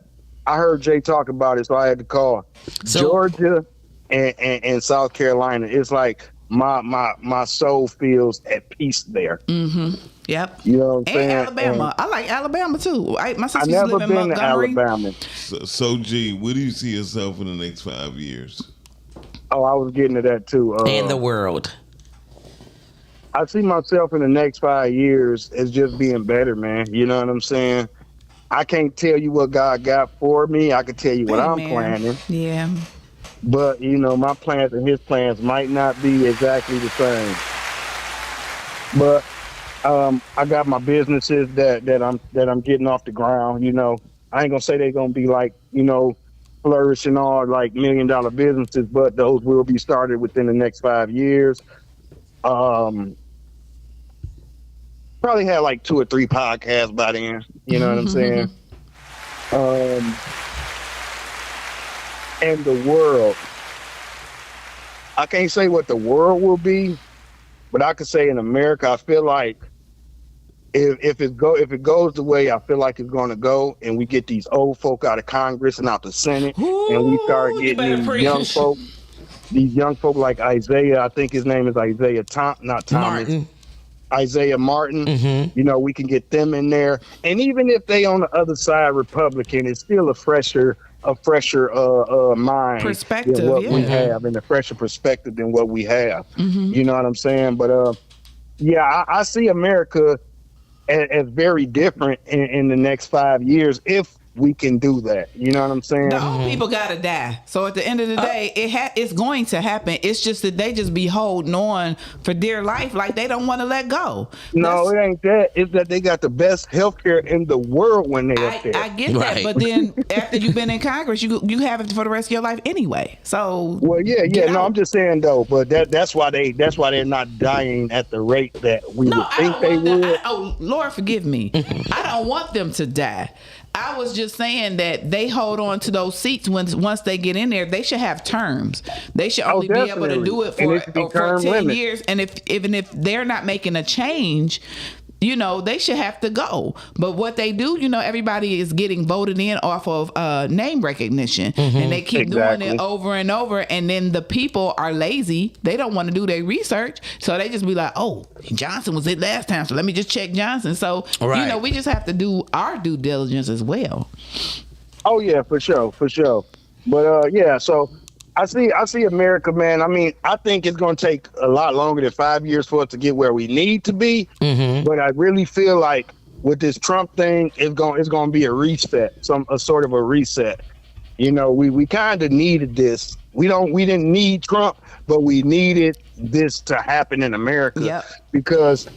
I heard Jay talk about it, so I had to call. So- Georgia and South Carolina, it's like my soul feels at peace there. Yep. You know what I'm And saying? Alabama. I like Alabama too. My I sister used to never live in been to Montgomery. Alabama. So, G, where do you see yourself in the next 5 years? Oh, I was getting to that too. And the world. I see myself in the next 5 years as just being better, man. You know what I'm saying? I can't tell you what God got for me. I can tell you what I'm Amen. planning. Yeah. But, you know, my plans and his plans might not be exactly the same. But I got my businesses that I'm getting off the ground. You know, I ain't gonna say they're gonna be like, you know, flourishing all like $1 million businesses, but those will be started within the next 5 years. Probably have like 2 or 3 podcasts by then. You know what I'm saying? And the world. I can't say what the world will be, but I could say in America, I feel like if it goes the way I feel like it's going to go, and we get these old folk out of Congress and out the Senate, and we start Ooh, you better getting preach. these young folk like Isaiah, I think his name is Isaiah Thomas. Martin. Isaiah Martin, Mm-hmm. you know, we can get them in there. And even if they on the other side Republican, it's still a fresher mind Perspective, than what we yeah. have, and a fresher perspective than what we have. You know what I'm saying? But yeah, I see America as very different in the next 5 years if we can do that. You know what I'm saying? The old people gotta die. So at the end of the day, it's going to happen. It's just that they just be holding on for dear life, like they don't want to let go. No, it ain't that. It's that they got the best healthcare in the world when they up there. I get that, Right. but then after you've been in Congress, you have it for the rest of your life anyway. So Well, yeah. Get No, out. I'm just saying though. But that's why they're not dying at the rate that we no, would I think don't they want them. would. Oh Lord, forgive me. I don't want them to die. I was just saying that they hold on to those seats once they get in there. They should have terms. They should only be able to definitely. do it And for, it should be for term 10 limits. years. And if they're not making a change, you know, they should have to go. But what they do, you know, everybody is getting voted in off of name recognition. And they keep doing Exactly. it over and over. And then the people are lazy. They don't want to do their research. So they just be like, oh, Johnson was it last time, so let me just check Johnson. So, you Right. know, we just have to do our due diligence as well. Oh yeah, for sure. But yeah, so I see America, man. I mean, I think it's going to take a lot longer than 5 years for us to get where we need to be. But I really feel like with this Trump thing, it's going to be a reset, a sort of a reset. You know, we kind of needed this. We didn't need Trump, but we needed this to happen in America. Yep. Because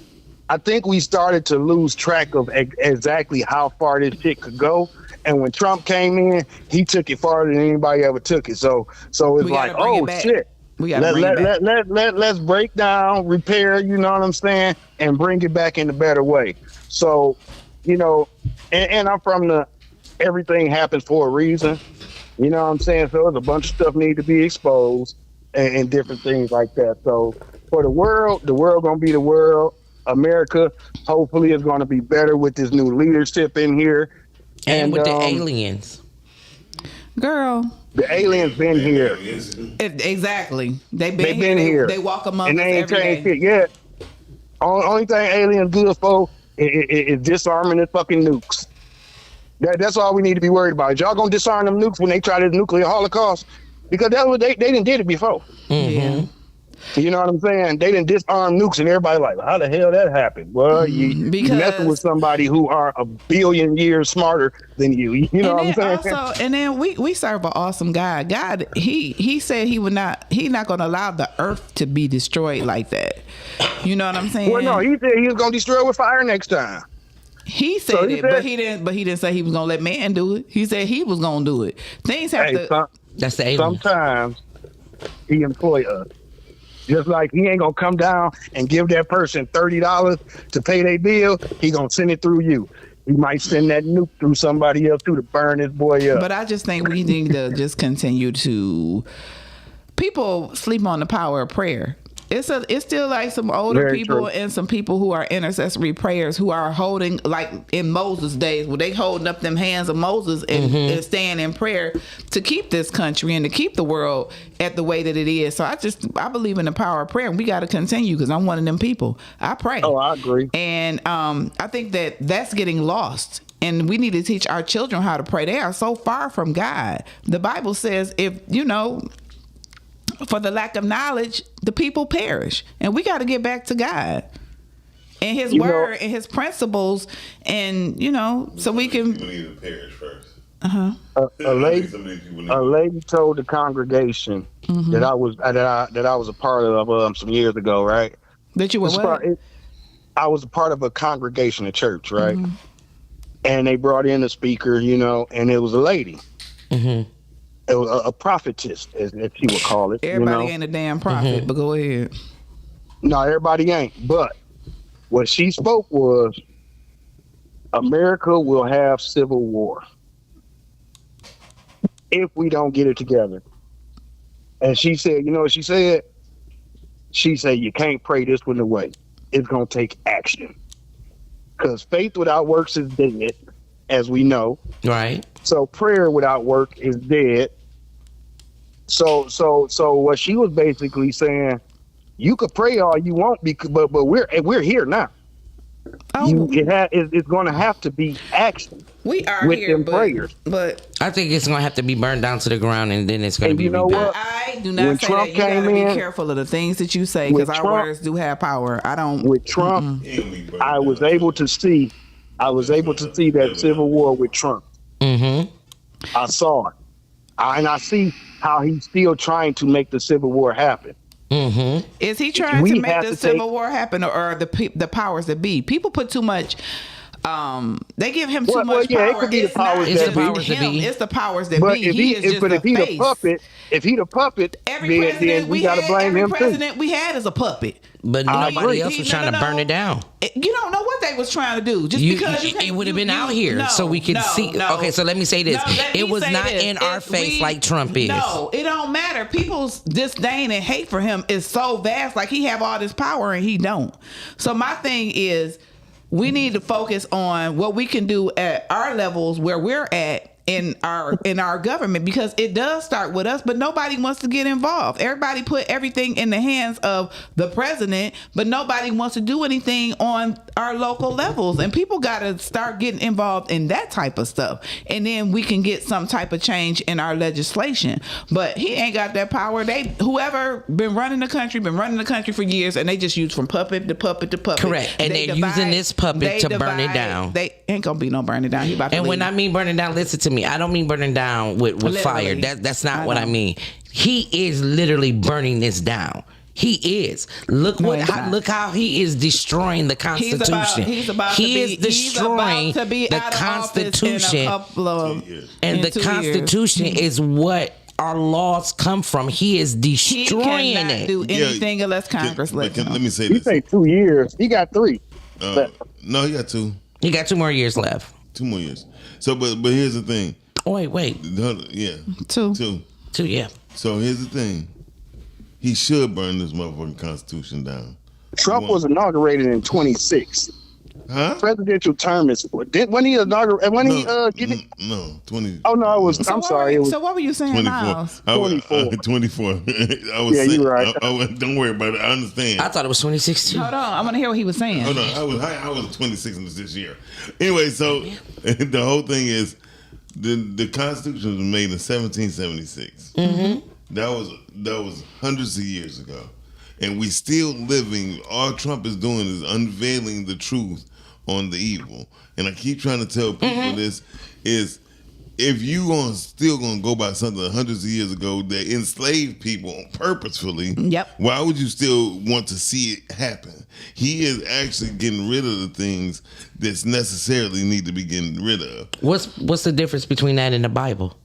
I think we started to lose track of exactly how far this shit could go. And when Trump came in, he took it farther than anybody ever took it. So it's We like, gotta bring it oh back. shit. We gotta bring it back. Let's break down, repair, you know what I'm saying, and bring it back in a better way. So, you know, and I'm from the everything happens for a reason. You know what I'm saying? So there's a bunch of stuff need to be exposed and different things like that. So for the world gonna be the world. America hopefully is gonna be better with this new leadership in here. And with the aliens. Girl, The aliens been here. exactly. They've They've been here. They walk among And us they ain't every changed day. shit yet. Only thing aliens good for is disarming the fucking nukes. That's all we need to be worried about. Is y'all gonna disarm them nukes when they try this nuclear holocaust? Because that's what they didn't did it before. Yeah. You know what I'm saying? They didn't disarm nukes, and everybody like, how the hell that happened? Well, you Because- messing with somebody who are a billion years smarter than you. You know what I'm saying? And then we serve an awesome God. God, he said he's not gonna allow the earth to be destroyed like that. You know what I'm saying? Well, no, he said he was gonna destroy it with fire next time. He said So he it, said- but he didn't say he was gonna let man do it. He said he was gonna do it. Things have Hey, to. That's the aliens. sometimes he employ us. Just like he ain't gonna come down and give that person $30 to pay their bill, he gonna send it through you. He might send that nuke through somebody else too to burn this boy up. But I just think we need to just continue to. People sleep on the power of prayer. It's still like some older Very people true. and some people who are intercessory prayers who are holding, like in Moses' days, where they holding up them hands of Moses and staying in prayer to keep this country and to keep the world at the way that it is. So I believe in the power of prayer, and we got to continue because I'm one of them people. I pray. Oh, I agree. And I think that's getting lost. And we need to teach our children how to pray. They are so far from God. The Bible says, for the lack of knowledge, the people perish. And we got to get back to God and his word and his principles. And, so we can. People need to perish first. A lady told the congregation that I was a part of some years ago, right? That you were what? I was a part of a congregation at church, right? And they brought in a speaker, and it was a lady. It was a prophetess, as she would call it. Everybody ain't a damn prophet, but go ahead. No, everybody ain't. But what she spoke was, America will have civil war if we don't get it together. And she said, you know what she said? She said, you can't pray this one away. It's going to take action. Because faith without works is dead, as we know. Right. So prayer without work is dead. So what she was basically saying, you could pray all you want, but we're here now. It's going to have to be action. We are with here, them prayers. But I think it's going to have to be burned down to the ground, and then it's going to be rebuilt. What? I do not When say Trump that. You got to came be in, careful of the things that you say, because our words do have power. I don't. With Trump, I was able to see that civil war with Trump. I saw it. And I see how he's still trying to make the civil war happen. Is he trying to make the civil war happen, or the powers that be? People put too much. They give him too much power. It could be the powers that be. It's the powers that But be. if he the puppet, then we got to blame him too. Every president we had is a puppet. But nobody else was trying to burn it down. You don't know what they was trying to do. Because it would have been out here so we could see. Okay, so let me say this. It was not in our face like Trump is. No, it don't matter. People's disdain and hate for him is so vast. Like, he have all this power and he don't. So my thing is, we need to focus on what we can do at our levels where we're at in our government, because it does start with us, but nobody wants to get involved. Everybody put everything in the hands of the president, but nobody wants to do anything on our local levels. And people got to start getting involved in that type of stuff, and then we can get some type of change in our legislation. But he ain't got that power. Whoever been running the country for years, and they just use from puppet to puppet to puppet. Correct. And they're using this puppet to burn it down. They ain't gonna be no burn it down. He about to And when leave. I mean burning down, listen to me. I don't mean burning down with fire. That's not what I mean. He is literally burning this down. He is. Look how he is destroying the Constitution. He's about destroying the Constitution. And the Constitution is what our laws come from. He is destroying he cannot it. do anything unless Congress lets him. Let me say He this. say 2 years. He got 3. No, he got 2. He got 2 more years left. 2 more years. So, but here's the thing. Oh, wait. Yeah. 2. 2, yeah. So here's the thing. He should burn this motherfucking Constitution down. Trump was inaugurated in 26. Huh? Presidential term is when he inaugurated. When he No, 20. Oh no, it was. I'm sorry. It was. So what were you saying, 24. Miles? 24. 24. I was Yeah, you're right. Don't worry about it. I understand. I thought it was 2016. Hold on, I want to hear what he was saying. Hold on. I was 26 this year. Anyway, so the whole thing is the Constitution was made in 1776. That was hundreds of years ago, and we still living. All Trump is doing is unveiling the truth on the evil. And I keep trying to tell people this is, if you still gonna go by something hundreds of years ago that enslaved people purposefully, why would you still want to see it happen? He is actually getting rid of the things that's necessarily need to be getting rid of. What's the difference between that and the Bible?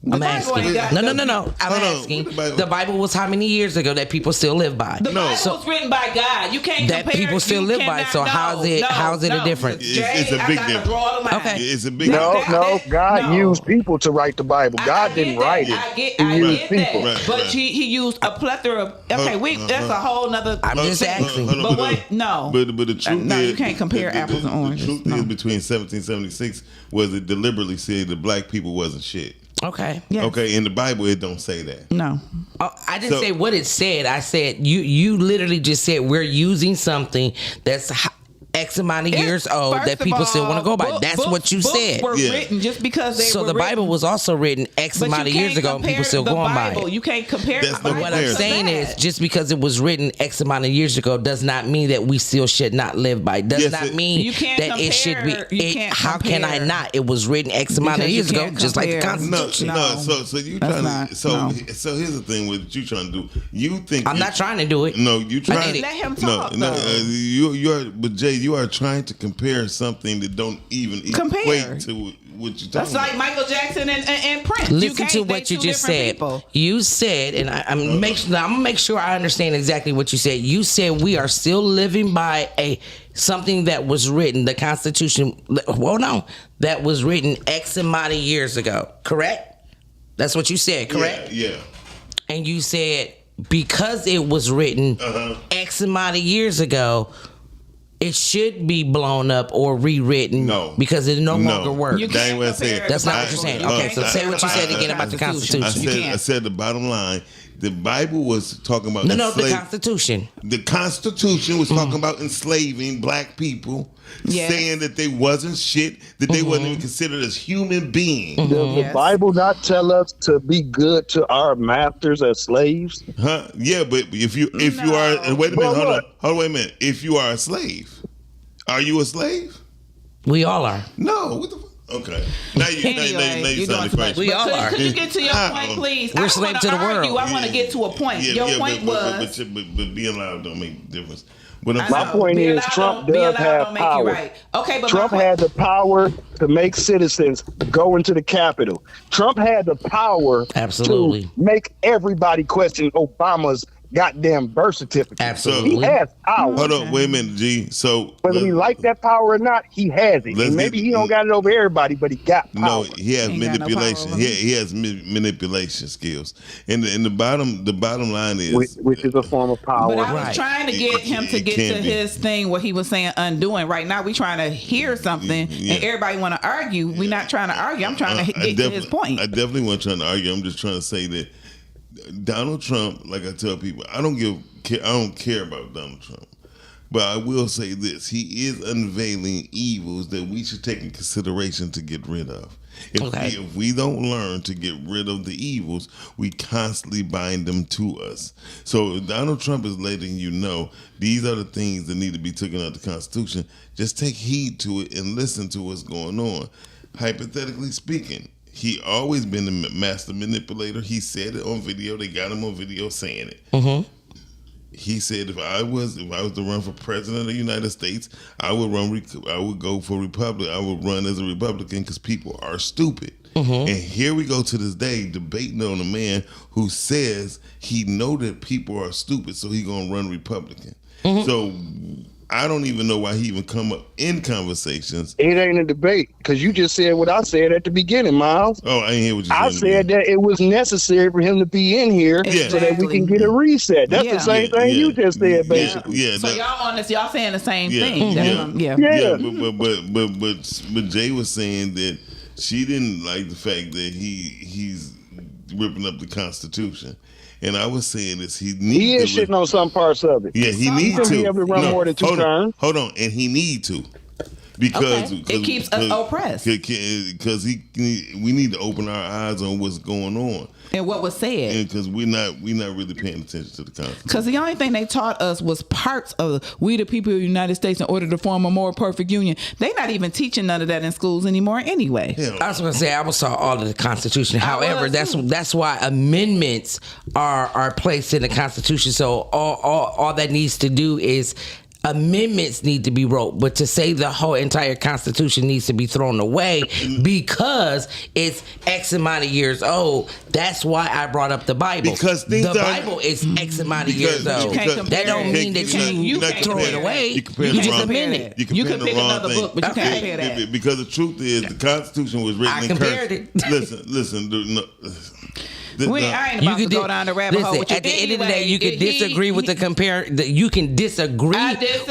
I'm Bible asking. ain't got No. nothing. I'm Hold on. asking. What the Bible? The Bible was how many years ago that people still live by? The Bible So- was written by God. You can't That compare. people still you live by, cannot- so how is it a difference? It's a I big gotta difference. draw the line. Okay. It's a big No, difference. God No. used people to write the Bible. God I didn't get that. write it. I get He used that. people. Right, But right. he used a plethora of. Okay, that's a whole nother. I'm just asking. Hold on, But hold on. what? No. But the truth No, is, you can't compare apples and oranges. The truth No. is, between 1776 was it deliberately said that black people wasn't shit. Okay. Yes. Okay, in the Bible it don't say that. No. Oh, I didn't So- say what it said. I said you literally just said we're using something that's X amount of years old First that of people still all, want to go by. book- That's books- what you books said. Were Yeah. written just because they So were the Bible written. was also written X But amount of you years can't ago and people compare still the going by Bible. it. You can't compare That's the no Bible. What I'm comparison. saying to is just because it was written X amount of years ago does not mean that we still should not live by it. Does Yes, not it- mean You can't that it should be. compare- you can't how can I compare. not? It was written X amount of Because you years ago, can't just like the compare. Constitution. No. So you That's trying not- to so no. so here's the thing with you trying to do. You think I'm not trying to do it. No, you trying. did it. Let him No, talk, no. though. You are, but Jay, you are trying to compare something that don't even Compare. equate to what you're talking That's about. like Michael Jackson and Prince. Listen to they what you two just different said. people. You said, and I'm gonna make sure I understand exactly what you said. You said we are still living by something that was written, the Constitution. Well, no, that was written X amount of years ago. Correct? That's what you said. Correct? Yeah. And you said because it was written X amount of years ago, it should be blown up or rewritten. No. because it no longer works. You That ain't what I compare said. the That's not what Bible. you're saying. You Okay, can't so say compare what you the said Bible again to about the Constitution. You can't. I said the bottom line. The Bible was talking about No, the enslaved- Constitution. The Constitution was talking about enslaving black people, Yes. saying that they wasn't shit, that they wasn't even considered as human beings. Does the Yes. Bible not tell us to be good to our masters as slaves? Huh? Yeah, but if you are, and wait a minute, Well, hold on, what? wait a minute. If you are a slave, are you a slave? We all are. No. What the fuck? Okay. Now you Anyway, you're sounded doing too much. crazy. We all are. Could you get to your point, please? We're I don't slave wanna to the argue. world. I want to get to a point. Your point was. but being loud don't make a difference. What I'm I My saying, know. point Being is loud Trump don't- being does loud have don't make you power. right. Okay, but Trump my point, had the power to make citizens go into the Capitol. Trump had the power Absolutely. to make everybody question Obama's goddamn birth certificate. Absolutely. He has power. hold on, wait a minute, G. So Whether we like that power or not, he has it. Let's And maybe get- he don't got it over everybody, but he got no, power. he has Ain't got no manipulation. power over He has manipulation skills. And the bottom line is Which is a form of power. but I was Right. trying to get him to It get can to be. his thing where he was saying undoing. Right now, we trying to hear something, Yeah. and everybody want to argue. We not trying to argue. I'm trying to get to his point. I definitely wasn't trying to argue. I'm just trying to say that Donald Trump, like I tell people, I don't care about Donald Trump. But I will say this: he is unveiling evils that we should take in consideration to get rid of. If we don't learn to get rid of the evils, we constantly bind them to us. So Donald Trump is letting you know these are the things that need to be taken out of the Constitution. Just take heed to it and listen to what's going on. Hypothetically speaking, he always been a master manipulator. He said it on video. They got him on video saying it. He said, if I was to run for president of the United States, I would go for Republican. I would run as a Republican because people are stupid. And here we go to this day debating on a man who says he know that people are stupid, so he gonna run Republican. So I don't even know why he even come up in conversations. It ain't a debate because you just said what I said at the beginning, Miles. Oh, I ain't hear what you said. I said that it was necessary for him to be in here Yeah. so that we can get a reset. That's Yeah. the same Yeah, thing yeah. you just said, basically. Yeah, So that- y'all honest, y'all saying the same Yeah. thing. Yeah. Yeah. But Jay was saying that she didn't like the fact that he's ripping up the Constitution, and I was saying this: he He is needs to. shitting on some parts of it. Yeah, he Some needs parts. to. He can be able to run more than 2 hold on, terms. Hold on, and he need to. Because Okay. It keeps us oppressed. Because we need to open our eyes on what's going on, And what was said. and because we're not really paying attention to the Constitution. Because the only thing they taught us was parts of we the people of the United States in order to form a more perfect union. They not even teaching none of that in schools anymore anyway. Hell, I was going to say I was saw all of the Constitution. However, was too. that's why amendments are placed in the Constitution. So all that needs to do is amendments need to be wrote, but to say the whole entire Constitution needs to be thrown away because it's X amount of years old. That's why I brought up the Bible. Because the things Bible is X amount of years old. That don't mean that you can't throw it away. You just amend it. You can pick another book, but you can't compare that. Because the truth is, the Constitution was written in compared cursive. it. Listen. I ain't about to go down the rabbit hole with you. At the end of the day, you can disagree with the compare. You can disagree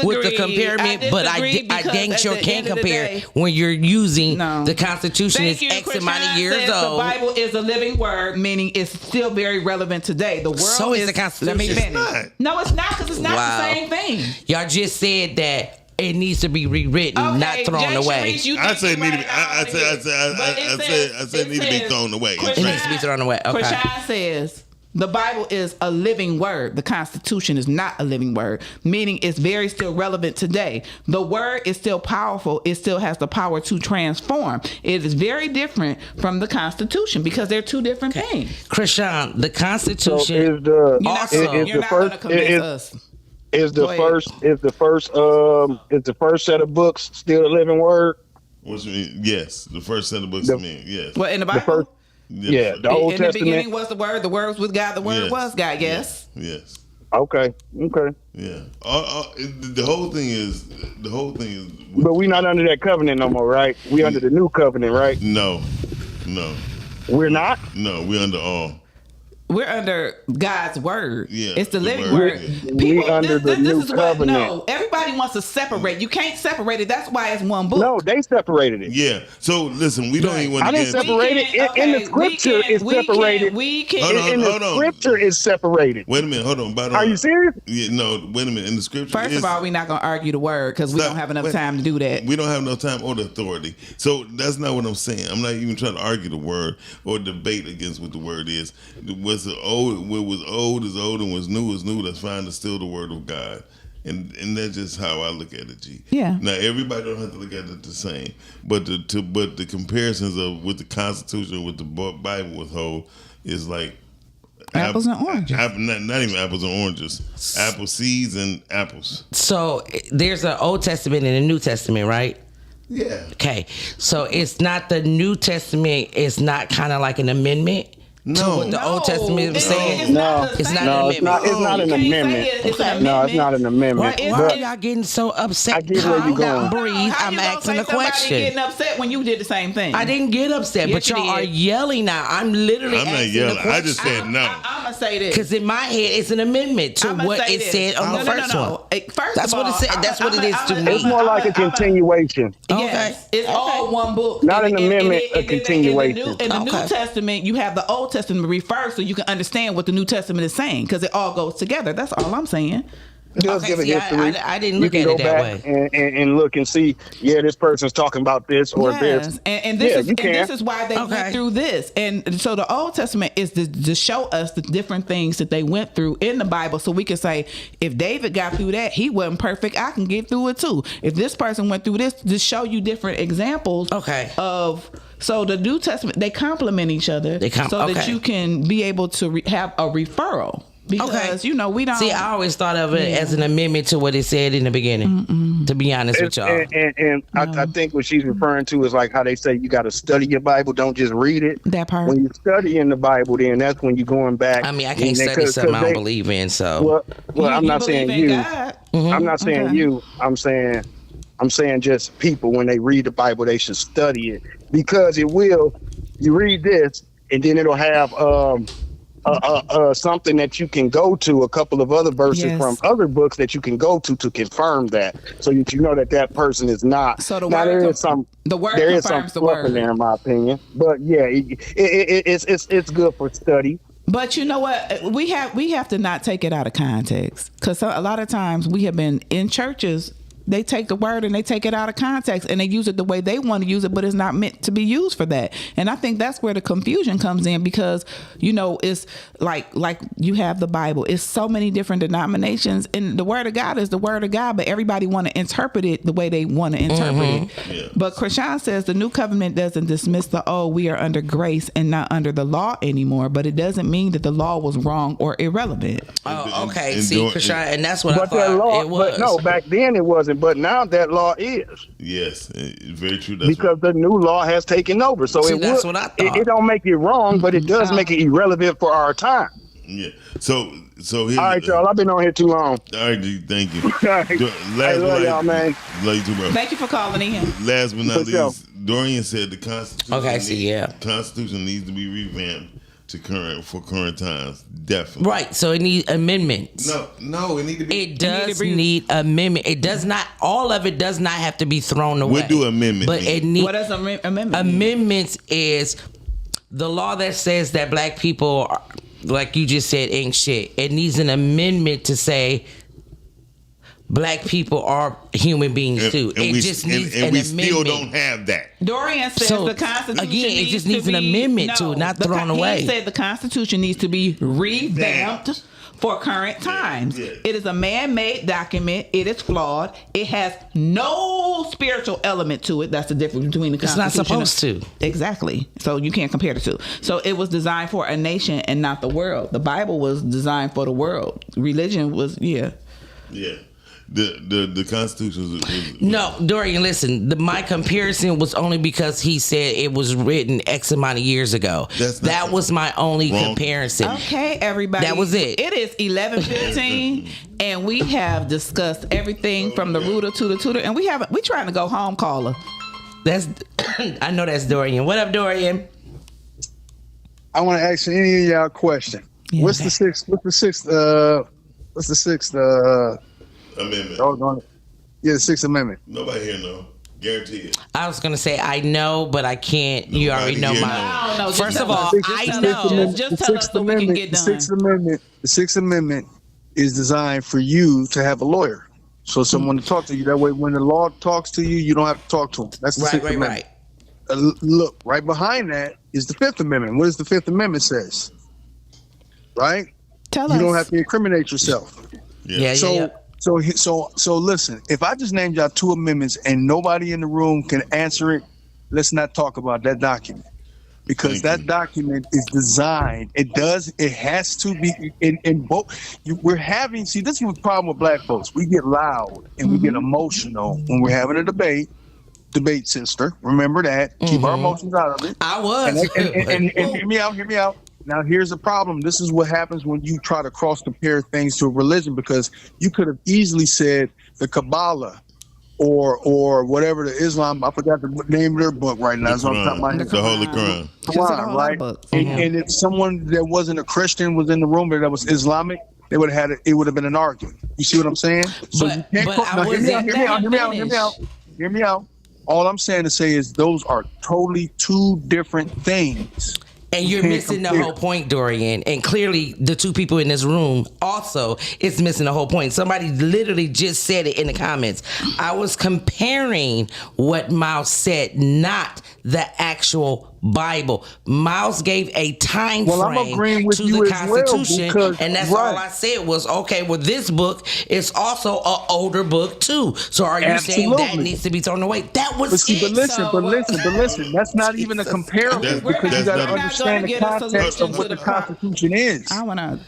with the comparison, but I dang sure can compare when you're using the Constitution is X amount of years old. The Bible is a living word, meaning it's still very relevant today. The world So is the Constitution. Let me finish. No, it's not, because it's not the same thing. Y'all just said that it needs to be rewritten, not thrown away. I say it need to be. I say it need to be thrown away. It needs to be thrown away. Okay. Krishan says the Bible is a living word. The Constitution is not a living word, meaning it's very still relevant today. The word is still powerful. It still has the power to transform. It is very different from the Constitution because they're two different things. Krishan, the Constitution. So is the You're not going to convince us. Is the first set of books still a living word? Yes, the first set of books. Yes. Well, in the Bible, the Old in Testament. the beginning was the Word. The Word was with God. The Word was God. Yes. Yes. Okay. Yeah. The whole thing is. But we're not under that covenant no more, right? We under the new covenant, right? No. We're not. No, we're under all. We're under God's word. Yeah, it's the living word. word. Yeah. We under the new covenant. No, everybody wants to separate. You can't separate it. That's why it's one book. No, they separated it. Yeah. So listen, we don't even want to get. I didn't separate it. In the scripture, it's separated. In the scripture, it's separated. Wait a minute. Hold on. Are you serious? Yeah. No. Wait a minute. In the scripture. First of all, we're not going to argue the word because we don't have enough time to do that. We don't have enough time or the authority. So that's not what I'm saying. I'm not even trying to argue the word or debate against what the word is. What was old is old and what's new is new. That's fine. It's still the word of God, and that's just how I look at it. G. Yeah. Now everybody don't have to look at it the same, but the comparisons of with the Constitution with the Bible with whole is like apples and oranges. Not even apples and oranges. Apple seeds and apples. So there's an Old Testament and a New Testament, right? Yeah. Okay. So it's not the New Testament. It's not kind of like an amendment. No, what the Old Testament was saying. It's not an amendment. It's not an amendment. No, it's not an amendment. Why are y'all getting so upset? I get where you're going. Breathe. I'm asking a question. Getting upset when you did the same thing. I didn't get upset, but y'all are yelling now. I'm literally. I'm not yelling. I just said no. I'm gonna say this because in my head it's an amendment to what it said on the first one. That's what it said. That's what it is to me. It's more like a continuation. Yes, it's all one book. Not an amendment, a continuation. In the New Testament, you have the Old Testament referred so you can understand what the New Testament is saying because it all goes together. That's all I'm saying. Just give it history. I didn't look at it that way. And look and see, this person's talking about this or this. And this is why they went through this. And so the Old Testament is to show us the different things that they went through in the Bible so we can say, if David got through that, he wasn't perfect, I can get through it too. If this person went through this, to show you different examples of... So the New Testament, they complement each other that you can be able to have a referral. Because, we don't... See, I always thought of it as an amendment to what it said in the beginning, to be honest with y'all. And I think what she's referring to is like how they say you got to study your Bible, don't just read it. That part. When you study in the Bible, then that's when you're going back. I mean, I can't study something I don't believe in, so... Well, I'm not saying you. I'm not saying you. I'm saying just people, when they read the Bible, they should study it. Because it will, you read this, and then it'll have... something that you can go to, a couple of other verses from other books that you can go to confirm that, so that you know that person is not. So there is some fluff in there, in my opinion. But it's good for study. But you know what? We have to not take it out of context, because a lot of times we have been in churches they take the word and they take it out of context and they use it the way they want to use it, but it's not meant to be used for that. And I think that's where the confusion comes in, because it's like you have the Bible. It's so many different denominations, and the word of God is the word of God, but everybody want to interpret it the way they want to interpret it. Yeah. But Krishan says the new covenant doesn't dismiss the old. We are under grace and not under the law anymore, but it doesn't mean that the law was wrong or irrelevant. Oh, okay. And See, doing- Krishan, and that's what But I that thought law, it was. but no, back then it wasn't. But now that law is, Yes, very true. That's because the new law has taken over. So See, that's what I thought. It don't make it wrong, but it does make it irrelevant for our time. yeah. So here's All right, y'all. I've been on here too long. All right, G, thank you. right. I love y'all, man. Love you too, bro. Thank you for calling in. Last but not For sure. least, Dorian said the Constitution. Okay, see, yeah. Constitution needs to be revamped to current times. Definitely. Right. So it needs amendments. No, it need to be. It does need amendment. It does not. All of it does not have to be thrown away. What do amendment But mean? it needs What does amendment mean? amendments is the law that says that black people, are, like you just said, ain't shit. It needs an amendment to say black people are human beings too. It just needs an we amendment. still don't have that. Dorian says So, the Constitution again, it needs just to needs an be- amendment to it, not thrown away. He said the Constitution needs to be revamped for current times. yeah. It is a man-made document. It is flawed. It has no spiritual element to it. That's the difference between the It's not Constitution. supposed to. Exactly. So you can't compare the two. So it was designed for a nation and not the world. The Bible was designed for the world. Religion was, Yeah. The Constitution was No, Dorian, listen. My comparison was only because he said it was written X amount of years ago. That's not That was my only wrong. comparison. Okay, everybody. That was it. It is 11:15, and we have discussed everything from the rooter to the tutor, and we trying to go home, caller. That's I know that's Dorian. What up, Dorian? I want to ask any of y'all a question. Yeah, What's okay. the sixth? amendment. The Sixth Amendment. Nobody here know. Guarantee it. I was gonna say I know, but I can't. You already know here my. knows. I don't know. Just First tell of all, us. I Just know. tell us. Just tell us so we can get The done. Sixth Amendment is designed for you to have a lawyer. So someone to talk to you. That way, when the law talks to you, you don't have to talk to them. That's the Right, Sixth right, Amendment. right. Look, right behind that is the Fifth Amendment. What does the Fifth Amendment says? Right? Tell You us. don't have to incriminate yourself. Yeah, So, yeah. so listen. If I just named y'all two amendments and nobody in the room can answer it, let's not talk about that document, because Thank that you. document is designed. It has to be in both. We're having. See, this is the problem with black folks. We get loud and we get emotional when we're having a debate. Debate, sister. Remember that. Keep our emotions out of it. I was. And hear me out. Now, here's the problem. This is what happens when you try to cross compare things to a religion, because you could have easily said the Kabbalah or whatever the Islam. I forgot the name of their book right now. It's on top of my head. The Holy Quran. Just a Quran, whole lot right? of books. And if someone that wasn't a Christian was in the room that was Islamic, they would have had it. It would have been an argument. You see what I'm saying? So But- you can't. but I Now, hear me out. All I'm saying to say is those are totally two different things. And you're Can't missing the compare. whole point, Dorian. And clearly, the two people in this room also is missing the whole point. Somebody literally just said it in the comments. I was comparing what Miles said, not the actual Bible. Miles gave a time Well, I'm frame agreeing with to you the as well, Constitution, because- and that's right. all I said was, okay, well, this book is also an older book too. So are you saying that Absolutely. needs to be thrown away? That was But it. listen. That's not even a comparison, That's- because you that's got to not- understand the We're not gonna get a context solution of what to the the pro- Constitution is. I want to.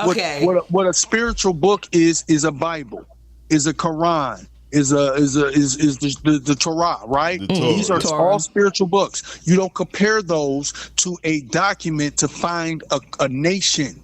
Okay. What a spiritual book is a Bible, is a Quran, is the Torah, right? The Torah. These are Torah. all spiritual books. You don't compare those to a document to find a nation.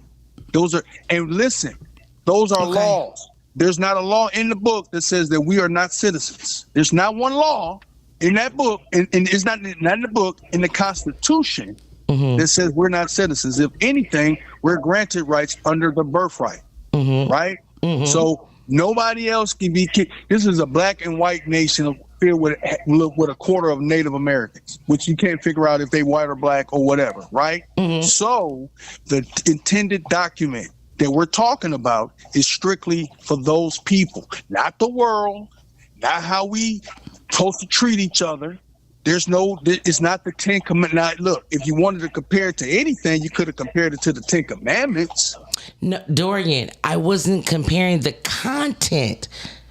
Those are, and listen, those are Okay. laws. There's not a law in the book that says that we are not citizens. There's not one law in that book, and it's not in the book, in the Constitution that says we're not citizens. If anything, we're granted rights under the birthright, right? So nobody else can be. This is a black and white nation filled with a quarter of Native Americans, which you can't figure out if they white or black or whatever, right? So the intended document that we're talking about is strictly for those people, not the world, not how we supposed to treat each other. It's not the 10 Commandments. Now, look, if you wanted to compare it to anything, you could have compared it to the 10 Commandments. No, Dorian, I wasn't comparing the content.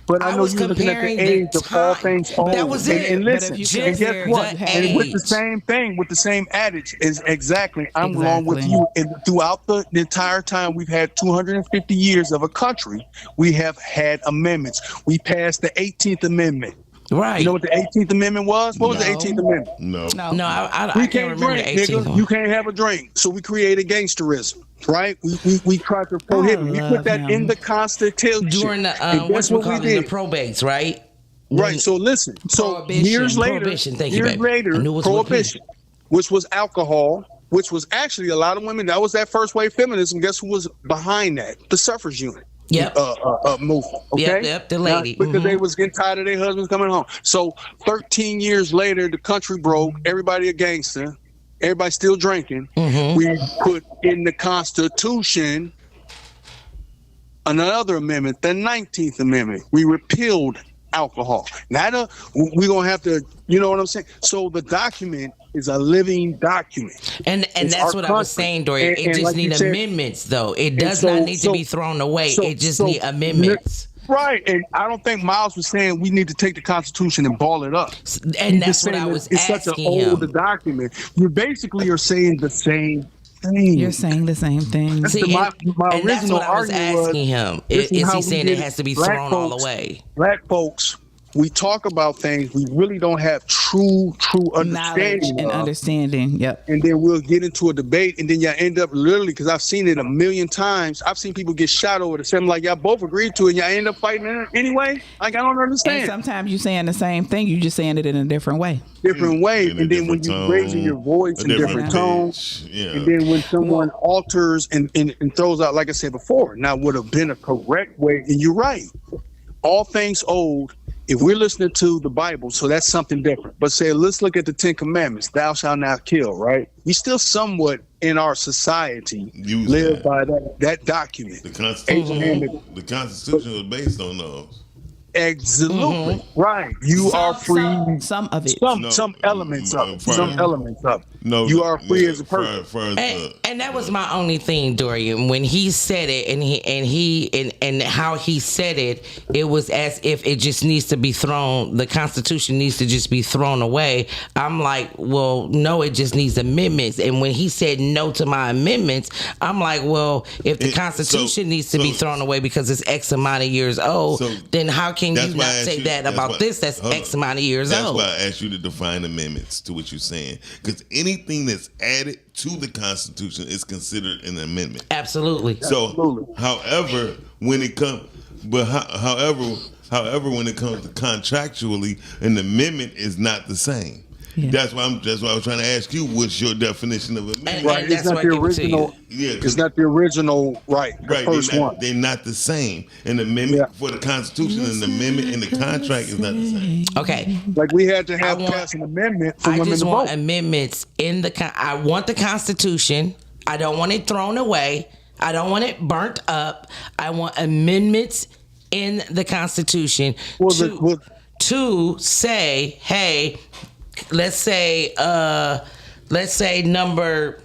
But I know was you were looking at comparing the age of all things old. That was it. And listen, But if you and guess compare what? the And with the age. same thing, with the same adage, is exactly. I'm Exactly. along with you. And throughout the entire time we've had 250 years of a country, we have had amendments. We passed the 18th Amendment. Right. You know what the 18th Amendment was? What was the No. 18th Amendment? No. No, I We can't remember drink, the 18th nigga. one. You can't have a drink. So we created gangsterism, right? We tried to prohibit. We love put that him. in the Constitution. During the And guess what we the did? probates, right? Right. So listen. So Prohibition. years later, Prohibition. Thank you, years baby. later, I knew it was with prohibition, which was alcohol, which was actually a lot of women. That was that first wave feminism. Guess who was behind that? The suffrage unit. Yep. Movement. Okay. Yep, the lady. Now, because Mhm. they was getting tired of their husbands coming home. So 13 years later, the country broke. Everybody a gangster. Everybody still drinking. Mm-hmm. We put in the Constitution another amendment, the 19th Amendment. We repealed alcohol. Now we're gonna have to, you know what I'm saying? So the document is a living document. And It's that's our what I was country. saying, Dorian. And- It and just like you need said- amendments, though. It does so- not need so- to be thrown away. so- It just so- need amendments. Right, and I don't think Miles was saying we need to take the Constitution and ball it up. And He's that's just what saying I that was it's such an asking old him. document. You basically are saying the same thing. You're saying the same thing. That's See, my and that's original what I was argument was, asking him. this Is how he we saying did it it. has to be Black thrown all folks- away? Black folks, we talk about things we really don't have true Knowledge understanding and of. understanding. Yep. And then we'll get into a debate, and then y'all end up literally, because I've seen it a million times. I've seen people get shot over the same, like y'all both agreed to it, and y'all end up fighting it anyway. Like, I don't And understand. sometimes you're saying the same thing. You're just saying it in a different way. Different ways, In a and then when different you raising your tone, voice a in different pitch. tones, Yeah. and then when someone alters and throws out, like I said before, now would have been a correct way. And you're right. All things old. If we're listening to the Bible, so that's something different. But say, let's look at the 10 Commandments. Thou shalt not kill, right? We still somewhat in our society Use live that. by that document. The Constitution, Abraham- the Constitution was based on those. Absolutely. Right. You are free. Some of it. Some elements of it. Some elements of it. No, You are free as a person. And that was my only thing, Dorian. When he said it, and how he said it, it was as if it just needs to be thrown. The Constitution needs to just be thrown away. I'm like, well, no, it just needs amendments. And when he said no to my amendments, I'm like, well, if the Constitution needs to be thrown away because it's X amount of years old, then how can you not say that about this? That's X amount of years That's old. why I asked you to define amendments to what you're saying, because anything that's added to the Constitution is considered an amendment. Absolutely. So, however, when it comes, however, when it comes to contractually, an amendment is not the same. Yeah. That's why I was trying to ask you, what's your definition of amendment? Right. It's not the original. Yeah, It's not the original. Right. The Right, first one. they're not the same. An amendment for the Constitution, and an amendment in the contract is not the same. Okay. Like we had to have I want- pass an amendment for I women just to want vote. amendments in the. I want the Constitution. I don't want it thrown away. I don't want it burnt up. I want amendments in the Constitution to say, hey, let's say number.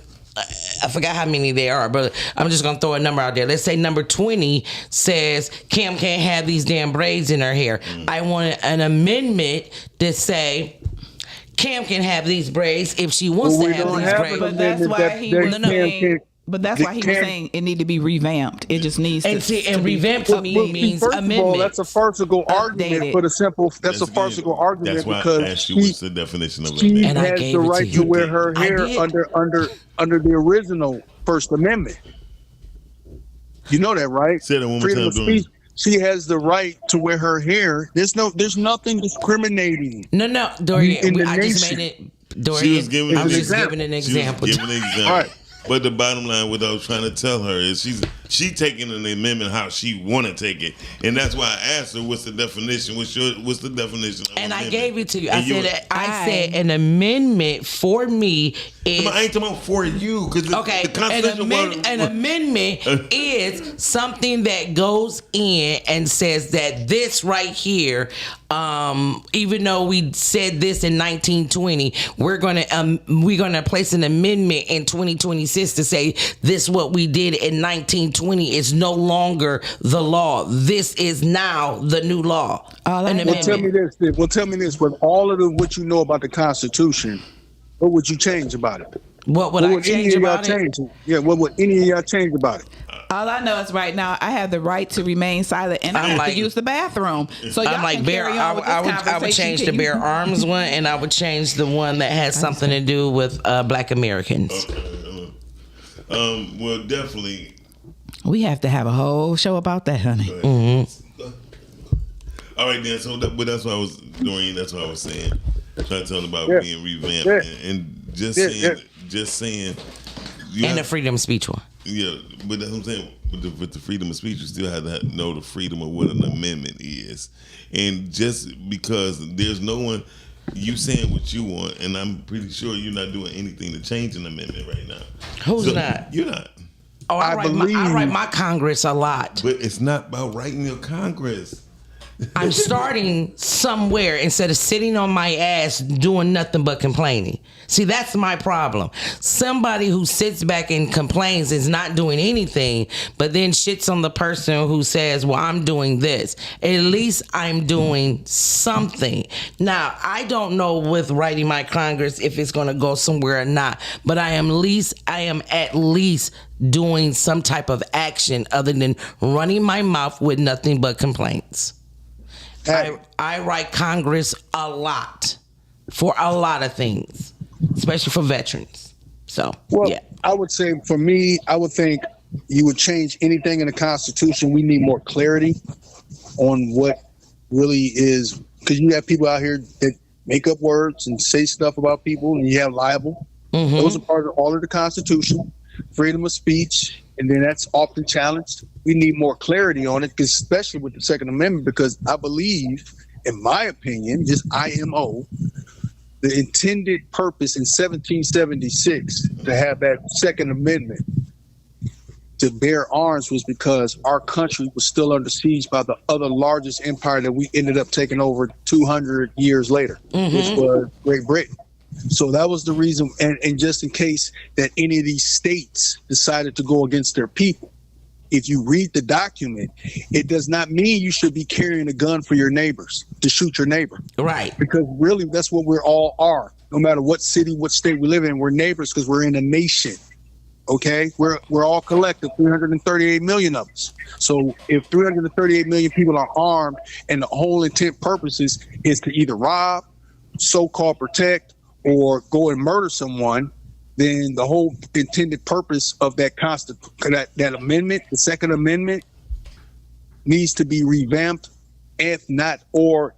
I forgot how many there are, but I'm just gonna throw a number out there. Let's say number 20 says Cam can't have these damn braids in her hair. I want an amendment to say Cam can have these braids if she wants to have these braids. But that's why he was saying. But that's why he was saying it need to be revamped. It just needs And to. see, and be- revamp to me means First of all, amendment. that's a farcical argument for the simple. That's a farcical argument That's why because I asked you what's the definition of she amendment. has the right to wear her I hair did. under the original First Amendment. You know that, right? Say that one more Freedom time, of Dorian. speech. She has the right to wear her hair. There's nothing discriminating. No, Dorian. in the I just nation. made it. She Dorian, was giving I'm an just example. giving an She was example. giving an example. Right. But the bottom line, what I was trying to tell her is, She taking an amendment how she want to take it, and that's why I asked her, "What's the definition? What's the definition?" Of And I amendment? gave it to you. And I said an amendment for me is. I ain't talking about for you, because Okay, the Constitution an amendment is something that goes in and says that this right here, even though we said this in 1920, we're gonna place an amendment in 2026 to say this what we did in 1920 is no longer the law. This is now the new law. An Well, tell me amendment. this. Well, tell me this. With all of what you know about the Constitution, what would you change about it? What would I change about it? Yeah, what would any of y'all change about it? All I know is right now I have the right to remain silent and I have to use the bathroom. So y'all I'm like can Bear. carry on with this I would conversation. change the Bear Arms one, and I would change the one that has something to do with Black Americans. Well, definitely. We have to have a whole show about that, honey. All right, then. So, but that's what I was doing. That's what I was saying. Trying to tell them about being revamped and just saying. And the freedom of speech one. Yeah, but that's what I'm saying. With the freedom of speech, you still have to know the freedom of what an amendment is. And just because there's no one, you saying what you want, and I'm pretty sure you're not doing anything to change an amendment right now. Who's not? You're not. Oh, I write my Congress a lot. But it's not about writing your Congress. I'm starting somewhere instead of sitting on my ass doing nothing but complaining. See, that's my problem. Somebody who sits back and complains is not doing anything, but then shits on the person who says, well, I'm doing this. At least I'm doing something. Now, I don't know with writing my Congress if it's going to go somewhere or not, but I am at least doing some type of action other than running my mouth with nothing but complaints. I write Congress a lot for a lot of things, especially for veterans. So, Well, yeah. I would say for me, I would think you would change anything in the Constitution. We need more clarity on what really is, because you have people out here that make up words and say stuff about people, and you have libel. Mm-hmm. Those are part of all of the Constitution, freedom of speech, and then that's often challenged. We need more clarity on it, especially with the Second Amendment, because I believe, in my opinion, just IMO, the intended purpose in 1776 to have that Second Amendment to bear arms was because our country was still under siege by the other largest empire that we ended up taking over 200 years later, which was Great Britain. So that was the reason, and just in case that any of these states decided to go against their people, if you read the document, it does not mean you should be carrying a gun for your neighbors, to shoot your neighbor. Right. Because really, that's what we all are. No matter what city, what state we live in, we're neighbors because we're in a nation. Okay? We're all collective, 338 million of us. So if 338 million people are armed and the whole intent purposes is to either rob, so-called protect, or go and murder someone, then the whole intended purpose of that that amendment, the Second Amendment, needs to be revamped, if not, or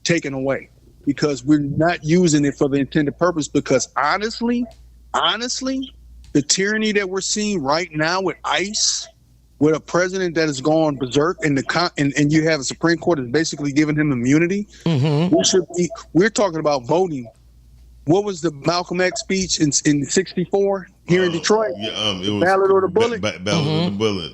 taken away, because we're not using it for the intended purpose. Because honestly, the tyranny that we're seeing right now with ICE, with a president that has gone berserk, and you have a Supreme Court that's basically giving him immunity, we're talking about voting. What was the Malcolm X speech in 64 here in Detroit? It was Ballot or the bullet? Ballot or the bullet.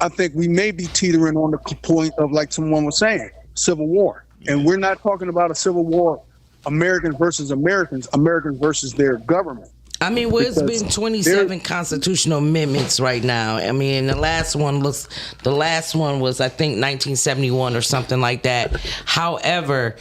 I think we may be teetering on the point of, like someone was saying, civil war. And we're not talking about a civil war, Americans versus Americans, Americans versus their government. I mean, well, it's been 27 constitutional amendments right now. I mean, the last one was, I think, 1971 or something like that. However,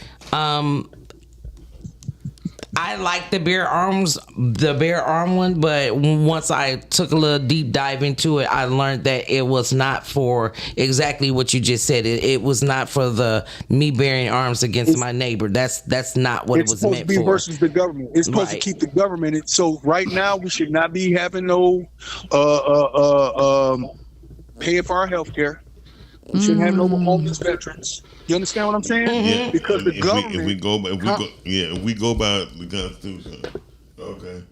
I like the bear arm one, but once I took a little deep dive into it, I learned that it was not for exactly what you just said. It was not for me bearing arms against my neighbor. That's not what it was meant for. It's supposed to be versus the government. It's supposed to keep the government. So right now we should not be having no paying for our health care. We shouldn't have no homeless veterans. You understand what I'm saying? Yeah. Because the government. If we go by the Constitution, okay.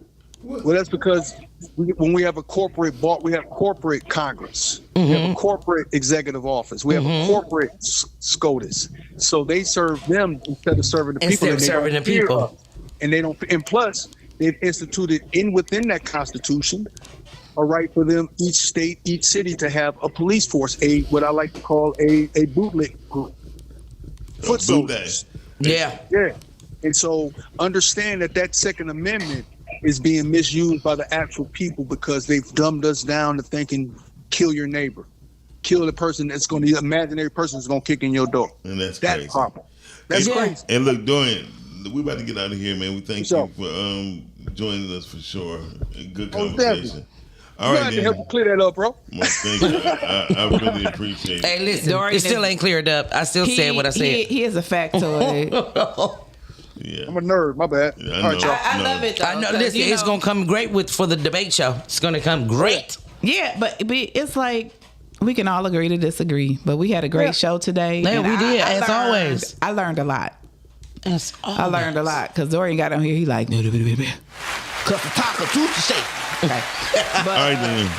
Well, that's because when we have a corporate board, we have corporate Congress, we have a corporate executive office, we have a corporate SCOTUS. So they serve them instead of serving the people. Instead of serving the people. And they don't. And plus, they've instituted within that Constitution a right for them, each state, each city, to have a police force, what I like to call a bootleg group, foot soldiers. Yeah. Yeah. And so understand that Second Amendment is being misused by the actual people because they've dumbed us down to thinking kill your neighbor, kill the person that's going to, the imaginary person that's going to kick in your door. And that's crazy. Problem. That's crazy. And look, Dorian, we about to get out of here, man. We thank you for joining us for sure. Good conversation. All right, then. Help you clear that up, bro. Well, thank you. I really appreciate it. Hey, listen, it still ain't cleared up. I still said what I said. He is a factoid. Yeah. I'm a nerd. My bad. Yeah, all right, y'all. I love it though. I know. Listen, it's gonna come great for the debate show. It's gonna come great. Yeah, but it's like we can all agree to disagree. But we had a great show today. Yeah, and we did, I as learned- always. I learned a lot. As always. I learned a lot because Dorian got on here. He like, Cause the taco Tuesday. okay. But, All right, then.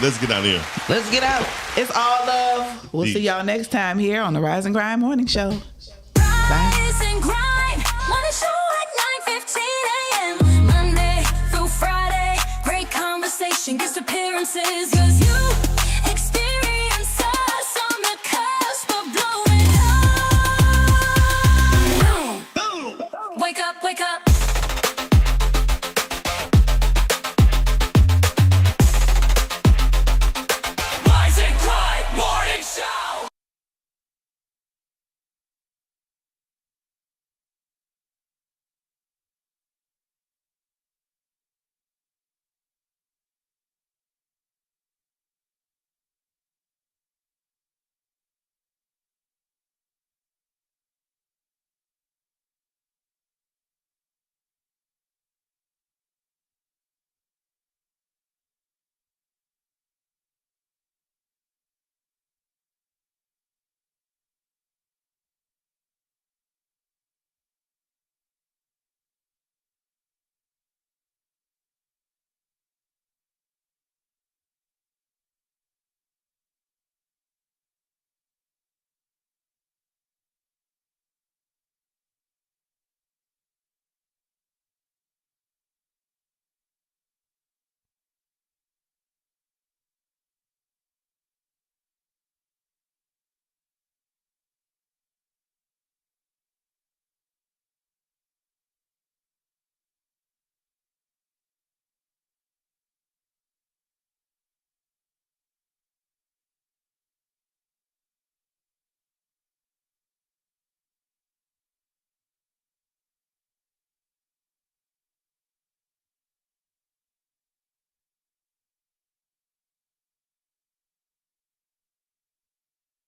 Let's get out of here. Let's get out. it's all love. We'll Peace. see y'all next time here on the Rise and Grind Morning Show.